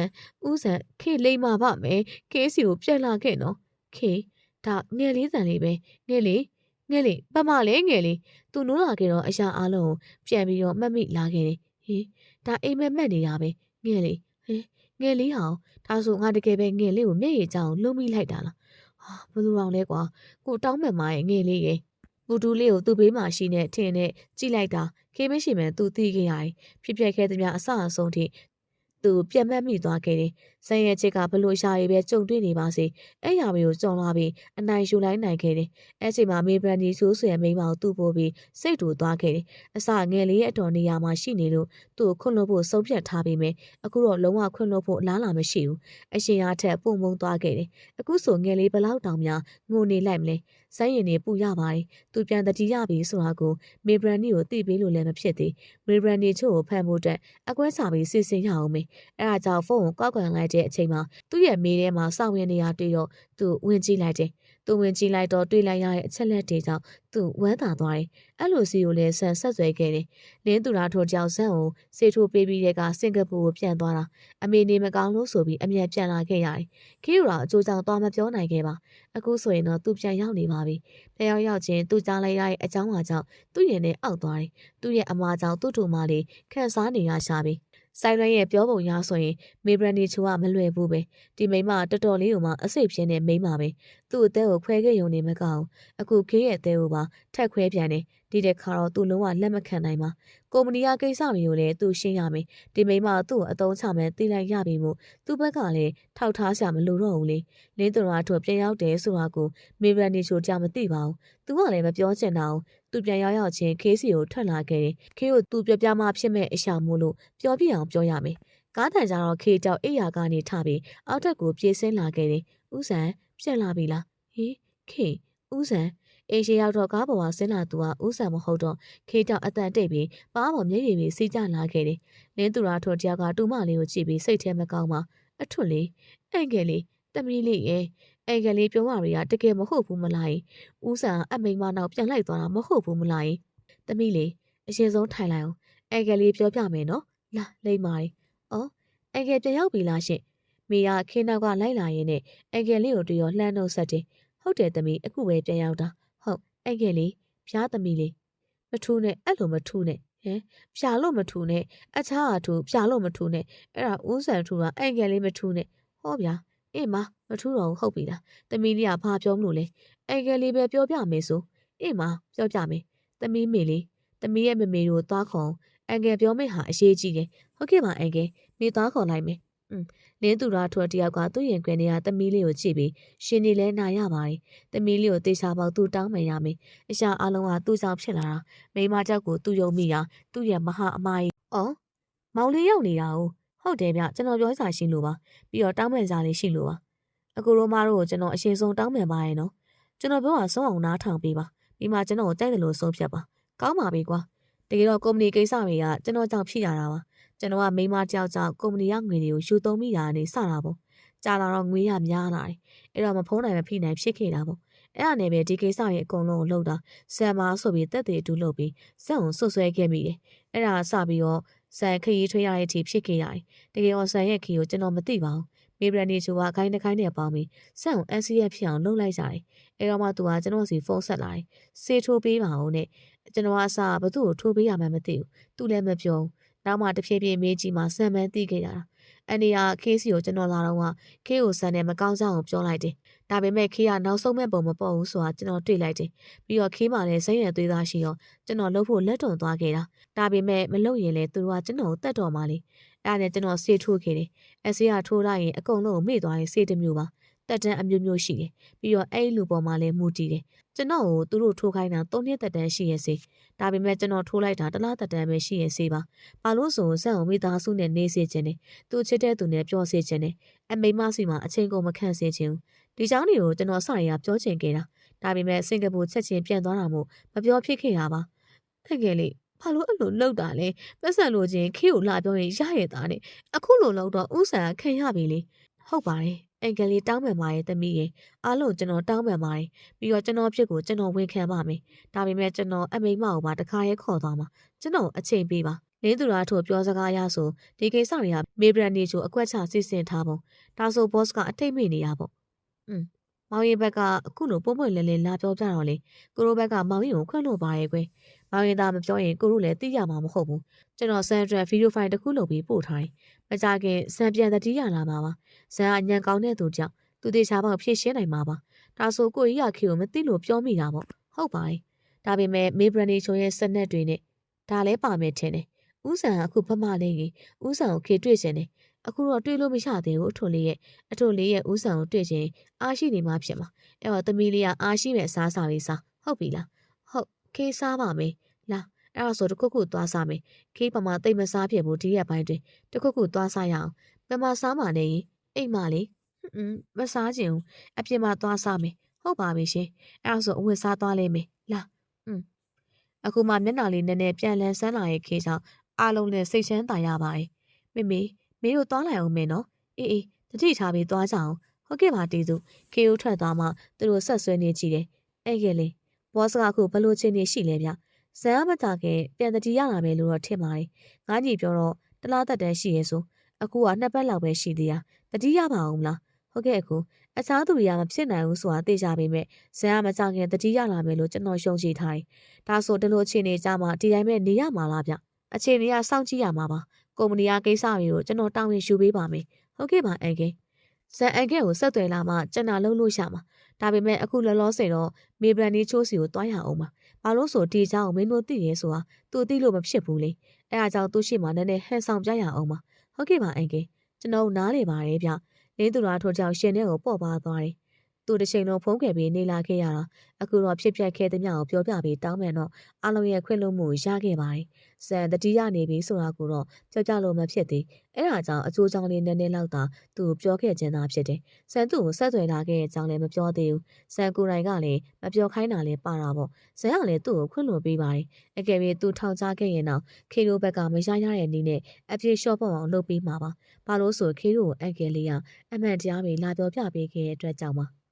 န်ခေလိမ္မာပါမယ်ခေစီကိုပြက်လာခဲ့နော်ခေဒါငယ်လေးတန်လေးပဲငယ်လေးပတ်မလေးငယ်လေးသူနိုးလာခဲ့တော့အရာအလုံးကိုပြန်ပြီးတော့မှတ်မိလာခဲ့တယ်ဟင်ဒါအိမ်မက်မက်နေတာပဲငယ်လေးဟင်ငယ်လေးဟောင်းဒါဆိုငါတကယ်ပဲငယ်လေးကိုမျက်ရည်ကြောင်လှုံးမိလိုက်တာလားဘယ်လိုအောင်လဲကွာကိုတောင်းမှန်မာရဲ့ငယ်လေးရဲ့ဘူတူလေးကိုသူ့ဘေးမှာရှိနေထင်နဲ့ကြည့်လိုက်တာခေမရှိမှန်သူသိခဲ့ရတယ်ဖြစ်ပျက်ခဲ့သမျှအဆအဆုံးထိသူပြန်မှတ်မိသွားခဲ့တယ်။ဆန်ရဲ့ချစ်ကဘလို့ရှာရည်ပဲကြုံတွေ့နေပါစေ။အဲ့ရမီကိုကြုံလာပြီးအနိုင်ယူလိုက်နိုင်ခဲ့တယ်။အဲ့ချိန်မှာမေဘရန်ဒီဆိုးဆွေမိန်းမကိုသူ့ပို့ပြီးစိတ်တူသွားခဲ့တယ်။အစငယ်လေးရဲ့အတော်နေရာမှာရှိနေလို့သူ့ကိုခွန့်လို့ဖို့ဆုံးဖြတ်ထားပြီးမယ်။အခုတော့လုံးဝခွန့်လို့ဖို့အလားလာမရှိဘူး။အရှင်အားထက်ပုံမုံသွားခဲ့တယ်။အခုဆိုငယ်လေးဘလောက်တောင်များငိုနေလိုက်မလဲ။ဆိုင်းရင်နေပူရပါတယ်။သူပြန်တတိယပြီးဆိုတာကိုမေဘရန်ဒီကိုသိပေးလို့လည်းမဖြစ်သေး။မေဘရန်ဒီချို့ကိုဖမ်းဖို့အတွက်အကွဲစာပြီးစီစဉ်ရအောင်မေ။အဲ့ဒါကြောင့်ဖုန်းကိုကောက်ကွယ်လိုက်တဲ့အချိန်မှာသူ့ရဲ့မေးထဲမှာစောင့်ရနေရတွေ့တော့သူဝင်ကြည့်လိုက်တယ်။သူဝင်ကြည့်လိုက်တော့တွေ့လိုက်ရတဲ့အချက်လက်တွေကြောင့်သူဝမ်းသာသွားတယ်။အဲ့လိုစီကိုလည်းဆန်ဆက်ဆွဲခဲ့တယ်။လင်းသူရာထိုးကြောင်ဆန်းကိုစေထိုးပေးပြီးတဲ့ကစင်ကာပူကိုပြန်သွားတာ။အမေနေမကောင်းလို့ဆိုပြီးအမြန်ပြန်လာခဲ့ရတယ်။ခေယူရာအကျိုးကြောင့်သွားမပြောနိုင်ခဲ့ပါ။အခုဆိုရင်တော့သူပြန်ရောက်နေပါပြီ။ပြန်ရောက်ချင်းသူကြားလိုက်ရတဲ့အကြောင်းအကြောင်းသူ့ရင်ထဲအောက်သွားတယ်။သူ့ရဲ့အမားကြောင့်သူ့တို့မလေးခန့်စားနေရရှာပြီ။ဆိုင်ရွက်ရဲ့ပြောပုံရဆိုရင်မေဘရန်ဒီချိုကမလွယ်ဘူးပဲဒီမိမတော်တော်လေးကိုမှအစိတ်ပြင်းနေမိမပဲသူ့အသေးကိုခွဲခဲ့ရုံနဲ့မကောင်းအခုခေးရဲ့အသေးကိုပါထက်ခွဲပြန်တယ်ဒီတဲ့ခါတော့သူ့လုံးဝလက်မခံနိုင်ပါကုမ္ပဏီကကိစ္စမျိုးလည်းသူရှင်းရမယ်ဒီမိမသူ့ကိုအတုံးချမယ်သိလိုက်ရပြီမို့သူ့ဘက်ကလည်းထောက်ထားစရာမလိုတော့ဘူးလေလင်းသူတော်တို့ပြန်ရောက်တယ်ဆိုတာကိုမေဘရန်ဒီချိုကြောင်မသိပါဘူးသူကလည်းမပြောချင်တာအောင်သူပြန်ရောက်ချင်းခေးစီကိုထွက်လာခဲ့တယ်ခေးကိုသူပြပြမှဖြစ်မဲ့အရှာမို့လို့ပြောပြအောင်ပြောရမယ်ကားတန်ကြတော့ခေကြောက်အိယာကနေထပြီးအောက်ထက်ကိုပြေးဆင်းလာခဲ့တယ်ဥဆန်ပြက်လာပြီလားဟေးခေဥဆန်အေးရှိရောက်တော့ကားပေါ်မှာဆင်းလာသူကဥဆန်မဟုတ်တော့ခေကြောက်အတန်တိတ်ပြီးပါးပေါ်မျက်ရည်တွေစီးကျလာခဲ့တယ်လင်းသူရာထိုတယောက်ကတူမလေးကိုကြည့်ပြီးစိတ်ထဲမကောင်းပါအထွတ်လေးအဲ့ငယ်လေး သမီးလေးရဲ့အင်္ဂလိပ်ပြောမှာတွေကတကယ်မဟုတ်ဘူးမလား။ဦးဆန်အမိန်မနောက်ပြန်လိုက်သွားတာမဟုတ်ဘူးမလား။သမီးလေးအရင်ဆုံးထိုင်လိုက်အောင်အင်္ဂလိပ်ပြောပြမယ်နော်။လာလိမ့်ပါရီ။အော်အင်္ဂလိပ်ပြန်ရောက်ပြီလားရှင်။မိကခင်းနောက်ကလိုက်လာရင်နဲ့အင်္ဂလိပ်ကိုတွေ့ရောလှမ်းတော့ဆက်တယ်။ဟုတ်တယ်သမီးအခုပဲပြန်ရောက်တာ။ဟုတ်အင်္ဂလိပ်ဖျားသမီးလေးမထူးနဲ့အဲ့လိုမထူးနဲ့ဟမ်ဖျားလို့မထူးနဲ့အချားအထူးဖျားလို့မထူးနဲ့အဲ့ဒါဦးဆန်ထူကအင်္ဂလိပ်မထူးနဲ့ဟောဗျာအေးမထူးတော့ဟုတ်ပြီလားသမီးလေးကဘာပြောမလို့လဲအင်္ဂလိပ်ပဲပြောပြမယ်ဆိုအေးမပြောပြမယ်သမီးမေလေးသမီးရဲ့မမေတို့သွားခေါ်အင်္ဂလိပ်ပြောမယ့်ဟာအရေးကြီးတယ်ဟုတ်ကဲ့ပါအင်္ဂလိပ်မိသွားခေါ်လိုက်မယ်လင်းသူတော်ထွက်တယောက်ကသူ့ရင်ခွင်ထဲကသမီးလေးကိုကြည့်ပြီးရှင်နေလဲနာရပါတယ်သမီးလေးကိုတေချာပေါက်သူ့တောင်းမှန်ရမယ်အရှာအလုံးကသူ့ကြောင့်ဖြစ်လာတာမိမကြောက်ကိုသူ့ယုံမိတာသူ့ရဲ့မဟာအမားကြီးအော်မောင်လေးရောက်နေတာဟုတ်တယ်ဗျကျွန်တော်ပြောစားရှိလို့ပါပြီးတော့တောင်းပန်စားလေးရှိလို့ပါအကူရောမတို့ကိုကျွန်တော်အရှင်ဆုံးတောင်းပန်ပါရဲ့နော်ကျွန်တော်ပြောတာဆုံးအောင်နားထောင်ပေးပါပြီးမှကျွန်တော်ကိုကြိုက်တယ်လို့ဆုံးဖြတ်ပါကောင်းပါပြီကွာတကယ်တော့ကုမ္ပဏီကိစ္စတွေကကျွန်တော်ကြောင့်ဖြစ်ရတာပါကျွန်တော်ကမိမတယောက်ကြောင့်ကုမ္ပဏီကငွေတွေကိုယူသုံးမိတာနဲ့စတာပေါ့ကြာလာတော့ငွေရများလာတယ်အဲ့တော့မဖုံးနိုင်မဖိနိုင်ဖြစ်ခဲ့တာပေါ့အဲ့ဒါနဲ့ပဲဒီကိစ္စရဲ့အကုန်လုံးကိုလှုပ်တာဆမ်မာဆိုပြီးတက်တဲ့အတူလှုပ်ပြီးဇက်ုံဆွဆွဲခဲ့မိတယ်အဲ့ဒါစပြီးတော့ဆန်ခရီးထွေးရတဲ့အထိဖြစ်ခဲ့ရတယ်တကယ်တော့ဆန်ရဲ့ခီကိုကျွန်တော်မသိပါဘူးမေဘရနီချိုကခိုင်းတစ်ခိုင်းနဲ့ပေါင်းပြီးဆန့်ကို NCF ဖြစ်အောင်လုပ်လိုက်ကြတယ်။အဲတော့မှသူကကျွန်တော်စီဖုန်းဆက်လာတယ်။ဆေးထိုးပေးပါဦးနဲ့ကျွန်တော်ကအစားဘသူ့ကိုထိုးပေးရမှန်းမသိဘူး။သူလည်းမပြောဘူး။နောက်မှတဖြည်းဖြည်းမေးကြည့်မှဆန်မှန်းသိခဲ့ရတာ။အန်ဒီယာခေးစီကိုကျွန်တော်လာတော့ကခေးကိုဆန်နဲ့မကောင်းကြောင်းကိုပြောလိုက်တယ်။ဒါပေမဲ့ခေးကနောက်ဆုံးမဲ့ပုံမပေါ်ဘူးဆိုတာကျွန်တော်တွေ့လိုက်တယ်။ပြီးတော့ခေးမှလည်းစိတ်ရသွေးသားရှိရောကျွန်တော်လှုပ်ဖို့လက်တွန်သွားခဲ့တာ။ဒါပေမဲ့မလုပ်ရင်လည်းသူတို့ကကျွန်တော်ကိုတတ်တော်မှလေ။အဲ့ဒါနဲ့ကျွန်တော်ဆေးထိုးခဲ့တယ်။အဆေးကထိုးလိုက်ရင်အကုန်လုံးကိုမေ့သွားရင်ဆေးတစ်မျိုးပါတက်တန်းအမျိုးမျိုးရှိတယ်ပြီးတော့အဲ့လူပေါ်မှာလည်းမူတည်တယ်ကျွန်တော်ကိုသူတို့ထိုးခိုင်းတာ3နှစ်တက်တန်းရှိရဲ့စေဒါပေမဲ့ကျွန်တော်ထိုးလိုက်တာတစ်လတက်တန်းပဲရှိရဲ့စေပါဘာလို့ဆိုဇက်အောင်မိသားစုနဲ့နေစေခြင်းနဲ့သူချစ်တဲ့သူနဲ့ပြောစေခြင်းနဲ့အမိမစီမှာအချင်းကုန်မခန့်စေခြင်းဒီเจ้าတွေကိုကျွန်တော်စရရပြောချင်ခဲ့တာဒါပေမဲ့စင်ကာပူချက်ချင်းပြန်သွားတာမို့မပြောဖြစ်ခဲ့တာပါတကယ်လေဘာလို့အဲ့လိုလောက်တာလဲပတ်စံလို့ချင်းခေကိုလာပြောရင်ရရတာနဲ့အခုလိုလောက်တော့ဥဆန်ခံရပြီလေဟုတ်ပါတယ်အင်္ဂလိပ်တောင်းပန်ပါရဲ့သမီးရဲ့အားလုံးကျွန်တော်တောင်းပန်ပါတယ်ပြီးတော့ကျွန်တော်ဖြစ်ကိုကျွန်တော်ဝန်ခံပါမယ်ဒါပေမဲ့ကျွန်တော်အမိမကိုပါတခါရဲခေါ်သွားမှာကျွန်တော်အချိန်ပေးပါလင်းသူရာထို့ပြောစကားရဆိုဒီကိစ္စတွေကမေဘရန်နေချိုအကွက်ချစီစဉ်ထားပုံဒါဆိုဘော့စ်ကအထိတ်မိနေရပေါ့မောင်ရင်ဘက်ကအခုလိုပုံပွင့်လဲလဲလာပြောပြတော့လေကိုရိုဘက်ကမောင်ရင်ကိုခွင့်လို့ပါရဲ့ကွယ်မောင်ရင်သားမပြောရင်ကိုရိုလည်းသိရမှာမဟုတ်ဘူးကျွန်တော်ဆန်ဒရန်ဗီဒီယိုဖိုင်တစ်ခုလုပ်ပြီးပို့ထားတယ်မကြခင်ဆန်ပြန်တတိရလာမှာပါဇန်အညံကောင်းတဲ့သူကြောင့်သူတေချာပေါက်ဖြည့်ရှင်းနိုင်မှာပါဒါဆိုကိုကြီးရခေကိုမသိလို့ပြောမိတာပေါ့ဟုတ်ပါတယ်ဒါပေမဲ့မေဘရနီချိုရဲ့စနက်တွေနဲ့ဒါလည်းပါမယ်ထင်တယ်ဥဆန်အခုဖမလေးကြီးဥဆန်ကိုခေတွေ့ရှင်တယ်အခုတော့တွေ့လို့မရသေးဘူးအထွတ်လေးရဲ့ဥဆန်ကိုတွေ့ချင်းအားရှိနေမှဖြစ်မှာအဲ့တော့သမီးလေးကအားရှိမဲ့စားစာလေးစားဟုတ်ပြီလားဟုတ်ခေးစားပါမယ်လာအဲ့ဒါဆိုတခုခုသွားစားမယ်ခေးပမာတိတ်မစားဖြစ်ဘူးဒီရက်ပိုင်းတွင်တခုခုသွားစားရအောင်ပမာစားမှနေရင်အိမ်မလေးမစားချင်ဘူးအပြင်မှာသွားစားမယ်ဟုတ်ပါပြီရှင်အဲ့ဒါဆိုအဝတ်စားသွားလိမ့်မယ်လာအခုမှမျက်နှာလေးနည်းနည်းပြန်လန်းဆန်းလာရဲ့ခေးကြောင့်အားလုံးနဲ့စိတ်ချမ်းသာရပါတယ်မေတို့သွားလိုက်အောင်မယ်နော်အေးတတိထားပြီးသွားကြအောင်ဟုတ်ကဲ့ပါတီးသူခေဦးထွက်သွားမှသူတို့ဆက်ဆွဲနေကြည့်တယ်အဲ့ကလေးဘော့စ်ကအခုဘလို့ချင်းနေရှိလဲဗျဇန်မတာခင်ပြန်တတိရလာမယ်လို့တော့ထင်ပါတယ်ငါညီပြောတော့တလားသက်တန်းရှိရဲ့ဆိုအခုက2ပတ်လောက်ပဲရှိသေးတာတတိရပါအောင်မလားဟုတ်ကဲ့အခုအခြားသူတွေကမဖြစ်နိုင်ဘူးဆိုတာသိကြပေမဲ့ဇန်ကမကြခင်တတိရလာမယ်လို့ကျွန်တော်ရှုံးချထားတယ်ဒါဆိုဒီလိုအခြေအနေကြမှာဒီတိုင်းပဲနေရမှာလားဗျအခြေအနေကစောင့်ကြည့်ရမှာပါကုမ္ပဏီကကိစ္စတွေကိုကျွန်တော်တာဝန်ယူပေးပါမယ်ဟုတ်ကဲ့ပါအန်ကယ်ဇန်အန်ကယ်ကိုဆက်သွယ်လာမှကျွန်တော်လုပ်လို့ရမှာဒါပေမဲ့အခုလောလောဆယ်တော့မေဘရန်နီချိုးစီကိုတွားရအောင်ပါဘာလို့ဆိုဒီเจ้าကိုမင်းတို့သိရဲဆိုတာသူသိလို့မဖြစ်ဘူးလေအဲအားကြောင့်သူရှိမှနည်းနည်းဟန်ဆောင်ပြရအောင်ပါဟုတ်ကဲ့ပါအန်ကယ်ကျွန်တော်နားလေပါတယ်ဗျလင်းသူတော်ထို့ကြောင့်ရှင်တဲ့ကိုပေါ့ပါသွားတယ် သူတစ်ချိန်လုံးဖုံးကွယ်ပြီးနေလာခဲ့ရတာအခုတော့ဖြစ်ပျက်ခဲ့တဲ့မြောက်ကိုပြောပြပြီးတောင်းမယ်တော့အားလုံးရဲ့ခွင့်လွှတ်မှုရခဲ့ပါတယ်။ဆန်တတိယနေပြီဆိုတာကိုတော့ပြောပြလို့မဖြစ်သေး။အဲ့ဒါကြောင့်အကျိုးကြောင့်လေးနည်းနည်းလောက်သာသူပြောခဲ့ခြင်းသာဖြစ်တယ်။ဆန်သူ့ကိုဆက်သွယ်လာခဲ့တဲ့အကြောင်းလည်းမပြောသေးဘူး။ဆန်ကိုယ်တိုင်ကလည်းမပြောခိုင်းတာလည်းပါတာပေါ့။ဆန်ကလည်းသူ့ကိုခွင့်လွှတ်ပေးပါတယ်။အကယ်၍သူထောင်ချခဲ့ရင်တော့ခေတို့ဘက်ကမရရတဲ့နည်းနဲ့အပြေလျှော့ပေါ့အောင်လုပ်ပေးမှာပါ။ဘာလို့ဆိုခေတို့ကိုအကယ်လေးကအမှန်တရားပဲလာပြောပြပေးခဲ့တဲ့အတွက်ကြောင့်ပါ။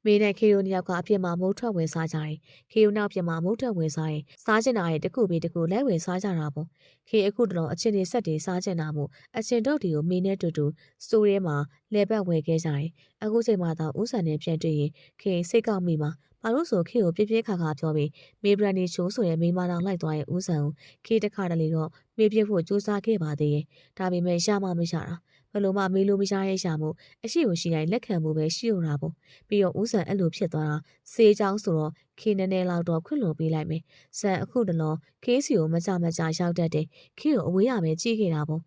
မေနဲ့ခေရိုနှစ်ယောက်ကအပြင်မှာမုတ်ထွက်ဝင်စားကြတယ်။ခေရိုနောက်ပြင်မှာမုတ်ထွက်ဝင်စားရင်စားကျင်တာရဲ့တစ်ခုပြီးတစ်ခုလဲဝင်စားကြတာပေါ့။ခေအခုတလုံးအချင်းတွေဆက်တွေစားကျင်တာမို့အချင်းတို့တီကိုမေနဲ့တူတူစတိုးထဲမှာလဲပတ်ဝယ်ခဲ့ကြတယ်။အခုချိန်မှတော့ဦးဆန်နဲ့ပြန်တွေ့ရင်ခေစိတ်ကောက်မိမှာဘာလို့ဆိုခေကိုပြပြခါခါပြောပြီးမေဘရန်နီချိုးဆိုတဲ့မိမတော်လိုက်သွားရဲ့ဦးဆန်ကိုခေတခါတလေတော့မေပြဖို့စူးစမ်းခဲ့ပါသေးရဲ့။ဒါပေမဲ့ရမှမရတာ။ဘလို့မှမေလို့မရရဲ့ရှာမှုအရှိကိုရှိတိုင်းလက်ခံမှုပဲရှိရတာပေါ့ပြီးတော့ဦးဆန်အဲ့လိုဖြစ်သွားတာစေးချောင်းဆိုတော့ခေနည်းနည်းလောက်တော့ခွင့်လွန်ပေးလိုက်မယ်ဆန်အခုတလောခေးစီကိုမကြရောက်တတ်တယ်ခေကိုအဝေးရပဲကြည့်ခဲ့တာပေါ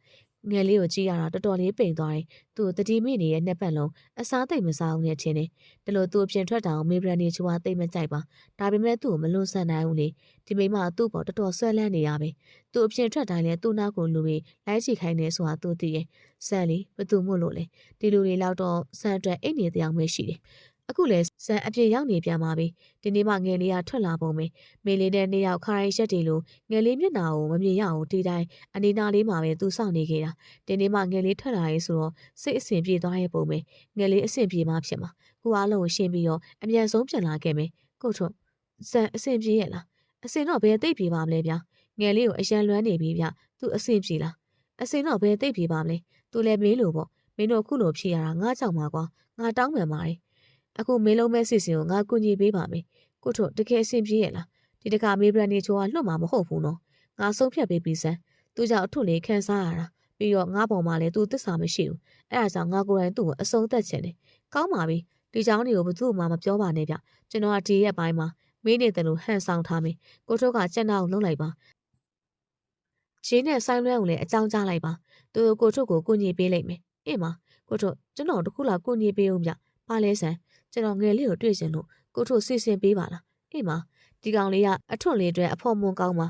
့ငယ်လေးကိုကြည့်ရတာတော်တော်လေးပိန်သွားတယ်သူတတိမိနေတဲ့နှစ်ပတ်လုံးအစားသိမ့်မစားဘူးနဲ့ချင်းတယ်ဒါလို့သူအပြင်ထွက်တာကိုမေဘရန်နီချူကသိမ့်မကြိုက်ပါဒါပေမဲ့သူ့ကိုမလွန်ဆန်နိုင်ဘူးလေဒီမိမသူ့ပေါ်တော်တော်ဆွဲလန်းနေရပဲသူအပြင်ထွက်တိုင်းလဲသူ့နောက်ကိုလူပြီးလိုက်ချီခိုင်းနေဆိုတာသူသိရဲ့ဆန်လီဘသူမို့လို့လဲဒီလူတွေလောက်တော့ဆန်အတွက်အိတ်နေတရားမျိုးရှိတယ်အခုလဲဆန်အပြင်ရောက်နေပြန်ပါပြီဒီနေ့မှငယ်လေးကထွက်လာပုံပဲမေလေးနဲ့နှစ်ယောက်ခါရိုင်းရက်တီလိုငယ်လေးမျက်နှာကိုမမြင်ရအောင်ဒီတိုင်းအနေနာလေးမှာပဲသူစောင့်နေခဲ့တာဒီနေ့မှငယ်လေးထွက်လာရေးဆိုတော့စိတ်အဆင်ပြေသွားရဲ့ပုံပဲငယ်လေးအဆင်ပြေမှဖြစ်မှာကိုအားလုံးကိုရှင်းပြီးတော့အမြန်ဆုံးပြန်လာခဲ့မယ်ကိုထွန်းဆန်အဆင်ပြေရဲ့လားအဆင်တော့ဘယ်သိပ်ပြေပါမလဲဗျာငယ်လေးကိုအရန်လွမ်းနေပြီဗျသူအဆင်ပြေလားအဆင်တော့ဘယ်သိပ်ပြေပါမလဲသူလည်းမေးလို့ပေါ့မင်းတို့ခုလိုဖြေရတာငါကြောက်မှာကွာငါတောင်းပန်ပါတယ်အခုမေးလုံးမဲ့စစ်စင်ကိုငါကူညီပေးပါမယ်ကိုထွန်းတကယ်အဆင်ပြေရဲ့လားဒီတခါမေးဘရန်နီချိုကလွတ်မှာမဟုတ်ဘူးနော်ငါဆုံးဖြတ်ပေးပြီးစမ်းသူကြောင့်အထွတ်လေးခန်းစားရတာပြီးတော့ငါပေါ်မှာလည်းသူသစ္စာမရှိဘူးအဲ့ဒါကြောင့်ငါကိုယ်တိုင်သူ့ကိုအဆုံးသတ်ချင်တယ်ကောင်းပါပြီဒီเจ้าတွေကိုဘသူ့မှမပြောပါနဲ့ဗျကျွန်တော်ကဒီရက်ပိုင်းမှာမင်းနေတယ်လို့ဟန်ဆောင်ထားမယ်ကိုထွန်းကစက်နာကိုလှုပ်လိုက်ပါရှင်းနဲ့ဆိုင်လွဲကိုလည်းအကြောင်းကြားလိုက်ပါသူကိုထွန်းကိုကူညီပေးလိုက်မယ်အေးမကိုထွန်းကျွန်တော်တခုလောက်ကူညီပေးဦးဗျပါလဲဆန်ကျွန်တော်ငယ်လေးကိုတွေ့ချင်လို့ကိုထွန်းစီစဉ်ပေးပါလားအေးမဒီကောင်လေးကအထွတ်လေးအတွက်အဖို့မွန်ကောင်းပါ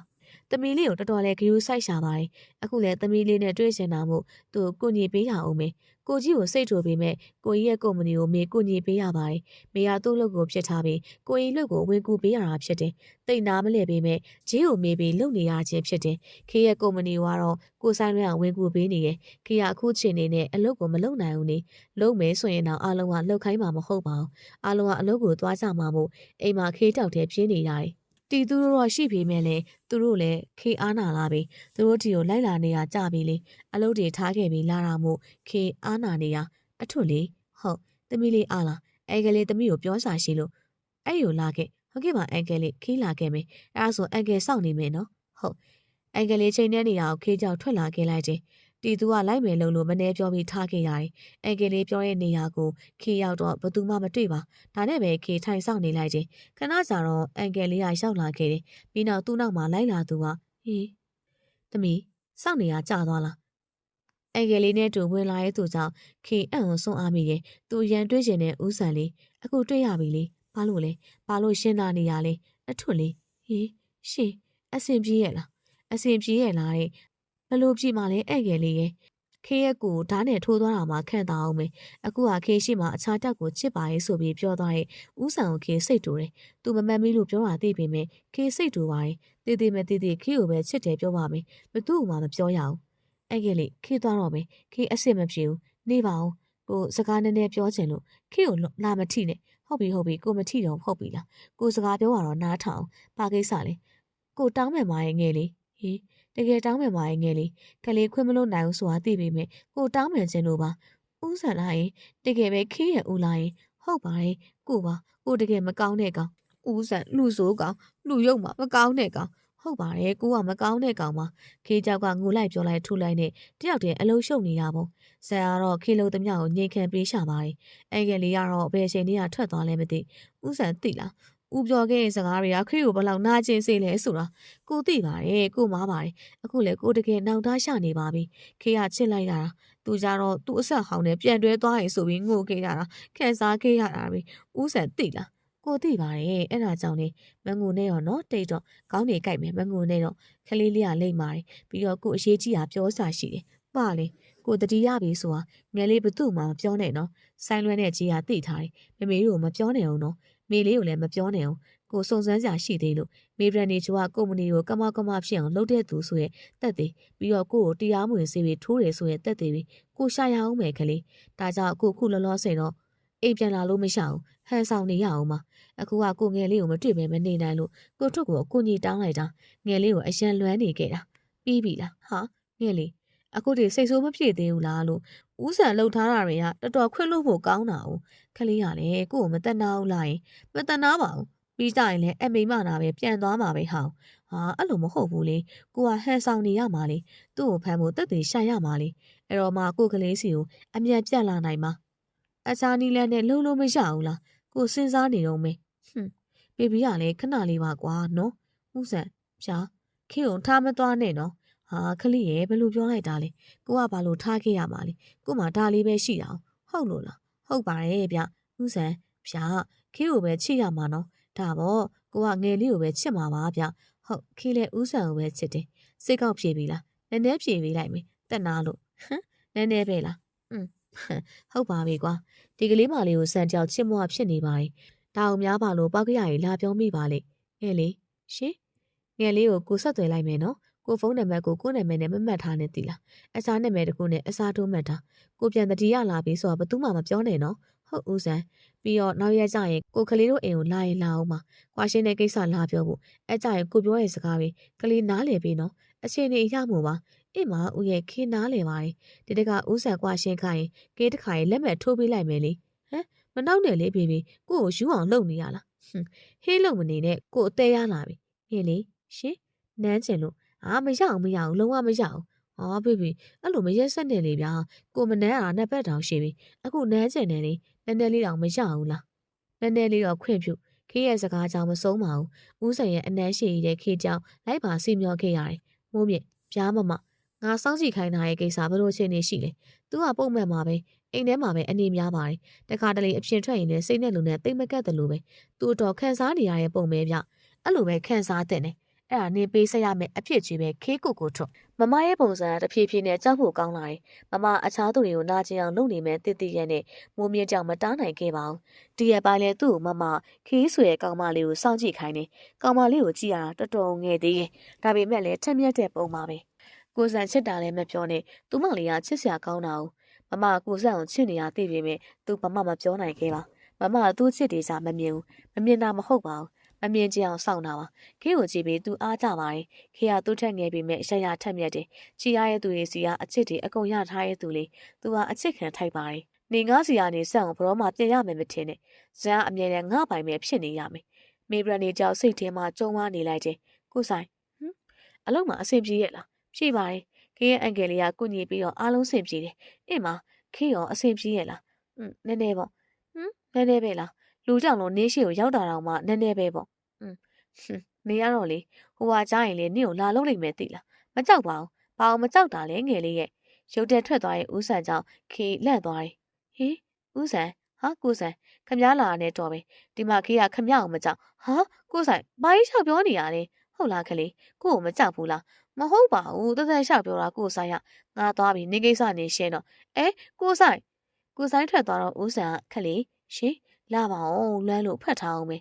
သမီးလေးကိုတော်တော်လေးဂယူးဆိုင်ရှာပါတယ်အခုလည်းသမီးလေးနဲ့တွေ့ချင်တာမို့သူကိုညီပေးရအောင်မယ်ကိုကြီးကိုစိတ်ထိုးပေးမဲ့ကိုကြီးရဲ့ကုမ္ပဏီကိုမေကိုညီပေးရပါတယ်မေကသူ့လုပ်ကိုဖြစ်ထားပြီးကိုကြီးလုပ်ကိုဝင်ကူပေးရတာဖြစ်တယ်တိတ်နာမလဲပေးမဲ့ဂျီးကိုမေပြီးလုပ်နေရခြင်းဖြစ်တယ်ခေရဲ့ကုမ္ပဏီကတော့ကိုဆိုင်လွဲအောင်ဝင်ကူပေးနေရဲ့ခေကအခုချိန်နေနဲ့အလုပ်ကိုမလုပ်နိုင်ဘူးနေလုပ်မယ်ဆိုရင်တော့အားလုံးကလှုပ်ခိုင်းမှာမဟုတ်ပါဘူးအားလုံးကအလုပ်ကိုသွားကြမှာမို့အိမ်မှာခေတောက်တဲ့ပြင်းနေရတယ်တီသူတို့တော့ရှိပေမဲ့လည်းသူတို့လည်းခေအားနာလာပြီသူတို့တီကိုလိုက်လာနေရကြပြီလေအလုပ်တွေထားခဲ့ပြီးလာတာမို့ခေအားနာနေရအထွတ်လေဟုတ်သမီးလေးအားလားအဲကလေးသမီးကိုပြောစာရှိလို့အဲ့ကိုလာခဲ့ဟုတ်ကဲ့ပါအန်ကယ်လေးခေလာခဲ့မယ်အဲ့ဒါဆိုအန်ကယ်စောင့်နေမယ်နော်ဟုတ်အန်ကယ်လေးချိန်နေနေရအောင်ခေကြောက်ထွက်လာခဲ့လိုက်တယ်တီသူကလိုက်မယ်လို့မနှဲပြောပြီးထားခဲ့ရတယ်အန်ကယ်လေးပြောတဲ့နေရာကိုခေရောက်တော့ဘသူမှမတွေ့ပါဒါနဲ့ပဲခေထိုင်ဆောင်နေလိုက်တယ်ခဏကြာတော့အန်ကယ်လေးကရောက်လာခဲ့တယ်ပြီးနောက်သူ့နောက်မှာလိုက်လာသူကဟေးသမီးစောင့်နေရကြာသွားလားအန်ကယ်လေးနဲ့တူဝင်လာရဲ့သူကြောင့်ခေအံ့ဩဆုံးအားမိတယ်သူရန်တွေးကျင်တဲ့ဦးဆန်လေးအခုတွေ့ရပြီလေဘာလို့လဲဘာလို့ရှင်းလာနေရလဲအထွတ်လေးဟေးရှင်အဆင်ပြေရဲ့လားအဆင်ပြေရဲ့လားတဲ့ဘလို့ပြေမှလဲအဲ့ငယ်လေးရဲ့ခေရဲ့ကိုဓာတ်နဲ့ထိုးသွားတာမှခံတာအောင်မယ်အခုကခေရှိမှအခြားတက်ကိုချစ်ပါရဲ့ဆိုပြီးပြောသွားရဲ့ဦးဆန်ကိုခေစိတ်တူတယ်သူမမှန်မီလို့ပြောတာသိပေမဲ့ခေစိတ်တူပါရဲ့တည်တည်မဲ့တည်တည်ခေကိုပဲချစ်တယ်ပြောပါမယ်ဘသူ့မှမပြောရအောင်အဲ့ငယ်လေးခေသွားတော့မယ်ခေအစ်စ်မပြေဘူးနေပါအောင်ကိုစကားနည်းနည်းပြောချင်လို့ခေကိုလာမထိနဲ့ဟုတ်ပြီကိုမထိတော့ဟုတ်ပြီလားကိုစကားပြောရတော့နားထောင်ဘာကိစ္စလဲကိုတောင်းမယ်မရဲ့ငယ်လေးဟေးတကယ်တောင်းမယ်မရဲ့ငယ်လေးကလေးခွင့်မလို့နိုင်ဘူးဆိုတာသိပေမဲ့ကိုတောင်းမယ်ခြင်းလို့ပါဦးဆန်လာရင်တကယ်ပဲခေးရဦးလာရင်ဟုတ်ပါရဲ့ကိုပါကိုတကယ်မကောင်းတဲ့ကောင်ဦးဆန်လူဆိုးကောင်လူရုပ်မှာမကောင်းတဲ့ကောင်ဟုတ်ပါတယ်ကိုကမကောင်းတဲ့ကောင်ပါခေးကြောက်ကငိုလိုက်ပြောလိုက်ထူလိုက်နဲ့တယောက်တည်းအလုံးရှုံနေတာပေါ့ဆန်ကတော့ခေးလုံးသမျှကိုငြိမ်ခံပေးရှာပါတယ်အဲ့ကလေးကတော့ဘယ်ချိန်တည်းကထွက်သွားလဲမသိဦးဆန်သိလား ဦးပြောခဲ့တဲ့စကားတွေကခေကိုဘလောက်နာကျင်စေလဲဆိုတာကိုသိပါတယ်ကိုမားပါတယ်အခုလေကိုတကယ်နောင်တရနေပါပြီခေကချစ်လိုက်ရတာသူကြတော့သူ့အဆက်ဟောင်းနဲ့ပြန်တွဲသွားရင်ဆိုပြီးငိုခဲ့ရတာခံစားခဲ့ရတာပဲဦးဆန်သိလားကိုသိပါတယ်အဲ့ဒါကြောင့်လေမငိုနဲ့ရောနော်တိတ်တော့ကောင်းနေကြိုက်မယ်မငိုနဲ့တော့ခလေးလေးကလိမ့်ပါတယ်ပြီးတော့ကိုအရေးကြီးတာပြောစာရှိတယ်ပါလေကိုတတိယပြီဆိုတာငယ်လေးဘသူ့မှမပြောနဲ့နော်ဆိုင်းလွဲနဲ့ကြီးကသိထားတယ်မမေတို့မပြောနဲ့အောင်နော်မေလေးကိုလည်းမပြောနဲ့အောင်ကိုစုံစမ်းစရာရှိသေးလို့မေဘရန်နီချိုကကုမ္ပဏီကိုကမဖြစ်အောင်လုပ်တဲ့သူဆိုရဲ့တက်သေးပြီးတော့ကိုကိုတရားမဝင်စေပြီးထိုးတယ်ဆိုရဲ့တက်သေးပြီးကိုရှာရအောင်မယ်ကလေးဒါကြောင့်ကိုခုလောလောဆယ်တော့အိမ်ပြန်လာလို့မရအောင်ဟန်ဆောင်နေရအောင်ပါအခုကကိုငယ်လေးကိုမတွေ့ပဲမနေနိုင်လို့ကိုထုတ်ကိုအကူကြီးတောင်းလိုက်တာငယ်လေးကိုအရန်လွမ်းနေခဲ့တာပြီးပြီလားဟာငယ်လေးအခုတည်းစိတ်ဆိုးမဖြစ်သေးဘူးလားလို့ဦးဆန်လှုပ်ထားတာတွေကတော်တော်ခွင့်လို့ဖို့ကောင်းတာ哦ခလေးရလေကိုကိုမတက်နာဘူးလားယင်မတက်နာပါဘူးပြီးကြရင်လည်းအမိမနာပဲပြန်သွားမှာပဲဟောင်းဟာအဲ့လိုမဟုတ်ဘူးလေကိုကဟန်ဆောင်နေရမှာလေသူ့ကိုဖမ်းဖို့တက်တည်ရှာရမှာလေအဲ့တော့မှကိုကလေးစီကိုအမြန်ပြတ်လာနိုင်မှာအခြားနီလန်းနဲ့လုံးလုံးမရဘူးလားကိုစဉ်းစားနေတော့မေဘေဘီကလည်းခဏလေးပါကွာနော်ဦးဆန်ဖြာခေုံထားမသွားနဲ့နော်ဟာခလေးရဲ့ဘယ်လိုပြောလိုက်တာလဲကိုကဘာလို့ထားခဲ့ရမှာလဲကိုမှဒါလေးပဲရှိတာဟုတ်လို့လားဟုတ်ပါတယ်ဗျဦးဆန်ဖြာခေကိုပဲချစ်ရမှာနော်ဒါပေါ့ကိုကငယ်လေးကိုပဲချစ်မှာပါဗျဟုတ်ခေလည်းဦးဆန်ကိုပဲချစ်တယ်စိတ်ကောက်ပြေပြီလားနည်းနည်းပြေပြီလိုက်မယ်တက်နာလို့နည်းနည်းပဲလားဟုတ်ပါပြီကွာဒီကလေးမလေးကိုစံကြောက်ချစ်မွားဖြစ်နေပါ යි ဒါအောင်များပါလို့ပောက်ကရကြီးလာပြောမိပါလေငယ်လေးရှင်ငယ်လေးကိုဆက်သွယ်လိုက်မယ်နော်ကိုဖုန်းနံပါတ်ကိုနာမည်နဲ့မမှတ်ထားနဲ့တည်လားအစားနာမည်တခုနဲ့အစားထိုးမှတ်တာကိုပြန်တတိယလာပြီဆိုတော့ဘသူမှမပြောနဲ့နော်ဟုတ်ဦးစံပြီးတော့နောက်ရက်ကျရင်ကိုကလေးတို့အိမ်ကိုလာရင်လာအောင်ပါကွာရှင်းတဲ့ကိစ္စလာပြောဖို့အဲ့ကြရင်ကိုပြောရဲ့စကားပဲကလေးနားလေပြီနော်အချိန်နေရမို့ပါအိမ်မှာဦးရဲ့ခင်းနားလေပါတယ်ဒီတကဦးစံကွာရှင်းခိုင်းကေးတခါရဲ့လက်မဲ့ထိုးပေးလိုက်မယ်လေဟမ်မနောက်နဲ့လေဘေဘီကိုကိုယူအောင်လုပ်နေရလားဟေးလုံမနေနဲ့ကိုအသေးရလာပြီဟင်းလေရှင်နန်းကျင်လို့မရအောင်လုံးဝမရအောင်ဘေဘီအဲ့လိုမရက်ဆက်နေလေဗျာကိုမနန်းအားနှစ်ပတ်တောင်ရှိပြီအခုနန်းကျင်နေလေနည်းနည်းလေးတောင်မရအောင်လားနည်းနည်းလေးတော့ခွင့်ပြုခေးရဲ့စကားကြောင့်မဆုံးပါဘူးဦးစံရဲ့အနမ်းရှိရတဲ့ခေးကြောင့်လိုက်ပါစီမျောခဲ့ရတယ်မိုးမြင့်ပြားမမငါစောင့်ကြည့်ခိုင်းတာရဲ့ကိစ္စဘယ်လိုချင်းနေရှိလဲသူကပုံမှန်ပါပဲအိမ်ထဲမှာပဲအနေများပါတယ်တခါတလေအပြင်ထွက်ရင်လည်းစိတ်နဲ့လူနဲ့တိတ်မကတ်တယ်လို့ပဲသူတော့ခန်းစားနေရတဲ့ပုံပဲဗျအဲ့လိုပဲခန်းစားတဲ့နေအဲ့ဒါနေပေးဆက်ရမယ်အဖြစ်ကြီးပဲခေးကိုထွတ်မမရဲ့ပုံစံကတဖြည်းဖြည်းနဲ့ကြောက်ဖို့ကောင်းလာတယ်မမအခြားသူတွေကိုနာကျင်အောင်လုပ်နေမယ်တည်တည်ရဲ့နဲ့မိုးမြင့်ကြောင်မတားနိုင်ခဲ့ပါဘူးဒီရက်ပိုင်းလဲသူ့ကိုမမခေးဆွေရဲ့ကောင်မလေးကိုစောင့်ကြည့်ခိုင်းတယ်ကောင်မလေးကိုကြည့်ရတာတော်တော်ငယ်သေးရဲ့ဒါပေမဲ့လည်းထက်မြက်တဲ့ပုံပါပဲကိုစံချစ်တာလည်းမပြောနဲ့သူမလေးကချစ်စရာကောင်းတာ哦မမကိုစံကိုချစ်နေရသိပေမဲ့သူမမပြောနိုင်ခဲ့ပါမမသူ့ချစ်တေစာမမြင်ဘူးမမြင်တာမဟုတ်ပါဘူးမမြင်ကြအောင်စောင့်တာပါခေကိုကြည့်ပြီးသူအားကြပါတယ်ခေကသူ့ထက်ငယ်ပေမဲ့ရရထက်မြက်တယ်ချီရရဲ့သူရဲ့စီကအချစ်တွေအကုန်ရထားရဲ့သူလေးသူကအချစ်ခံထိုက်ပါတယ်နေငါစီကနေစံကိုဘရောမှပြင်ရမယ်မထင်နဲ့ဇန်အမြဲတမ်းငါပိုင်ပဲဖြစ်နေရမယ်မေဘရန်နေကြောက်စိတ်ထဲမှာကြုံဝါနေလိုက်တယ်ကိုဆိုင်အလုံးမှာအဆင်ပြေရဲ့လားဖြေပါတယ်ခေရဲ့အန်ကယ်လေးကကုညီပြီးတော့အားလုံးဆင်ပြေတယ်အင်းမခေရောအဆင်ပြေရဲ့လားနည်းနည်းပေါ့နည်းနည်းပဲလားလူကြောင့်လို့နင်းရှိကိုရောက်တာတော့မှနည်းနည်းပဲပေါ့နေရတော့လေဟိုဟာကြားရင်လေနင့်ကိုလာလုံးလိမ့်မယ်သိလားမကြောက်ပါဘူးဘာအောင်မကြောက်တာလဲငယ်လေးရဲ့ရုတ်တဲ့ထွက်သွားရဲ့ဦးဆန်ကြောင့်ခေလန့်သွားတယ်ဟေးဦးဆန်ဟာကိုဆန်ခမ ्या လာနဲ့တော့ပဲဒီမှာခေကခမ ्या အောင်မကြောက်ဟာကိုဆိုင်ဘာကြီးလျှောက်ပြောနေရလဲဟုတ်လားခလေးကိုကိုမကြောက်ဘူးလားမဟုတ်ပါဘူးတသက်လျှောက်ပြောတာကိုဆိုင်ရငါသွားပြီနေကိစ္စနေရှင်းတော့ကိုဆိုင်ထွက်သွားတော့ဦးဆန်ကခလေးရှင်လာပါအောင်လွမ်းလို့ဖတ်ထားအောင်ပဲ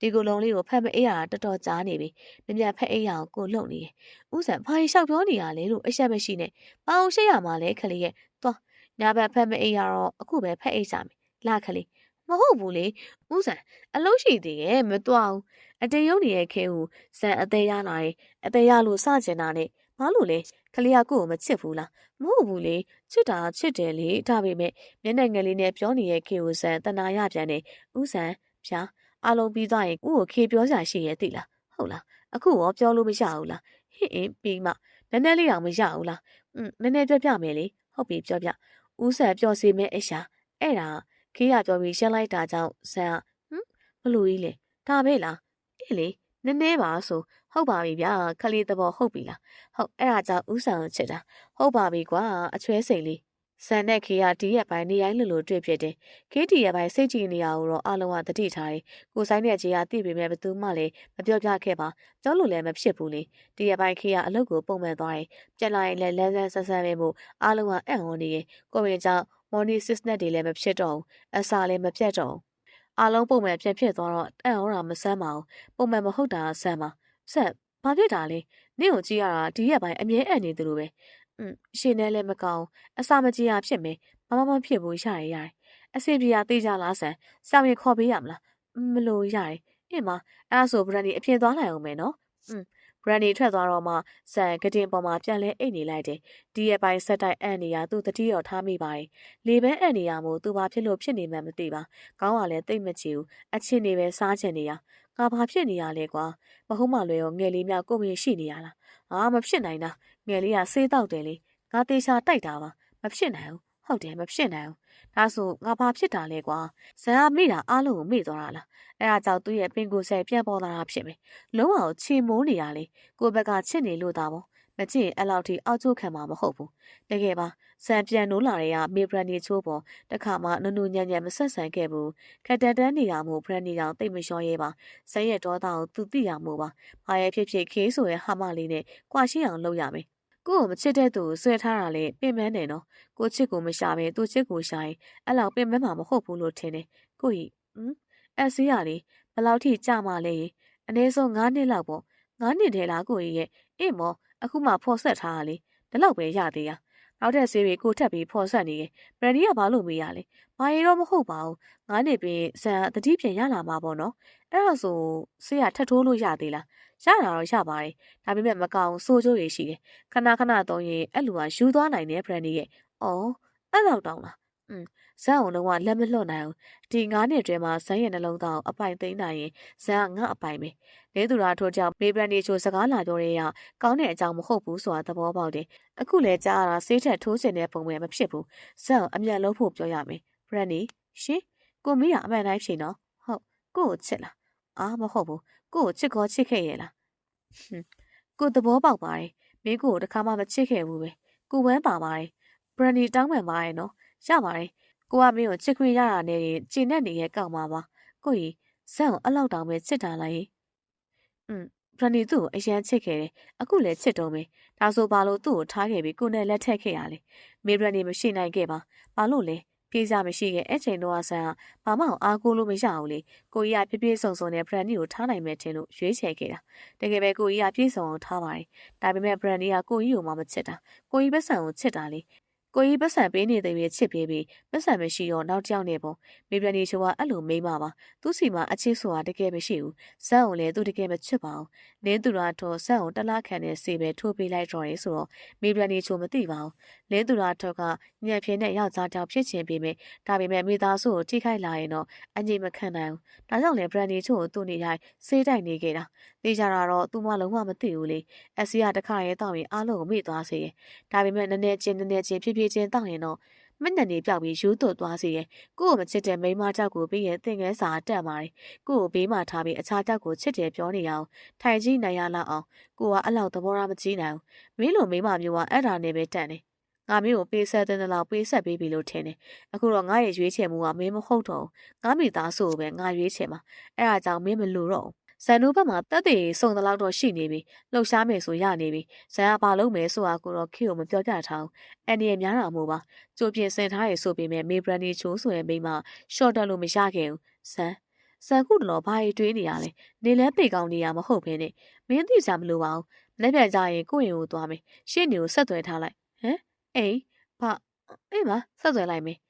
ဒီကိုယ်လုံးလေးကိုဖတ်မအေးရတာတော်တော်ကြားနေပြီမြမြဖတ်အေးရအောင်ကိုလှုပ်နေတယ်ဦးဆန်ဘာလျှောက်ပြောနေရလဲလို့အဆက်မရှိနဲ့ဘာအောင်ရှိရမှာလဲခလေးရဲ့သွားညာဘက်ဖတ်မအေးရတော့အခုပဲဖတ်အေးကြမယ်လာခလေးမဟုတ်ဘူးလေဦးဆန်အလုံးရှိသေးရဲ့မသွားဘူးအတေးရုံနေရဲ့ခဲကိုဇန်အသေးရလာတယ်အသေးရလို့စကျင်တာနဲ့ဘာလို့လဲခလေးကကိုကိုမချစ်ဘူးလားမဟုတ်ဘူးလေချစ်တာချစ်တယ်လေဒါပေမဲ့မျက်နှာငယ်လေးနဲ့ပြောနေတဲ့ခေကိုဇန်တနာရပြန်တယ်ဦးဆန်ဖြာအားလုံးပြီးသွားရင်ဦးကိုခေပြောစရာရှိရဲ့သိလားဟုတ်လားအခုရောပြောလို့မရဘူးလားဟင်းပြီးမှနည်းနည်းလေးတော့မရဘူးလားနည်းနည်းပြောပြမယ်လေဟုတ်ပြီပြောပြဦးဆန်ပြောစီမဲအရှာအဲ့ဒါခေကပြောပြီးရှင်းလိုက်တာကြောင့်ဇန်ဘလို့ကြီးလေ ဒါပဲလားအေးလေနည်းနည်းပါဆိုဟုတ်ပါပြီဗျာခလေးသဘောဟုတ်ပြီလားဟုတ်အဲ့ဒါကြောင့်ဥဆောင်ချစ်တာဟုတ်ပါပြီကွာအချွဲစိန်လေးဆန်နဲ့ခေကဒီရက်ပိုင်းနေရိုင်းလိုလိုတွေ့ဖြစ်တယ်ခေးဒီရက်ပိုင်းစိတ်ကြည်နေရတော့အလုံးကတတိထားတယ်ကိုဆိုင်တဲ့ခြေကတိပေမဲ့ဘသူမှလည်းမပြောပြခဲ့ပါပြောလို့လည်းမဖြစ်ဘူးလေဒီရက်ပိုင်းခေကအလုပ်ကိုပုံမှန်သွားတယ်ပြန်လာရင်လည်းလန်းဆန်းဆန်းဆန်းပဲမို့အလုံးကအံ့ဩနေရင်ကိုရင်ကြောင့်မော်နီစစ်နက်တွေလည်းမဖြစ်တော့ဘူးအစာလည်းမပြတ်တော့ဘူးအားလုံးပုံမှန်ပြန်ဖြစ်သွားတော့အံ့ဩတာမဆမ်းပါဘူးပုံမှန်မဟုတ်တာဆမ်းပါဆက်ဘာဖြစ်တာလဲနင့်ကိုကြည့်ရတာဒီရက်ပိုင်းအမြဲအံ့နေသလိုပဲရှင်နဲ့လည်းမကောင်းအစာမကြီးရဖြစ်မယ်မဖြစ်ဘူးရတယ်အဆင်ပြေရသေးကြလားဆန်စောင်ရင်ခေါ်ပေးရမလားမလို့ရတယ်အင်းမအဲ့ဒါဆိုဘရန်ဒီအပြင်သွားလိုက်အောင်မယ်နော်ဘရန်ဒီထွက်သွားတော့မှဆန်ကတင်ပေါ်မှာပြန်လဲအိတ်နေလိုက်တယ်ဒီရက်ပိုင်းဆက်တိုက်အံ့နေရသူတတိရောထားမိပါတယ်လေပန်းအံ့နေရမို့သူဘာဖြစ်လို့ဖြစ်နေမှမသိပါကောင်းကလည်းတိတ်မချီဘူးအချင်းနေပဲစားချင်နေရငါဘာဖြစ်နေရလဲကွာမဟုတ်မှလွယ်ရောငယ်လေးများကိုမင်းရှိနေရလားမဖြစ်နိုင်တာငယ်လေးကဆေးတောက်တယ်လေငါတေချာတိုက်တာပါမဖြစ်နိုင်ဘူးဟုတ်တယ်မဖြစ်နိုင်ဘူးဒါဆိုငါဘာဖြစ်တာလဲကွာဇန်ကမိတာအားလုံးကိုမေ့သွားတာလားအဲ့ဒါကြောင့်သူ့ရဲ့ပင်ကိုယ်ဆက်ပြန်ပေါ်လာတာဖြစ်မယ်လုံးဝချေမိုးနေရလေကိုဘက်ကချစ်နေလို့တာပေါ့မကြည့်အဲ့လောက်ထိအောက်ကျခံမှာမဟုတ်ဘူးတကယ်ပါဇန်ပြန်နိုးလာတဲ့ကမေဘရန်နီချိုးပေါ်တခါမှနုံနုံညံ့ညံ့မဆက်ဆံခဲ့ဘူးခက်တန်းနေရမို့ဘရန်နီကောင်တိတ်မလျှော်ရဲပါဇန်ရဲ့ဒေါသကိုသူသိရမို့ပါဘာရဲ့ဖြစ်ခေးဆိုရဲ့ဟာမလေးနဲ့ကွာရှိအောင်လုပ်ရမယ်ကို့ကိုမချစ်တဲ့သူကိုဆွဲထားတာလေပင်မနေနော်ကိုချစ်ကိုမရှာပဲသူချစ်ကိုရှာရင်အဲ့လောက်ပင်မမှာမဟုတ်ဘူးလို့ထင်တယ်ကိုကြီးအဲ့စီးရလေဘယ်လောက်ထိကြာမှလဲအနည်းဆုံး9နှစ်လောက်ပေါ့9နှစ်တည်းလားကိုကြီးရဲ့အေးမော်အခုမှဖော်ဆက်ထားတာလေဒီလောက်ပဲရသေးရနောက်တဲ့ဆေးတွေကိုထပ်ပြီးဖော်ဆက်နေရင်ဘရန်ဒီကဘာလို့မေးရလဲဘာရီတော့မဟုတ်ပါဘူး9နှစ်ပြင်ဇန်တတိပြန်ရလာမှာပေါ့နော်အဲ့ဒါဆိုဆေးရထပ်ထိုးလို့ရသေးလားရတာတော့ရပါတယ်ဒါပေမဲ့မကောင်စိုးကျိုးတွေရှိတယ်ခဏသုံးရင်အဲ့လူကယူသွားနိုင်တယ်ဘရန်ဒီရဲ့အော်အဲ့လောက်တောင်းလားဇန်အောင်လုံးဝလက်မလွတ်နိုင်အောင်ဒီ9နှစ်အတွင်းမှာဇန်ရဲ့နှလုံးသားကိုအပိုင်သိမ်းနိုင်ရင်ဇန်ကငါအပိုင်ပဲလဲသူရာထို့ကြောင့်မေဘရန်ဒီချိုစကားလာပြောတဲ့ရကောင်းတဲ့အကြောင်းမဟုတ်ဘူးဆိုတာသဘောပေါက်တယ်အခုလဲကြားရတာဆေးထက်ထိုးစင်တဲ့ပုံပဲမဖြစ်ဘူးဇန်အမျက်လုံးဖို့ပြောရမယ်ဘရန်ဒီရှင်ကိုမီးကအမှန်တိုင်းဖြစ်နော်ဟုတ်ကို့ကိုချစ်လားမဟုတ်ဘူးကို့ကိုချစ်ကောချစ်ခဲ့ရဲ့လားကိုသဘောပေါက်ပါတယ်မင်းကိုတခါမှမချစ်ခဲ့ဘူးပဲကိုဝမ်းပါပါတယ်ဘရန်ဒီတောင်းပန်ပါရဲ့နော်ရပါတယ်ကိုကမင်းကိုချစ်ခွင့်ရတာနဲ့ကျင့်နဲ့နေရဲ့ကောက်မှာပါကိုကြီးဇန်ကိုအဲ့လောက်တောင်ပဲချစ်တာလားဘရန်ဒီသူ့ကိုအရန်ချစ်ခဲ့တယ်အခုလည်းချစ်တော့မယ်ဒါဆိုဘာလို့သူ့ကိုထားခဲ့ပြီးကိုနဲ့လက်ထက်ခဲ့ရလဲမေဘရန်ဒီမရှိနိုင်ခဲ့ပါဘာလို့လဲပြေးစားမရှိခဲ့အဲ့ချိန်တော့ဆန်ကဘာမှအားကိုးလို့မရဘူးလေကိုကြီးကပြည့်စုံစုံနဲ့ဘရန်ဒီကိုထားနိုင်မယ်ထင်လို့ရွေးချယ်ခဲ့တာတကယ်ပဲကိုကြီးကပြည့်စုံအောင်ထားပါတယ်ဒါပေမဲ့ဘရန်ဒီကကိုကြီးကိုမှမချစ်တာကိုကြီးပတ်စံကိုချစ်တာလေကိုကြီးပတ်စံပေးနေတဲ့ပြီးချစ်ပေးပြီးပတ်စံမရှိတော့နောက်တစ်ယောက်နေပေါ့မေဘရန်ဒီချိုကအဲ့လိုမိမပါသူ့စီမှာအချစ်ဆိုတာတကယ်မရှိဘူးဇက်အောင်လည်းသူတကယ်မချစ်ပါဘူးနင်းသူရာတော့ဇက်အောင်တလားခံတဲ့စေပဲထိုးပေးလိုက်တော့ရဲဆိုတော့မေဘရန်ဒီချိုမသိပါဘူးလင်းသူရာတော့ကညံပြင်းနဲ့ယောက်ျားတောင်ဖြစ်ချင်းပေးမယ်ဒါပေမဲ့မိသားစုကိုထိခိုက်လာရင်တော့အငြိမ်မခံနိုင်ဘူးဒါကြောင့်လည်းဘရန်ဒီချိုကိုသူ့နေတိုင်းစေးတိုက်နေခဲ့တာသိကြတာတော့သူမလုံးဝမသိဘူးလေအစီကတခါရဲတောက်ရင်အားလုံးကိုမေ့သွားစေတယ်ဒါပေမဲ့နည်းနည်းချင်းဖြည်းဖြည်းချင်းတောက်ရင်တော့မညံ့နေပြောက်ပြီးယူသွတ်သွားစေတယ်ကို့ကိုမချစ်တဲ့မိန်းမကြောက်ကိုပြီးရင်သင်ငယ်စာတက်ပါတယ်ကို့ကိုဘေးမှာထားပြီးအခြားကြောက်ကိုချစ်တယ်ပြောနေအောင်ထိုင်ကြည့်နိုင်ရလောက်အောင်ကိုကအဲ့လောက်သဘောထားမကြီးနိုင်ဘူးမင်းလိုမိန်းမမျိုးကအဲ့ဒါနဲ့ပဲတန်တယ်ငါမင်းကိုပေးဆက်တဲ့လောက်ပေးဆက်ပေးပြီလို့ထင်တယ်အခုတော့ငါရဲ့ရွေးချယ်မှုကမင်းမဟုတ်တော့ငါမိသားစုကိုပဲငါရွေးချယ်မှာအဲ့ဒါကြောင့်မင်းမလို့တော့ဇန်နိုးဘက်မှာတက်တည်စုံတလောက်တော့ရှိနေပြီလှုပ်ရှားမယ်ဆိုရနေပြီဇန်ကဘာလုပ်မယ်ဆိုတာကိုတော့ခေကိုမပြောပြထားအောင်အန်ဒီရဲ့များတာမို့ပါကြိုပြင်ဆင်ထားရဆိုပေမဲ့မေဘရန်နီချိုးဆိုရင်မိမရှော့တက်လို့မရခဲ့ဘူးဇန်ခုတလောဘာရီတွေးနေရလဲနေလဲပေကောင်းနေရမဟုတ်ဘဲနဲ့မင်းသိစားမလို့ပါဘူးလက်ပြန်ကြရင်ကိုယ့်ရင်ကိုသွားမယ်ရှင့်နေကိုဆက်သွယ်ထားလိုက်အေးဘာအေးမဆက်သွယ်လိုက်မယ်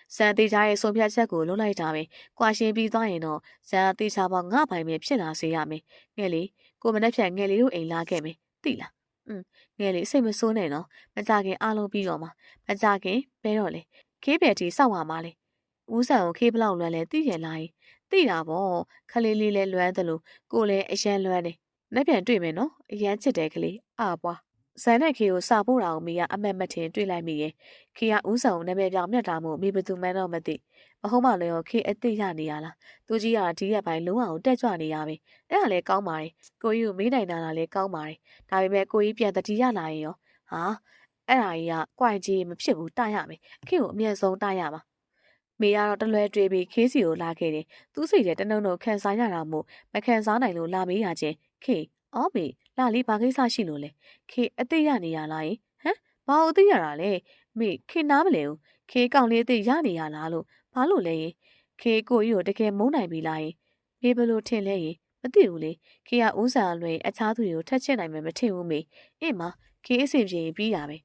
ဇန်တေချာရဲ့ဆုံးဖြတ်ချက်ကိုလုပ်လိုက်တာပဲ။ကွာရှင်းပြီးသွားရင်တော့ဇန်တေချာပေါင်းငါပိုင်ပဲဖြစ်လာစေရမယ်။ငယ်လေးကိုမနဲ့ဖြတ်ငယ်လေးတို့အိမ်လာခဲ့မယ်။သိလား။ငယ်လေးစိတ်မဆိုးနဲ့နော်။မကြခင်အားလုံးပြီးတော့မှာ။မကြခင်ဘဲတော့လေ။ခေးပဲတီစောက်ရမှာလေ။ဦးဆန်ကိုခေးဘလောက်လွမ်းလဲသိရလား။သိတာပေါ့။ခလေးလေးလဲလွမ်းတယ်လို့ကိုလည်းအရန်လွမ်းတယ်။လက်ပြန်တွေ့မယ်နော်။အရန်ချစ်တယ်ကလေး။ပွား ဇန်နဲ့ခေကိုစာပို့တာကိုမေကအမက်မထင်တွေ့လိုက်မိရဲ့ခေကဦးဆောင်နာမည်ပြောင်မြတ်တာမို့မေဘသူမှန်းတော့မသိမဟုတ်မှလည်းရောခေအသိရနေရလားသူကြီးကဒီရက်ပိုင်းလုံးဝတက်ကြွနေရပဲအဲ့ဒါလည်းကောင်းပါတယ်ကိုကြီးကိုမေးနိုင်တာလည်းကောင်းပါတယ်ဒါပေမဲ့ကိုကြီးပြန်တတိရလာရင်ရောဟာအဲ့ဒါကြီးကကြွိုင်ကြီးမဖြစ်ဘူးတရမယ်ခေကိုအမြဲဆုံးတရပါမေကတော့တလွဲတွေးပြီးခေးစီကိုလာခဲ့တယ်သူ့စိတ်ထဲတနှုံနှုံခံစားရတာမို့မခံစားနိုင်လို့လာမေးရချင်းခေအော်မေလာလေးဘာကိစ္စရှိလို့လဲခေအသိရနေရလားယင်ဟမ်ဘာလို့အသိရတာလဲမေခေနားမလဲဘူးခေကောင်လေးအသိရနေရလားလို့ဘာလို့လဲယင်ခေကိုကြီးကိုတကယ်မုန်းနိုင်ပြီလားယင်မေဘလို့ထင်လဲယင်မသိဘူးလေခေကဦးစာလွယ်အခြားသူတွေကိုထက်ချစ်နိုင်မယ်မထင်ဘူးမေအေးမခေအဆင်ပြေရင်ပြီးရပဲ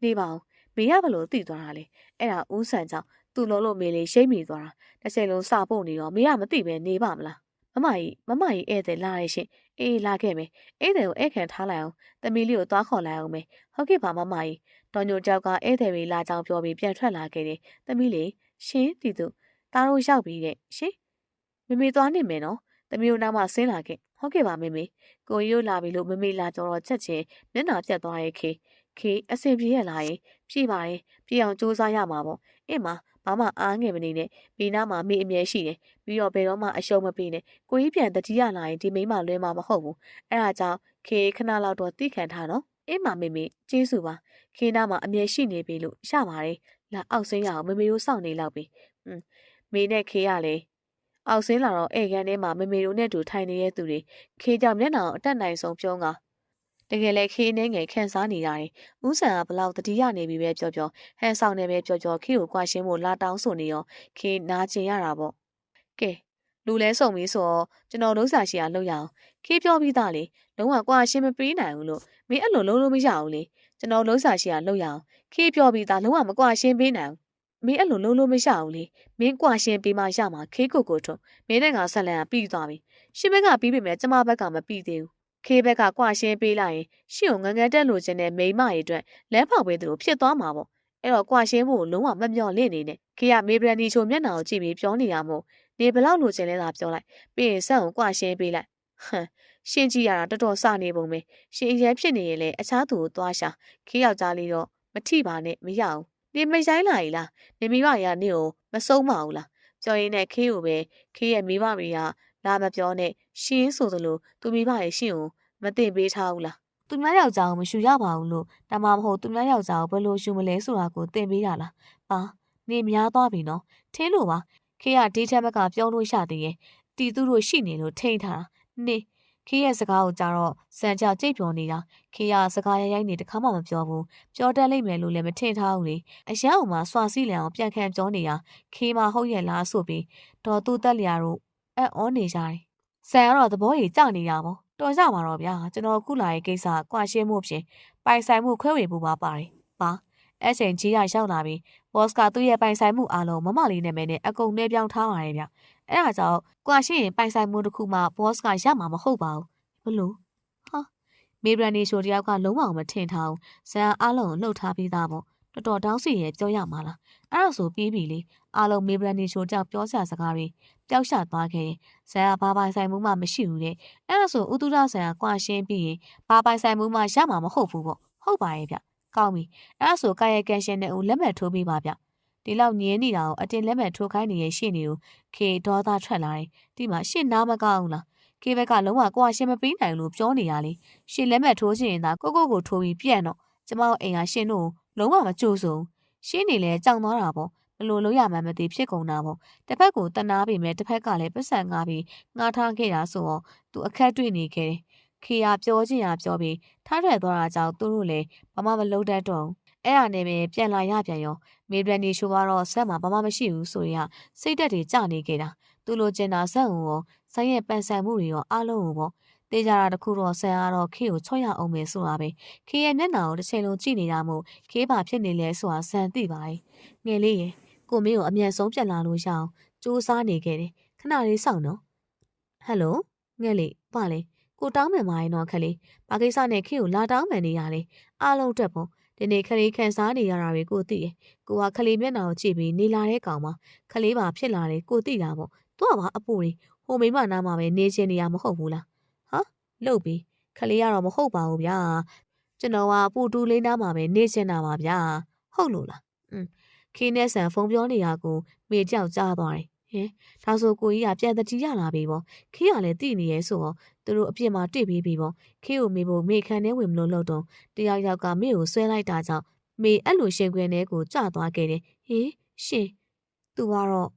နေပါအောင်မေရဘလို့သိသွားတာလေအဲ့ဒါဦးဆန်ကြောင့်သူ့လို့မေလေးရှိတ်မိသွားတာတစ်ချိန်လုံးစာပို့နေတော့မေကမသိပဲနေပါမလားမမကြီးဧည့်သည်လာရရှင်အေးလာခဲ့မယ်ဧည့်သည်ကိုဧည့်ခံထားလိုက်အောင်တမီလေးကိုသွားခေါ်လိုက်အောင်မယ်ဟုတ်ကဲ့ပါမမကြီးတော်ညိုကြောက်ကဧည့်သည်တွေလာကြောင်းပြောပြီးပြန်ထွက်လာခဲ့တယ်တမီလေးရှင်တီသူတားတို့ရောက်ပြီးတဲ့ရှင်မမေသွားနေမယ်နော်တမီတို့နောက်မှဆင်းလာခဲ့ဟုတ်ကဲ့ပါမေကိုရိုးလာပြီလို့မမေလာတော့ချက်ချင်းမျက်နှာပြတ်သွားရဲ့ခေအဆင်ပြေရလားယင်ပြေးပါရဲ့ပြေးအောင်စူးစမ်းရမှာပေါ့အင်းမဘာမှအားငယ်မနေနဲ့မိနာမှာမိအမြဲရှိတယ်ပြီးတော့ဘယ်တော့မှအရှုံးမပေးနဲ့ကိုကြီးပြန်တတိယလာရင်ဒီမိမလွဲမှာမဟုတ်ဘူးအဲ့ဒါကြောင့်ခေခဏလောက်တော့တိခံထားနော်အင်းမမေကျေးဇူးပါခေနာမှာအမြဲရှိနေပြီလို့ရပါတယ်လာအောက်ဆင်းရအောင်မမေတို့စောင့်နေလောက်ပြီမေနဲ့ခေရလေအောက်ဆင်းလာတော့ဧကန်ထဲမှာမမေတို့နဲ့တူထိုင်နေတဲ့သူတွေခေကြောင့်မျက်နှာအတက်နိုင်ဆုံးပြုံးကတကယ်လဲခေနဲ့ငယ်ခန့်စားနေရတယ်။ဦးဆန်ကဘလောက်တတိယနေပြီပဲပြောဟန်ဆောင်နေပဲပြောခေကိုကွာရှင်းဖို့လာတောင်းဆိုနေရောခေနာကျင်ရတာပေါ့။ကဲလူလဲစုံပြီဆိုတော့ကျွန်တော်လုံးစာရှိရလောက်ရအောင်ခေပြောပြီးသားလေလုံးဝကွာရှင်းမပေးနိုင်ဘူးလို့မင်းအဲ့လိုလုံးမရဘူးလေကျွန်တော်လုံးစာရှိရလောက်ရအောင်ခေပြောပြီးသားလုံးဝမကွာရှင်းပေးနိုင်ဘူးမင်းအဲ့လိုလုံးမရဘူးလေမင်းကွာရှင်းပေးမှရမှာခေကိုထုံမင်းနဲ့ငါဆက်လန်ကပြီးသွားပြီရှင်းဘက်ကပြီးပြီမဲ့ကျမဘက်ကမပြီးသေးဘူးခေဘက်ကကွာရှင်းပေးလိုက်ရင်ရှင့်ကိုငငန်းတက်လို့ခြင်းနဲ့မိမရဲ့အတွက်လမ်းဖောက်ပေးသလိုဖြစ်သွားမှာပေါ့အဲ့တော့ကွာရှင်းဖို့လုံးဝမမျှော်လင့်နေနဲ့ခေကမေဘရန်နီချိုမျက်နှာကိုကြည့်ပြီးပြောနေရမို့နေဘလောက်လိုချင်လဲသာပြောလိုက်ပြီးရင်ဆက်ကိုကွာရှင်းပေးလိုက်ဟမ်ရှင်းကြည့်ရတာတော်တော်စနေပုံပဲရှင်အရင်ဖြစ်နေရင်လေအခြားသူကိုသွားရှာခေယောက်ျားလေးတော့မထိပါနဲ့မရအောင်နေမရိုင်းလာရီလားနေမိဘရနေကိုမဆုံးမအောင်လားကြော်ရင်နဲ့ခေကိုပဲခေရဲ့မိဘတွေကလာမပြောနဲ့ရှင်းဆိုသလိုသူမိဘရဲ့ရှင်းကိုမသိပေးထားဘူးလားသူများယောက်ျားကိုမရှူရပါဘူးလို့ဒါမှမဟုတ်သူများယောက်ျားကိုဘယ်လိုရှူမလဲဆိုတာကိုသင်ပေးတာလားပါနေများသွားပြီနော်ထင်းလို့ပါခေကဒီချက်ဘက်ကပြောလို့ရသေးရဲ့တီသူတို့ရှိနေလို့ထိန်ထားတာနေခေရဲ့စကားကိုကြားတော့စံကြကြိတ်ပြောနေတာခေကစကားရိုက်နေတခါမှမပြောဘူးပြောတတ်လိမ့်မယ်လို့လည်းမထင်ထားဘူးလေအရန်အောင်မှစွာစီလန်အောင်ပြန်ခံပြောနေတာခေမဟုတ်ရဲ့လားဆိုပြီးတော်သူတက်လျာတို့အံ့ဩနေကြတယ်ဆန်ကတော့သဘောကြီးကြောက်နေတာပေါ့တော်ကြမှာတော့ဗျာကျွန်တော်ခုလာရဲ့ကိစ္စကွာရှင်းမှုဖြင့်ပိုင်ဆိုင်မှုခွဲဝေမှုပါပါတယ်ပါအဲ့ချိန်ကြီးကရောက်လာပြီးဘော့စ်ကသူ့ရဲ့ပိုင်ဆိုင်မှုအားလုံးမမလေးနာမည်နဲ့အကုန်နှဲပြောင်းထားပါတယ်ဗျအဲ့ဒါကြောင့်ကွာရှင်းရင်ပိုင်ဆိုင်မှုတစ်ခုမှဘော့စ်ကရမှာမဟုတ်ပါဘူးဘလို့ဟာမေဘရန်နီရှိုတယောက်ကလုံးဝမထင်ထားဘူးဇန်အားလုံးကိုလှုပ်ထားပြီးသားပေါ့တော်တော်တောင်းစီရဲ့ပြောရမှာလားအဲ့ဒါဆိုပြီးပြီလေအားလုံးမေဘရန်နီရှိုကြောင့်ပြောစရာစကားတွေပျောက်ရှသွားခဲ့ရင်ဇန်ကဘာပိုင်ဆိုင်မှုမှမရှိဘူးတဲ့အဲ့ဒါဆိုဥတုဒဆန်ကကွာရှင်းပြီးရင်ဘာပိုင်ဆိုင်မှုမှရမှာမဟုတ်ဘူးပေါ့ဟုတ်ပါရဲ့ဗျကောင်းပြီအဲ့ဒါဆိုကာယကံရှင်တဲ့ဦးလက်မှတ်ထိုးပေးပါဗျဒီလောက်ညင်းနေတာကိုအတင်လက်မှတ်ထိုးခိုင်းနေရဲ့ရှင့်တွေကိုခေဒေါသထွက်လာတယ်ဒီမှာရှင့်နားမကောင်းလားခေဘက်ကလုံးဝကွာရှင်းမပေးနိုင်လို့ပြောနေရလေရှင့်လက်မှတ်ထိုးချင်ရင်သာကိုထိုးပြီးပြန်တော့ကျမတို့အိမ်ကရှင့်တို့လုံးဝမကြိုးစုံရှင်းနေလဲကြောင်သွားတာပေါ့ဘလို့လို့ရမှန်းမသိဖြစ်ကုန်တာပေါ့တစ်ဖက်ကိုတနာပေမဲ့တစ်ဖက်ကလည်းပတ်စံငါပြီးငါထားခဲ့တာဆိုတော့သူအခက်တွေ့နေခဲ့တယ်ခေကပြောချင်ရပြောပြီးထားထွက်သွားတာကြောင့်သူတို့လည်းဘာမှမလုပ်တတ်တော့အဲ့ဒါနဲ့ပဲပြန်လာရပြန်ရောမေဘရန်နီရှိုကတော့ဆက်မှာဘာမှမရှိဘူးဆိုရင်စိတ်သက်တွေကျနေခဲ့တာသူလိုချင်တာဆက်ဦးရောဆိုင်ရဲ့ပန်ဆန်မှုတွေရောအားလုံးကိုပေါ့တေးကြတာတခုတော့ဆန်ကတော့ခေကိုချော့ရအောင်မယ်ဆိုတာပဲခေရဲ့မျက်နှာကိုတစ်ချိန်လုံးကြည့်နေတာမို့ခေဘာဖြစ်နေလဲဆိုတာဆန်သိပါရဲ့ငယ်လေးရဲ့ကိုမင်းကိုအမြန်ဆုံးပြန်လာလို့ရအောင်စူးစမ်းနေခဲ့တယ်ခဏလေးစောင့်နော်ဟယ်လိုငယ်လေးပါလေကိုတောင်းမယ်မရင်တော့ခလေးဘာကိစ္စနဲ့ခေကိုလာတောင်းမယ်နေရလေအားလုံးတက်ပေါ့ဒီနေ့ခလေးခန်းစားနေရတာတွေကိုသိရကိုကခလေးမျက်နှာကိုကြည့်ပြီးနေလာတဲ့ကောင်မှာခလေးပါဖြစ်လာတယ်ကိုသိတာပေါ့သူကပါအပူတွေဟိုမိမနားမှာပဲနေချင်နေရမဟုတ်ဘူးလားဟာလှုပ်ပြီးခလေးကတော့မဟုတ်ပါဘူးဗျာ ကျွန်တော်ကပူတူလေးနားမှာပဲနေချင်တာပါဗျာဟုတ်လို့လားခေးနဲ့ဆန်ဖုန်းပြောနေတာကိုမေကြောက်ကြားသွားတယ်ဟင်ဒါဆိုကိုကြီးကပြန်တတိရလာပြီပေါ့ခေးကလည်းတိနေရဲဆိုတော့သူတို့အပြစ်မှာတိပြီးပြီပေါ့ခေးကိုမေဖို့မေခန်းထဲဝင်မလို့လို့တော့တယောက်ယောက်ကမေကိုဆွဲလိုက်တာကြောင့်မေအဲ့လိုရှင်ခွင်ထဲကိုကြွသွားခဲ့တယ်ဟင်ရှင်သူကတော့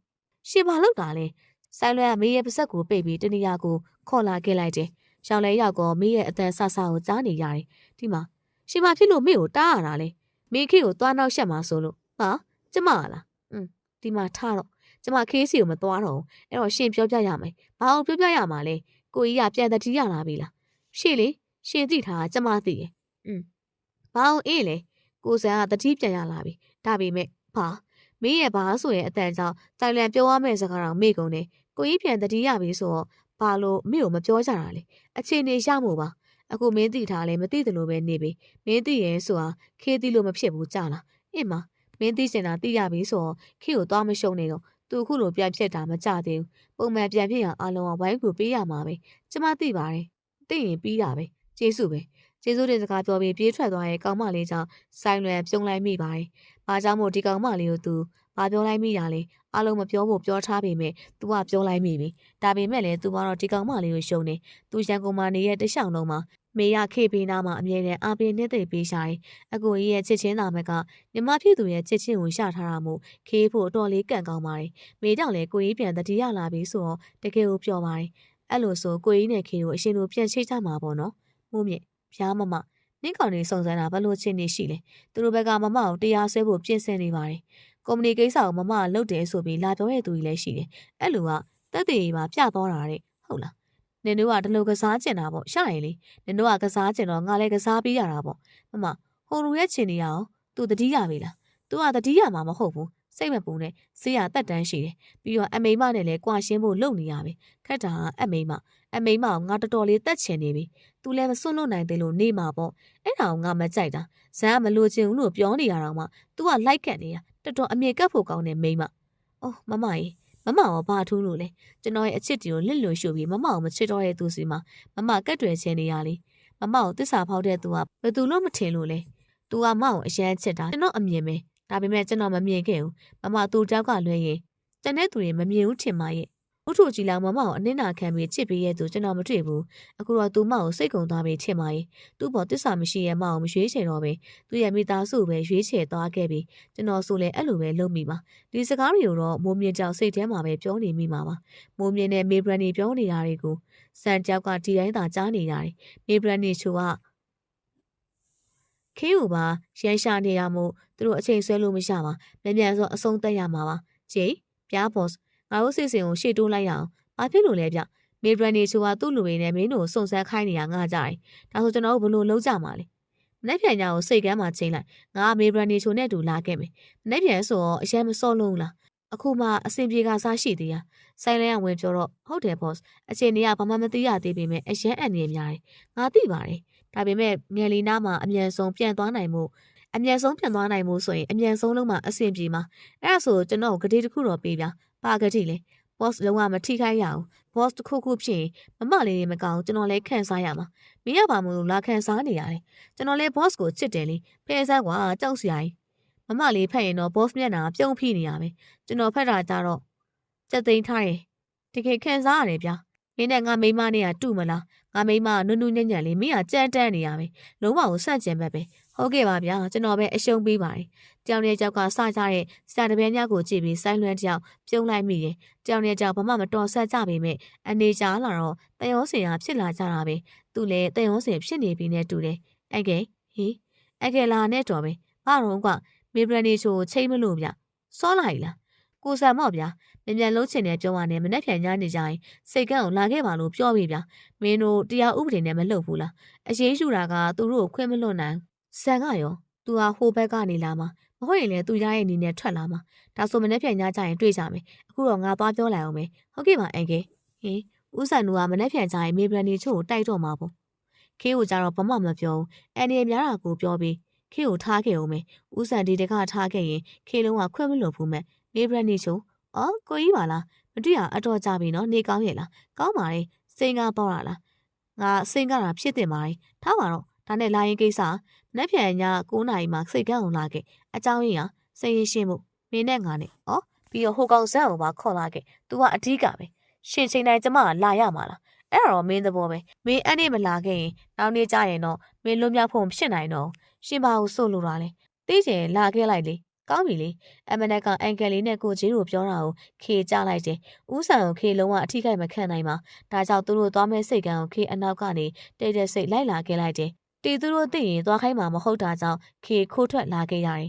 ရှင်ဘာလုပ်တာလဲဆိုင်လွဲကမေရဲ့ပါဇက်ကိုပိတ်ပြီးတနေရာကိုခေါ်လာခဲ့လိုက်တယ်ရှောင်းလဲရောက်တော့မေရဲ့အတန်ဆဆကိုကြားနေရတယ်ဒီမှာရှင်မဖြစ်လို့မေကိုတားရတာလေမေခေကိုသွားနောက်ရှက်မှာဆိုလို့ဟာကျမလားဒီမှာထားတော့ကျမခေးစီကိုမသွားတော့အဲ့တော့ရှင်ပြောပြရမယ်ဘာအောင်ပြောပြရမှာလဲကိုကြီးကပြန်တတိရလာပြီလားရှေ့လေရှင်သိထားကျမသိရဲ့ဘာအောင်အေးလေကိုစံကတတိပြန်ရလာပြီဒါပေမဲ့ဘာမေရဲ့ဘာဆိုရင်အတန်ကြောင့်တိုင်လန်ပြောရမယ့်စကားတော့မေကုန်တယ်ကိုကြီးပြန်တတိရပြီဆိုတော့ဘာလို့မေကိုမပြောကြတာလဲအခြေအနေရမို့ပါအခုမင်းသိထားလဲမသိတယ်လို့ပဲနေပြီမင်းသိရဲဆိုတာခေးသိလို့မဖြစ်ဘူးကြလားအင်းမမင်းသိစင်တာသိရပြီဆိုတော့ခေးကိုသွားမရှုံနေတော့သူခုလိုပြန်ဖြစ်တာမကြသေးဘူးပုံမှန်ပြန်ဖြစ်ရအောင်လုံးဝဝိုင်းကူပေးရမှာပဲကျမသိပါတယ်သိရင်ပြီးတာပဲကျေးဇူးပဲကျေးဇူးတင်စကားပြောပြီးပြေးထွက်သွားရဲ့ကောင်မလေးကြောင့်ဆိုင်လွယ်ပြုံးလိုက်မိပါတယ်ဘာကြောင့်မို့ဒီကောင်မလေးကိုသူဘာပြောလိုက်မိတာလဲအားလုံးမပြောဖို့ပြောထားပေမဲ့ तू ကပြောလိုက်မိပြီဒါပေမဲ့လည်း तू ကတော့ဒီကောင်မလေးကိုရှုံနေ तू ရန်ကုန်မှာနေရဲ့တခြားလုံးမှာမေရခေပေးနာမှာအမြဲတမ်းအားပေးနေသိပေးရှာတယ်အကိုကြီးရဲ့ချစ်ချင်းသားမကမြမဖြစ်သူရဲ့ချစ်ချင်းကိုရှာထားတာမို့ခေဖို့အတော်လေးကန့်ကောင်းပါတယ်မေကြောင့်လည်းကိုကြီးပြန်တတိယလာပြီဆိုတော့တကယ်ကိုပြောပါတယ်အဲ့လိုဆိုကိုကြီးနဲ့ခေကိုအရှင်တို့ပြန်ချိတ်ကြမှာပေါ့နော်မို့မြင့်ဖျားမမနင့်ကောင်နေစုံစမ်းတာဘလို့ချင်းနေရှိလဲသူတို့ဘက်ကမမကိုတရားဆွဲဖို့ပြင်ဆင်နေပါတယ်ကုမ္ပဏီကိစ္စကိုမမကလုပ်တယ်ဆိုပြီးလာပြောတဲ့သူကြီးလည်းရှိတယ်အဲ့လိုကတက်တည်ပါပြသွားတာတဲ့ဟုတ်လားနင်တို့ကဒီလိုကစားကျင်တာပေါ့ရရင်လေနင်တို့ကကစားကျင်တော့ငါလည်းကစားပေးရတာပေါ့မမဟိုလူရဲ့ချင်နေရအောင်သူတတိယပြီလားသူကတတိယမှာမဟုတ်ဘူးစိတ်မပူနဲ့ဆေးရတက်တန်းရှိတယ်ပြီးတော့အမိမနဲ့လည်းကြွာရှင်းဖို့လုပ်နေရပဲခက်တာအမိမကိုငါတော်တော်လေးတက်ချင်နေပြီသူလည်းမစွန့်လွတ်နိုင်သေးလို့နေမှာပေါ့အဲ့ဒါကိုငါမကြိုက်တာဇန်ကမလို့ချင်ဘူးလို့ပြောနေရတော့မှ तू ကလိုက်ကတ်နေတာတော်တော်အမြင်ကတ်ဖို့ကောင်းတယ်မိမအော်မမကြီးမမရောဘာထူးလို့လဲကျွန်တော်ရဲ့အချစ်တီကိုလစ်လွန်ရှုပ်ပြီးမမကိုမချစ်တော့တဲ့သူစီမှာမမကတ်တွယ်ချင်းနေရလေမမကိုတစ္ဆာဖောက်တဲ့သူကဘယ်သူလို့မထင်လို့လဲ तू ကမအောင်အရန်ချစ်တာကျွန်တော်အမြင်ပဲဒါပေမဲ့ကျွန်တော်မမြင်ခဲ့ဘူးမမသူ့တောက်ကလွှဲရင်တန်တဲ့သူတွေမမြင်ဘူးထင်ပါရဲ့ဥထုကြီးလောက်မမကိုအနစ်နာခံပြီးချစ်ပေးရဲ့သူကျွန်တော်မတွေ့ဘူးအခုတော့သူမကိုစိတ်ကုံသွားပြီးထင်ပါရဲ့သူ့ပေါ်တစ္ဆာမရှိရဲ့မအောင်မရွေးချယ်တော့ပဲသူ့ရဲ့မိသားစုပဲရွေးချယ်သွားခဲ့ပြီးကျွန်တော်ဆိုလဲအဲ့လိုပဲလုပ်မိပါဒီစကားတွေကိုတော့မိုးမြင့်ကြောင်စိတ်ထဲမှာပဲပြောနေမိမှာပါမိုးမြင့်နဲ့မေဘရန်နီပြောနေတာတွေကိုစံကြောက်ကဒီတိုင်းသာကြားနေရတယ်မေဘရန်နီချိုကခေးကိုပါရန်ရှာနေရမို့သူတို့အချိန်ဆွဲလို့မရပါမြန်ဆိုအဆုံးသက်ရမှာပါဂျေးပြားဘော့စ်ငါတို့စီစဉ်ကိုရှေ့တိုးလိုက်ရအောင်ဘာဖြစ်လို့လဲဗျမေဘရန်နီချိုကသူ့လူတွေနဲ့မင်းတို့စုံစမ်းခိုင်းနေရငါကြတယ်ဒါဆိုကျွန်တော်တို့ဘယ်လိုလုပ်ကြမှာလဲမနေ့ပြန်ညကိုစိတ်ကမ်းမှာချိန်လိုက်ငါမေဘရန်နီချိုနဲ့တူလာခဲ့မယ်မနေ့ပြန်ဆိုတော့အရင်မစော့လုံးလားအခုမှအဆင်ပြေကစားရှိသေးရဆိုင်လဲကဝင်ပြောတော့ဟုတ်တယ်ဘော့စ်အချိန်တွေကဘာမှမသိရသေးပေမဲ့အရင်အန်နေများတယ်ငါသိပါတယ်ဒါပေမဲ့ငယ်လီနာမှာအမြန်ဆုံးပြန်သွားနိုင်မှုဆိုရင်အမြန်ဆုံးလုံးမှာအဆင်ပြေမှာအဲ့ဒါဆိုကျွန်တော်ဂတိတစ်ခုတော့ပေးပြပါဂတိလေ boss လုံးဝမထိခိုက်ရအောင် boss တစ်ခုခုဖြစ်ရင်မလေးတွေမကောင်းကျွန်တော်လည်းခန့်စားရမှာမင်းရပါမလို့လာခန့်စားနေရတယ်ကျွန်တော်လည်း boss ကိုချစ်တယ်လေဖဲဆန်းကွာကြောက်စရာကြီးမလေးဖက်ရင်တော့ boss မျက်နှာပြုံးဖိနေရမယ်ကျွန်တော်ဖက်တာကြတော့စက်သိမ်းထားတယ်တကယ်ခန့်စားရတယ်ဗျာမင်းနဲ့ငါမိမနဲ့ကတူမလားငါမိမနုနုညံ့ညံ့လေးမင်းကကြမ်းတမ်းနေရမယ်လုံးဝကိုဆန့်ကျင်ဘက်ပဲဟုတ်ကဲ့ပါဗျာကျွန်တော်ပဲအရှုံးပေးပါတယ်တောင်နေကြောက်ကစကြတဲ့စာတပည့်ညကိုကြည့်ပြီးဆိုင်းလွန်းတယောက်ပြုံးလိုက်မိတယ်တောင်နေကြောက်ဘာမှမတော်ဆက်ကြပေမဲ့အနေချာလာတော့တန်ရောစင်ဟာဖြစ်လာကြတာပဲသူလည်းတန်ရောစင်ဖြစ်နေပြီနဲ့တူတယ်အကဲလာနဲ့တော်ပဲဘာတော့ကမေဘရနီချိုချိန်မလို့ဗျစောလိုက်လားကိုဆန်မော့ဗျာမြန်လုံးချင်တယ်ပြောရနဲ့မနဲ့ပြန်ညနေကြရင်စိတ်ကန်းကိုလာခဲ့ပါလို့ပြောပြီဗျာမင်းတို့တရားဥပဒေနဲ့မလုပ်ဘူးလားအရေးယူတာကသူတို့ကိုခွင့်မလွတ်နိုင်ဆန်ကရောသူဟာဟိုဘက်ကနေလာမှာမဟုတ်ရင်လည်းသူရရဲ့အနေနဲ့ထွက်လာမှာဒါဆိုမနဲ့ပြန်ညကြရင်တွေ့ကြမယ်အခုတော့ငါသွားပြောလိုက်အောင်မယ်ဟုတ်ကဲ့ပါအန်ကဲဥဆန်တို့ကမနဲ့ပြန်ကြရင်မေဘရနီချို့ကိုတိုက်တော့မှာပေါ့ခေးကိုကြတော့ဘာမှမပြောဘူးအန်ဒီများတာကိုပြောပြီးခေးကိုထားခဲ့အောင်မယ်ဥဆန်ဒီတကထားခဲ့ရင်ခေးလုံးကခွင့်မလွတ်ဘူးမဲ့မေဘရနီချို့အော်ကိုကြီးပါလားမတွေ့ရအတော်ကြပြီနော်နေကောင်းရဲ့လားကောင်းပါလေစိန်ကားတော့လားငါစိန်ကားတာဖြစ်တင်ပါလေထားပါတော့ ဒါနဲ့လာရင်ကိစ္စနက်ဖြန်ည9 နာရီမှာစိတ်ကန်းအောင်လာခဲ့အကြောင်းရင်းဟာစိတ်ရရှင်းမှုမင်းနဲ့ငါနဲ့ဩပြီးတော့ဟိုကောင်ဇက်အောင်ပါခေါ်လာခဲ့ तू ကအဓိကပဲရှင်ချိန်တိုင်းကျမကလာရမှာလားအဲ့တော့မင်းသဘောပဲမင်းအဲ့နေ့မလာခဲ့ရင်နောက်နေ့ကျရင်တော့မင်းလွတ်မြောက်ဖို့မဖြစ်နိုင်တော့ရှင်ပါကိုစို့လို့တာလေသိချင်လာခဲ့လိုက်လေကောင်းပြီလေအမနက်ကအန်ကယ်လေးနဲ့ကိုကြီးတို့ပြောတာကိုခေကြလိုက်တယ်ဦးဆန်ကိုခေလုံးဝအထိခိုက်မခံနိုင်ပါဒါကြောင့်သူတို့သွားမဲ့စိတ်ကန်းကိုခေအနောက်ကနေတိတ်တဲ့စိတ်လိုက်လာခဲ့လိုက်တယ်တီသူတို့သိရင်သွားခိုင်းမှာမဟုတ်တာကြောင့်ခေခိုးထွက်လာခဲ့ရတယ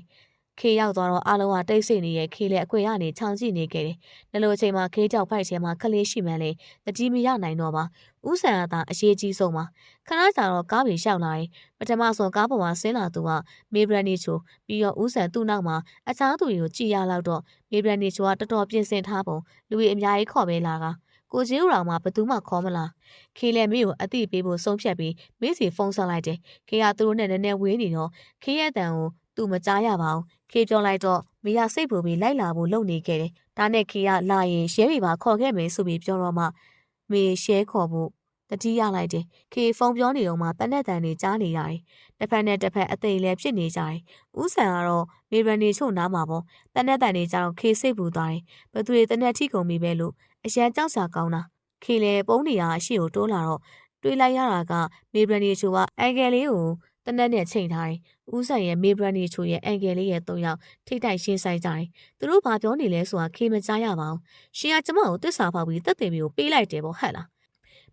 ်ခေရောက်သွားတော့အားလုံးကတိတ်ဆိတ်နေရဲ့ခေလည်းအခွေရနေချောင်ကြည့်နေခဲ့တယ်။ဒါလိုအချိန်မှာခေကြောက်ဖိုက်ထဲမှာခလေးရှိမှန်းလေတတိမရနိုင်တော့ပါ။ဦးဆန်ကသာအရေးကြီးဆုံးပါ။ခဏကြာတော့ကားပြေလျှောက်လာရင်ပထမဆုံးကားပေါ်မှာဆင်းလာသူကမေဘရန်နီချိုပြီးတော့ဦးဆန်သူ့နောက်မှာအခြားသူတွေကိုကြည်ရလောက်တော့မေဘရန်နီချိုကတော်တော်ပြင်ဆင်ထားပုံလူတွေအများကြီးခေါ်ပဲလာကကိုကြီးတို့မှဘသူမှခေါ်မလားခေလည်းမေကိုအတိပေးဖို့ဆုံးဖြတ်ပြီးမေစီဖုန်းဆက်လိုက်တယ်ခေကသူတို့နဲ့နည်းနည်းဝေးနေတော့ခေရဲ့တန်ကိုသူမကြားရပါဘူးခေပြောလိုက်တော့မိရစိတ်ပူပြီးလိုက်လာဖို့လုပ်နေခဲ့တယ်ဒါနဲ့ခေကလာရင်ရဲမိပါခေါ်ခဲ့မယ်ဆိုပြီးပြောတော့မှမေရှဲခေါ်ဖို့တတိရလိုက်တယ်ခေဖုန်းပြောနေတော့မှတနက်တန်နေကြားနေရတယ်တစ်ဖက်နဲ့တစ်ဖက်အသိလည်းဖြစ်နေကြတယ်ဦးဆန်ကတော့မေဗန်နေချို့နားမှာပေါ့တနက်တန်နေကြတော့ခေစိတ်ပူသွားတယ်ဘသူတွေတနက်ထိကုန်ပြီပဲလို့အရန်ကြောက်စာကောင်းတာခေလေပုံးနေရအရှိကိုတိုးလာတော့တွေးလိုက်ရတာကမေဗန်နေချိုကအန်ကယ်လေးကိုတနက်နဲ့ချိန်ထားတယ်ဦးဆန်ရဲ့မေဗန်နေချိုရဲ့အန်ကယ်လေးရဲ့၃ယောက်ထိတ်တိုက်ရှင်းဆိုင်ကြတယ်သူတို့ဘာပြောနေလဲဆိုတာခေမကြားရပါဘူးရှင်ကကျမကိုတစ္ဆာဖောက်ပြီးတက်တယ်မျိုးပေးလိုက်တယ်ပေါ့ဟဲ့လာ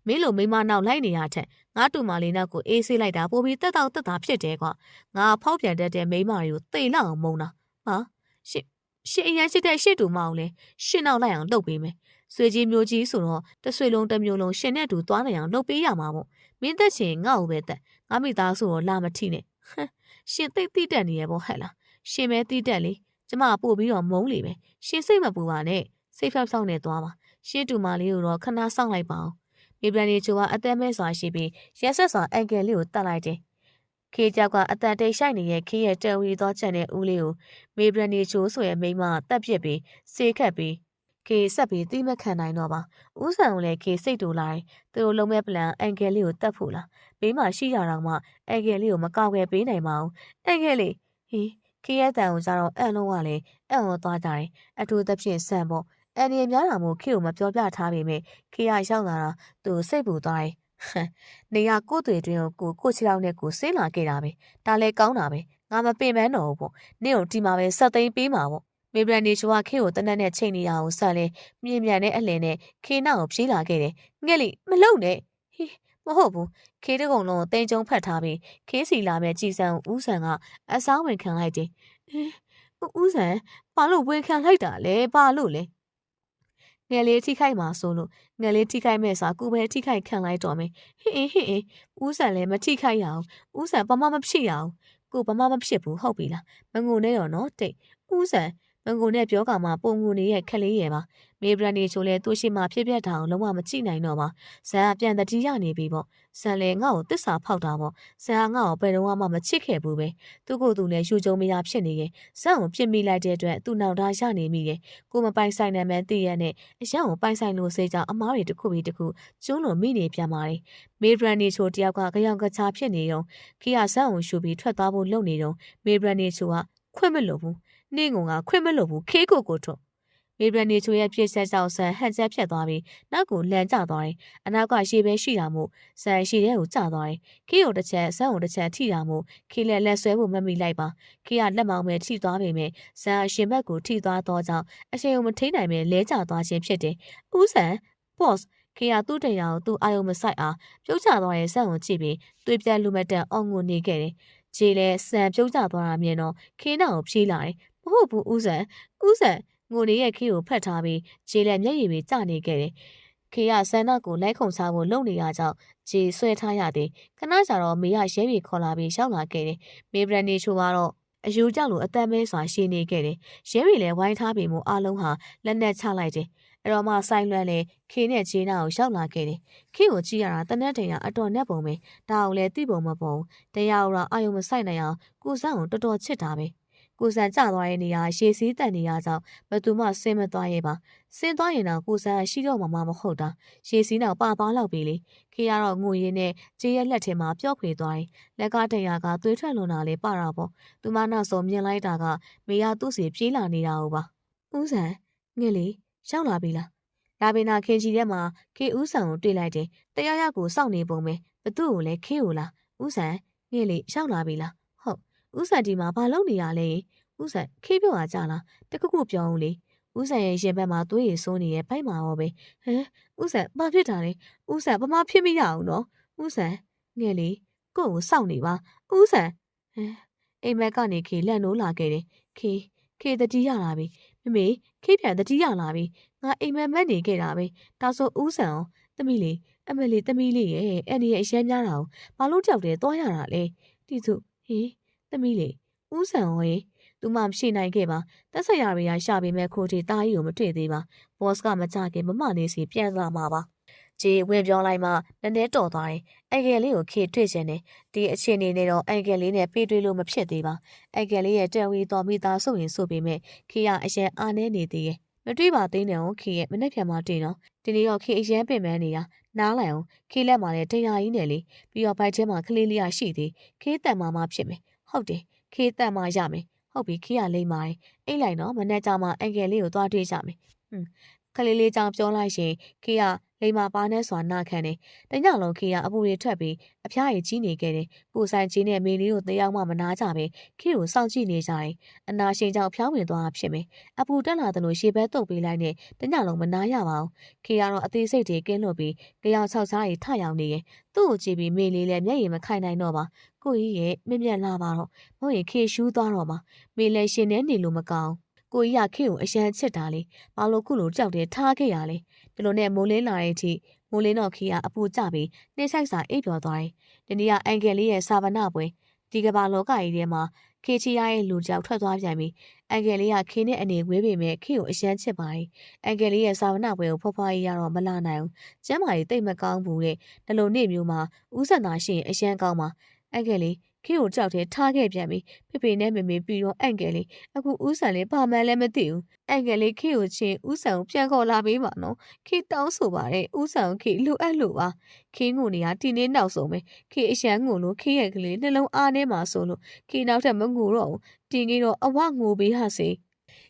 းမင်းလိုမိမနောက်လိုက်နေရတဲ့ငါတူမလေးနောက်ကိုအေးဆေးလိုက်တာပိုပြီးတက်တော့တက်တာဖြစ်တယ်ကွာငါဖောက်ပြန်တတ်တဲ့မိမတွေကိုတိတ်လောက်အောင်မုန်းတာဟာရှင်အရင်ရှိတဲ့ရှစ်တူမအောင်လဲရှင်နောက်လိုက်အောင်လုပ်ပေးမယ်ဆွေကြီးမျိုးကြီးဆိုတော့တဆွေလုံးတစ်မျိုးလုံးရှင်နဲ့တူသွားနိုင်အောင်လုပ်ပေးရမှာပေါ့မင်းသက်ရှင်ငါ့ကိုပဲတက်ငါမိသားစုတော့လာမထိနဲ့ရှင်သိတိတက်နေရပေါ့ဟဲ့လားရှင်ပဲတိတက်လေကျမပို့ပြီးတော့မုန်းလေပဲရှင်စိတ်မပူပါနဲ့စိတ်ဖြောက်ဖြောက်နဲ့သွားပါရှင်တူမလေးကိုတော့ခဏစောင့်လိုက်ပါအောင်မေဗန်နီချိုကအသက်မဲစွာရှိပြီးရက်ဆက်စွာအန်ကယ်လေးကိုတတ်လိုက်တယ်ခေကြောက်ကအတန်တိတ်ဆိုင်နေတဲ့ခေရဲ့တဲဝီသောချန်တဲ့ဦးလေးကိုမေဗန်နီချိုဆိုရဲ့မိန်းမတက်ပြစ်ပြီးစေခတ်ပြီးခေဆက်ပြီးတိမခံနိုင်တော့ပါဦးဆန်ကိုလည်းခေစိတ်တူလာတယ်သူတို့လုံးမဲ့ပလန်အန်ကယ်လေးကိုတတ်ဖို့လားဘေးမှာရှိရတော့မှအန်ကယ်လေးကိုမကောက်ွယ်ပေးနိုင်ပါဘူးအန်ကယ်လေးဟီခေရဲ့တန်ကိုကြတော့အန်လုံးကလည်းအံ့ဩသွားကြတယ်အထူးသဖြင့်ဆန်ပေါ့အန်ဒီများတာမို့ခေကိုမပြောပြထားပေမဲ့ခေကရောက်လာတာသူစိတ်ပူသွားတယ်နေရကိုတွေတွင်ကိုချီလောက်နဲ့ကိုဆင်းလာခဲ့တာပဲဒါလည်းကောင်းတာပဲငါမပင်ပန်းတော့ဘူးပေါ့နင့်ကိုဒီမှာပဲဆက်သိမ်းပေးမှာပေါ့မေဗရန်နီချိုကခေကိုတနက်နဲ့ချိန်နေရအောင်ဆက်လဲမြင်မြန်တဲ့အလင်းနဲ့ခေနောက်ကိုပြေးလာခဲ့တယ်ငှက်လိမလုံနဲ့ဟီးမဟုတ်ဘူးခေတကုံလုံးကိုတင်းကျုံဖတ်ထားပြီးခေစီလာမဲ့ကြည်စံဦးဆန်ကအဆောင်ဝင်ခံလိုက်တယ်ဦးဆန်ဘာလို့ဝင်ခံလိုက်တာလဲဘာလို့လဲငယ်လေးထိခိုက်မှာဆိုလို့ငယ်လေးထိခိုက်မဲ့စာကိုပဲထိခိုက်ခံလိုက်တော့မယ်ဟင်းဦးဆန်လည်းမထိခိုက်ရအောင်ဦးဆန်ဘာမှမဖြစ်ရအောင်ကိုဘာမှမဖြစ်ဘူးဟုတ်ပြီလားမငုံနဲ့ရောနော်တိတ်ဦးဆန်မငုံနဲ့ပြောကမှပုံငုံနေရဲ့ခလေးရဲ့ပါမေဗရန်နီချိုလည်းသူ့ရှိမှဖြစ်ပြတာအောင်လုံးဝမကြည့်နိုင်တော့ပါဇန်ကပြန်တတိရနေပြီပေါ့ဇန်လည်းငါ့ကိုတစ္ဆာဖောက်တာပေါ့ဇန်ကငါ့ကိုဘယ်တော့မှမချစ်ခဲ့ဘူးပဲသူ့ကိုယ်သူလည်းယူကြုံမရဖြစ်နေရဲ့ဇန်ကိုပြစ်မိလိုက်တဲ့အတွက်သူ့နောက်သားရနေမိရဲ့ကိုမပိုင်ဆိုင်နိုင်မှန်းသိရနဲ့အရန်ကိုပိုင်ဆိုင်လို့စိတ်ကြောင့်အမားတွေတစ်ခုပြီးတစ်ခုကျုံးလို့မိနေပြန်ပါတယ်မေဗရန်နီချိုတယောက်ကကြောင်ကချာဖြစ်နေတော့ခိကဇန်ကိုရှူပြီးထွက်သွားဖို့လုပ်နေတော့မေဗရန်နီချိုကခွင့်မလို့ဘူးနင့်ကခွင့်မလို့ဘူးခေးကိုထွတ်မေဗရန်နီချိုရဲ့ပြည့်ဆက်ကြောင့်ဆန်ဟန်ချက်ဖြတ်သွားပြီးနောက်ကိုလန်ကျသွားတယ်အနောက်ကရေပဲရှိတာမို့ဆန်ရှိတဲ့ကိုကျသွားတယ်ခေးကိုတစ်ချက်ဆန်ကိုတစ်ချက်ထိတာမို့ခေးလည်းလက်ဆွဲဖို့မမိလိုက်ပါခေးကလက်မောင်းပဲထိသွားပေမဲ့ဆန်အရှင်ဘက်ကိုထိသွားတော့ကြောင့်အရှင်ကိုမထိနိုင်ပဲလဲကျသွားခြင်းဖြစ်တယ်ဦးဆန် boss ခေးကသူ့တရားကိုသူ့အာယုံမဆိုင်အားပြုတ်ချသွားတဲ့ဆန်ကိုကြည့်ပြီးတွေးပြက်လူမတက်အောင်ငိုနေခဲ့တယ်ခြေလဲဆန်ပြုတ်ကျသွားတာမြင်တော့ခေးနောက်ကိုပြေးလာတယ်မဟုတ်ဘူးဦးဆန်ငိုနေရဲ့ခေကိုဖတ်ထားပြီးခြေလည်းမျက်ရည်တွေကျနေခဲ့တယ်။ခေကဆန္ဒကိုလိုက်ခုံချဖို့လုပ်နေရကြောင်းခြေဆွဲထားရသည်။ခဏကြာတော့မေကရဲပြေခေါ်လာပြီးရောက်လာခဲ့တယ်။မေဗရန်နီချိုကတော့အယူကြောက်လို့အသက်မဲစွာရှည်နေခဲ့တယ်။ရဲပြေလည်းဝိုင်းထားပြီးမှအားလုံးဟာလက်နက်ချလိုက်တယ်။အဲ့တော့မှဆိုင်လွမ်းလေခေနဲ့ခြေနာကိုရောက်လာခဲ့တယ်။ခေကိုကြည့်ရတာတနက်တည်းကအတော်နဲ့ပုံပဲ။ဒါအောင်လည်းသိပုံမပုံ။တရားတော့အာယုံမဆိုင်နိုင်အောင်ကိုစံကိုတော်တော်ချစ်တာပဲ။ ကိုဆန်ကျသွားတဲ့နေရာရှေးစည်းတက်နေရကြောင်းဘသူမှဆင်းမသွားရဲပါဆင်းသွားရင်တော့ကိုဆန်ရှိတော့မှမဟုတ်တာရှေးစည်းတော့ပါသွားလောက်ပြီလေခေကတော့ငိုရင်းနဲ့ကြေးရဲ့လက်ထဲမှာပျော့ခွေသွားတယ်လက်ကတရာကသွေးထွက်လွန်တာလေးပါတာပေါ့သူမနောက်ဆုံးမြင်လိုက်တာကမေရသူ့စီပြေးလာနေတာဟုတ်ပါဦးဆန်ငယ်လေးရောက်လာပြီလားလာပင်နာခင်ကြီးထဲမှာခေဦးဆန်ကိုတွေ့လိုက်တယ်တရားရောက်ကိုစောင့်နေပုံပဲဘသူ့ကိုလဲခေကိုလားဦးဆန်ငယ်လေးရောက်လာပြီလားဟုတ်ဦးဆန်ဒီမှာဘာလုပ်နေရလဲဦးဆန်ခေပြောတာကြလားတခုခုပြောဦးလေဦးဆန်ရဲ့ရင်ဘက်မှာသွေးရည်စိုးနေရဲ့ဖိုက်မှာရောပဲဟမ်ဦးဆန်ဘာဖြစ်တာလဲဦးဆန်ဘာမှဖြစ်မရအောင်နော်ဦးဆန်ငယ်လေးကို့ကိုစောင့်နေပါဦးဆန်ဟမ်အိမ်မက်ကနေခေလက်နိုးလာခဲ့တယ်ခေတတိရလာပြီမမေခေပြန်တတိရလာပြီငါအိမ်မက်မက်နေခဲ့တာပဲဒါဆိုဦးဆန်အောင်သမီးလေးအမလေးသမီးလေးရဲ့အဲ့ဒီရဲ့အရှမ်းများတာကိုဘာလို့ကြောက်တယ်သွားရတာလဲတီစုဟေးသမီးလေးဦးဆန်ဟောသူမှမရှိနိုင်ခဲ့ပါတက်ဆက်ရရရှာပေမဲ့ခိုးတီတားကြီးကိုမတွေ့သေးပါဘော့စ်ကမကြခင်မမလေးစီပြန်လာမှာပါဂျေဝင်ပြောလိုက်မှနည်းနည်းတော်သွားတယ်အန်ကယ်လေးကိုခေတွေ့ခြင်းနဲ့ဒီအခြေအနေနဲ့တော့အန်ကယ်လေးနဲ့ပြေးတွေ့လို့မဖြစ်သေးပါအန်ကယ်လေးရဲ့တက်ဝီတော်မိသားစုရင်ဆိုပေမဲ့ခေရအရင်အားနေနေသေးရဲ့မတွေ့ပါသေးနဲ့ခေရဲ့မနေ့ပြန်မှတွေ့တော့ဒီနေ့တော့ခေအရင်ပင်ပန်းနေတာနားလိုက်အောင်ခေလက်မှာလည်းတရားကြီးနဲ့လေပြီးတော့ဘိုက်ထဲမှာကလေးလေးရရှိသေးခေတန်မာဖြစ်မယ်ဟုတ်တယ်ခေတန်မာရမယ်ဟုတ်ပြီခေရလိမ့်ပါတယ်အိတ်လိုက်တော့မနေ့ကမှအန်ကယ်လေးကိုသွားတွေ့ကြမယ်ကလေးလေးကြောင့်ပြောလိုက်ရင်ခေရလိမ္မာပါနဲ့စွာနာခံတယ်။တညလုံးခေကအပူတွေထွက်ပြီးအဖျားရည်ကြီးနေခဲ့တယ်။ကိုဆိုင်ကြီးနဲ့မေလေးတို့တယောက်မှမနာကြပဲခေကိုစောင့်ကြည့်နေကြတယ်။အနာရှင်ကြောင့်ဖျားဝင်သွားတာဖြစ်မယ်။အပူတက်လာတယ်လို့ရှေ့ဘက်တုတ်ပေးလိုက်နဲ့တညလုံးမနာရပါဘူး။ခေကတော့အသေးစိတ်တွေကင်းလွတ်ပြီးကြောင်၆စားရီထရောက်နေရင်သူ့ကိုကြည့်ပြီးမေလေးလည်းမျက်ရည်မခိုင်နိုင်တော့ပါ။ကိုကြီးရဲ့မြက်မြက်လာပါတော့။မဟုတ်ရင်ခေရှူးသွားတော့မှာ။မေလည်းရှင်နေနေလို့မကောင်း။ကိုကြီးကခေကိုအရန်ချစ်တာလေ။ဘာလို့ခုလိုကြောက်တယ်ထားခဲ့ရလဲ။ဒီလိုနဲ့မိုးလင်းလာတဲ့အထိမိုးလင်းတော့ခေကအပူကျပြီးနှိမ့်ဆိုင်စာအိပ်ပျော်သွားတယ်။ဒီနေ့ကအန်ကယ်လေးရဲ့စာဗနာပွဲဒီကဘာလောကကြီးထဲမှာခေချီရရဲ့လူကြောက်ထွက်သွားပြန်ပြီ။အန်ကယ်လေးကခေနဲ့အနေဝေးပေမဲ့ခေကိုအရန်ချစ်ပါတယ်။အန်ကယ်လေးရဲ့စာဗနာပွဲကိုဖွားဖွားကြီးရတော့မလာနိုင်ဘူး။ကျမ်းမာရေးတိတ်မကောင်းဘူးတဲ့။ဒီလိုနေ့မျိုးမှာဦးစံသာရှိရင်အရန်ကောင်းပါ။အန်ကယ်လေးခေကိုကြောက်တယ်ထားခဲ့ပြန်ပြီဖေဖေနဲ့မေမေပြီးတော့အန်ကယ်လေးအခုဦးဆန်လေးဘာမှလည်းမသိဘူးအန်ကယ်လေးခေကိုချင်းဦးဆန်ကိုပြန်ခေါ်လာပေးပါနော်ခေတောင်းဆိုပါတယ်ဦးဆန်ကိုခေလိုအပ်လို့ပါခေငိုနေတာဒီနေ့နောက်ဆုံးပဲခေအရန်ငိုလို့ခေရဲ့ကလေးနှလုံးအားထဲမှာဆိုလို့ခေနောက်ထပ်မငိုတော့ဘူးဒီနေ့တော့အဝငိုပေးဟာစ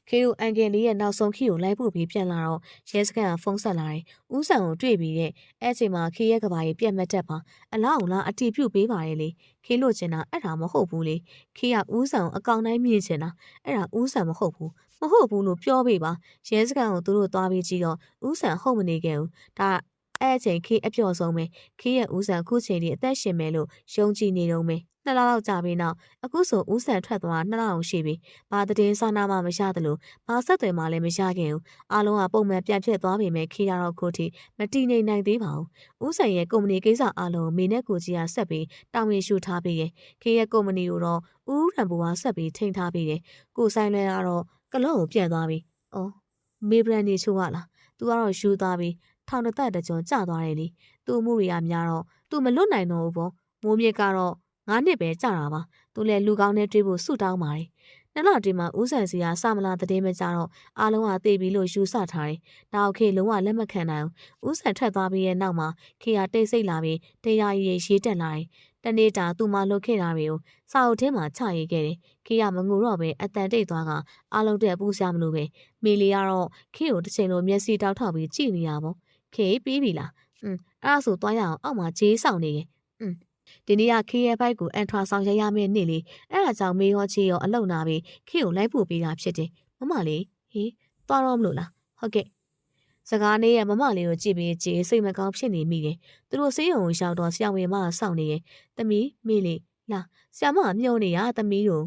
ေခေတို့အန်ကယ်လေးရဲ့နောက်ဆုံးခေကိုလိုက်ဖို့ပြီးပြန်လာတော့ရဲစခန်းကဖုန်းဆက်လာတယ်။ဦးဆန်ကိုတွေ့ပြီးတဲ့အဲ့ချိန်မှာခေရဲ့ကဘာကြီးပြတ်မတက်ပါအလားအောင်လားအတီးပြုတ်ပေးပါရဲ့လေခေလို့ချင်တာအဲ့ဒါမဟုတ်ဘူးလေခေကဦးဆန်ကိုအကောင်တိုင်းမြင်ချင်တာအဲ့ဒါဦးဆန်မဟုတ်ဘူးလို့ပြောပေးပါရဲစခန်းကိုသူတို့သွားပြီးကြည့်တော့ဦးဆန်ဟုတ်မနေခဲ့ဘူးဒါအဲ့အချိန်ခေအပျော်ဆုံးပဲခေရဲ့ဦးဆန်ခုချိန်ဒီအသက်ရှင်မယ်လို့ယုံကြည်နေတော့မယ်2လလောက်ကြာပြီးနောက်အခုဆိုဦးဆန်ထွက်သွား2လအောင်ရှိပြီ။ဘာသတင်းစာနာမှမရသလိုဘာဆက်သွယ်မှလည်းမရခဲ့ဘူး။အားလုံးကပုံမှန်ပြန်ဖြစ်သွားပေမဲ့ခေရတော့ခုထိမတည်ငြိမ်နိုင်သေးပါဘူး။ဦးဆန်ရဲ့ကုမ္ပဏီကိစ္စအားလုံးမေနဲ့ကိုကြီးကဆက်ပြီးတာဝန်ယူထားပြီးရဲ့။ခေရဲ့ကုမ္ပဏီကိုတော့ဦးရံဘူကဆက်ပြီးထိန်းထားပြီးရဲ့။ကိုဆိုင်လွင်ကတော့ကလော့ကိုပြန်သွားပြီ။အော်မေဘရန်နေချိုးရလား။ तू ကတော့ယူသွားပြီးထောင်တသက်တကြွကျသွားတယ်လေ။ तू မှုတွေကများတော့ तू မလွတ်နိုင်တော့ဘူးပေါ့။မိုးမြစ်ကတော့9နှစ်ပဲကြာတာပါသူလည်းလူကောင်းနဲ့တွေ့ဖို့ဆုတောင်းပါတယ်နှစ်လတည်းမှာဦးဆန်စီကစမလာတဲ့မကြတော့အားလုံးကသိပြီလို့ယူဆထားတယ်ဒါအောင်ခေလုံးဝလက်မခံနိုင်ဘူးဦးဆန်ထွက်သွားပြီးရဲ့နောက်မှာခေကတိတ်ဆိတ်လာပြီးတရားရည်ရေးတက်လာတယ်တနေ့တာသူ့မလွတ်ခဲ့တာတွေကိုစာအုပ်ထဲမှာချရေးခဲ့တယ်ခေကမငိုတော့ပဲအတန်တိတ်သွားကအားလုံးတက်ပူးစရာမလိုပဲမေလီကတော့ခေကိုတစ်ချိန်လုံးမျက်စိတောက်ထောက်ပြီးကြည့်နေရပါခေပြီးပြီလားအဲ့ဒါဆိုသွားရအောင်အောက်မှာဂျေးဆောင်နေရင်ဒီနေ့ကခေရဲ့ဘိုက်ကိုအန်ထရာဆောင်ရရမယ့်နေ့လေးအဲ့ဒါကြောင့်မေရောချေရောအလုံနာပြီးခေကိုလိုက်ပို့ပေးတာဖြစ်တယ်မမလေးဟေးသွားတော့မလို့လားဟုတ်ကဲ့စကားနဲ့ရမမလေးကိုကြည့်ပြီးကြည်စိတ်မကောင်းဖြစ်နေမိတယ်သူတို့ဆေးရုံကိုရောက်တော့ဆရာဝန်မကစောင့်နေရင်သမီးမေလေးလာဆရာမကမျောနေရသမီးတို့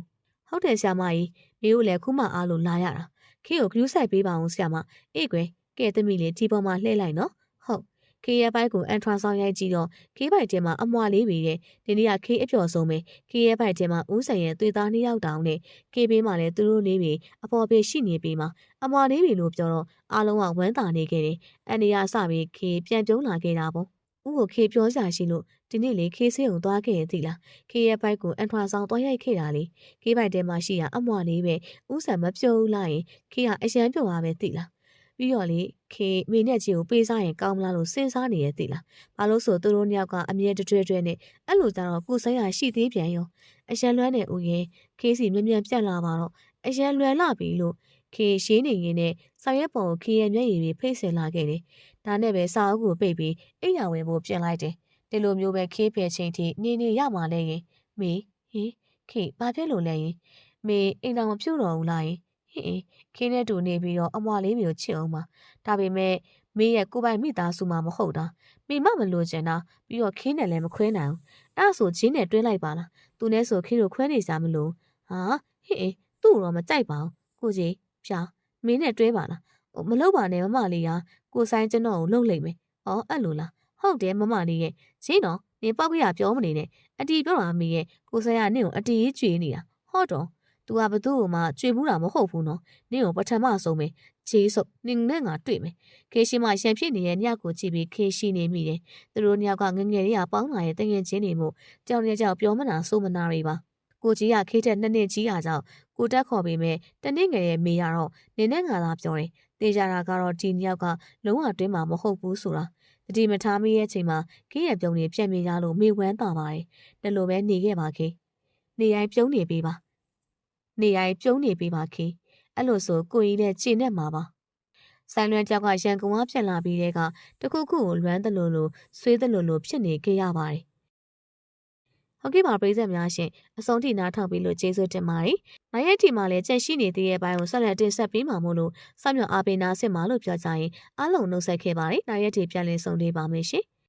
ဟုတ်တယ်ဆရာမကြီးမေကိုလည်းခုမှအားလို့လာရတာခေကိုဂရုစိုက်ပေးပါအောင်ဆရာမအေးကွယ်ကဲသမီးလေးဒီပေါ်မှာလှည့်လိုက်နော်ဟုတ်ခေရဲ့ဘိုက်ကိုအန်ထရာဆောင်ရိုက်ကြည့်တော့ခေဘိုက်ထဲမှာအမွှာလေးပြီးတဲ့ဒီနေ့ကခေအပျော်ဆုံးပဲခေရဲ့ဘိုက်ထဲမှာဦးဆိုင်ရဲ့သွေးသား2ယောက်တောင်နဲ့ခေဘေးမှာလည်းသူတို့လေးပြီးအပေါ်ပြေရှိနေပြီးမှအမွှာလေးပြီးလို့ပြောတော့အားလုံးကဝမ်းသာနေခဲ့တယ်အန်ဒီယာစပြီးခေပြန်ပြုံးလာခဲ့တာပေါ့ ဦးကိုခေပြောကြရှိလို့ဒီနေ့လေခေဆေးုံသွားခဲ့ရင်သိလားခေရဲ့ဘိုက်ကိုအန်ထွာဆောင်သွားရိုက်ခဲ့တာလေခေဘိုက်ထဲမှာရှိရအမွှာလေးပဲဦးဆန်မပြုံးလိုက်ရင်ခေကအရန်ပြုံသွားပဲသိလားပြီးတော့လေခေမိနဲ့ကြီးကိုပေးစားရင်ကောင်းမလားလို့စဉ်းစားနေရဲ့သိလားဘာလို့ဆိုသူတို့နှစ်ယောက်ကအမြဲတွဲနဲ့အဲ့လိုကြတော့ကိုဆိုင်ရရှိသေးပြန်ရောအရန်လွမ်းနေဦးရင်ခေစီမြ мян ပြတ်လာပါတော့အရန်လွယ်လာပြီလို့ခေရှင်းနေရင်နဲ့ဆောင်ရက်ပေါ်ကိုခေရဲ့မျက်ရည်တွေဖိတ်ဆင်လာခဲ့တယ်ဒါနဲ့ပဲစာအုပ်ကိုပိတ်ပြီးအိယာဝင်ဖို့ပြင်လိုက်တယ်ဒီလိုမျိုးပဲခေးဖယ်ချိန်ထိနေရမှာလဲရင်မေဟင်ခေဘာဖြစ်လို့လဲရင်မေအိမ်တော်မဖြူတော့ဘူးလားရင်ဟင်ခေးနဲ့တူနေပြီးတော့အမွာလေးမျိုးချစ်အောင်ပါဒါပေမဲ့မေရဲ့ကိုပိုင်မိသားစုမှမဟုတ်တာမေမမလို့ကျင်တာပြီးတော့ခေးနဲ့လည်းမခွဲနိုင်ဘူးအဲ့ဒါဆိုဂျင်းနဲ့တွဲလိုက်ပါလားသူနဲ့ဆိုခေးတို့ခွဲနေကြမလို့ဟာဟင်သူ့တော့မကြိုက်ပါဘူးကိုကြီးဖြာမင်းနဲ့တွဲပါလားမလုပ်ပါနဲ့မမလေးကကိုဆိုင်ကျွန်တော်ကိုလှုပ်လိုက်မယ်။အော်အဲ့လိုလား။ဟုတ်တယ်မမလေးရဲ့။ဂျင်းတော့နင်ပောက်ကရပြောမနေနဲ့။အတီပြောတာမေရဲ့ကိုဆိုင်ကနင့်ကိုအတီကြီးကြွေးနေတာ။ဟုတ်တော့ तू ကဘသူ့ကိုမှကြွေးဘူးတာမဟုတ်ဘူးနော်။နင့်ကိုပထမဆုံးပဲ။ဂျေးစုပ်နင်နဲ့ငါတွေ့မယ်။ခေရှိမှရန်ဖြစ်နေတဲ့ညကိုကြည့်ပြီးခေရှိနေမိတယ်။သူတို့ညကငငယ်လေးကပေါင်းလာရဲ့တငယ်ချင်းတွေမို့ကြောင်ရကြောင်ပြောမနာစိုးမနာတွေပါ။ကိုကြီးကခေးတဲ့နှစ်ကြီးအားကြောင့်ကိုတက်ခေါ်ပေမဲ့တနည်းငယ်ရဲ့မေရတော့နင်းနဲ့ငါသာပြောတယ်တေးကြတာကတော့ဒီနှစ်ယောက်ကလုံးဝတွင်းမှာမဟုတ်ဘူးဆိုတာတတိမထားမိရဲ့အချိန်မှာခေးရဲ့ပြုံးနေပြက်မြင်ရလို့မေဝမ်းတာပါတယ်ဒါလိုပဲနေခဲ့ပါခေးနေရိုင်းပြုံးနေပေးပါနေရိုင်းပြုံးနေပေးပါခေးအဲ့လိုဆိုကိုကြီးနဲ့ခြေနဲ့မှာပါဆိုင်လွန်ကြောက်ကရန်ကုန်ကပြက်လာပြီးတဲ့ကတခုခုကိုလွမ်းတယ်လို့ဆွေးတယ်လို့ဖြစ်နေခဲ့ရပါတယ်ဟုတ်ကဲ့ပါပရိသတ်များရှင်အဆုံးထိနားထောင်ပြီးလို့ကျေးဇူးတင်ပါတယ်။နိုင်ရဲ့ဒီမှာလည်းကြက်ရှိနေသေးတဲ့ဘိုင်းကိုဆက်လက်တင်ဆက်ပေးမှာမို့လို့စောင့်မျှော်အားပေးနားဆင်ပါလို့ပြောကြရင်အားလုံးနှုတ်ဆက်ခဲ့ပါတယ်။နိုင်ရဲ့ဒီပြန်လည်ဆုံးသေးပါမယ်ရှင်။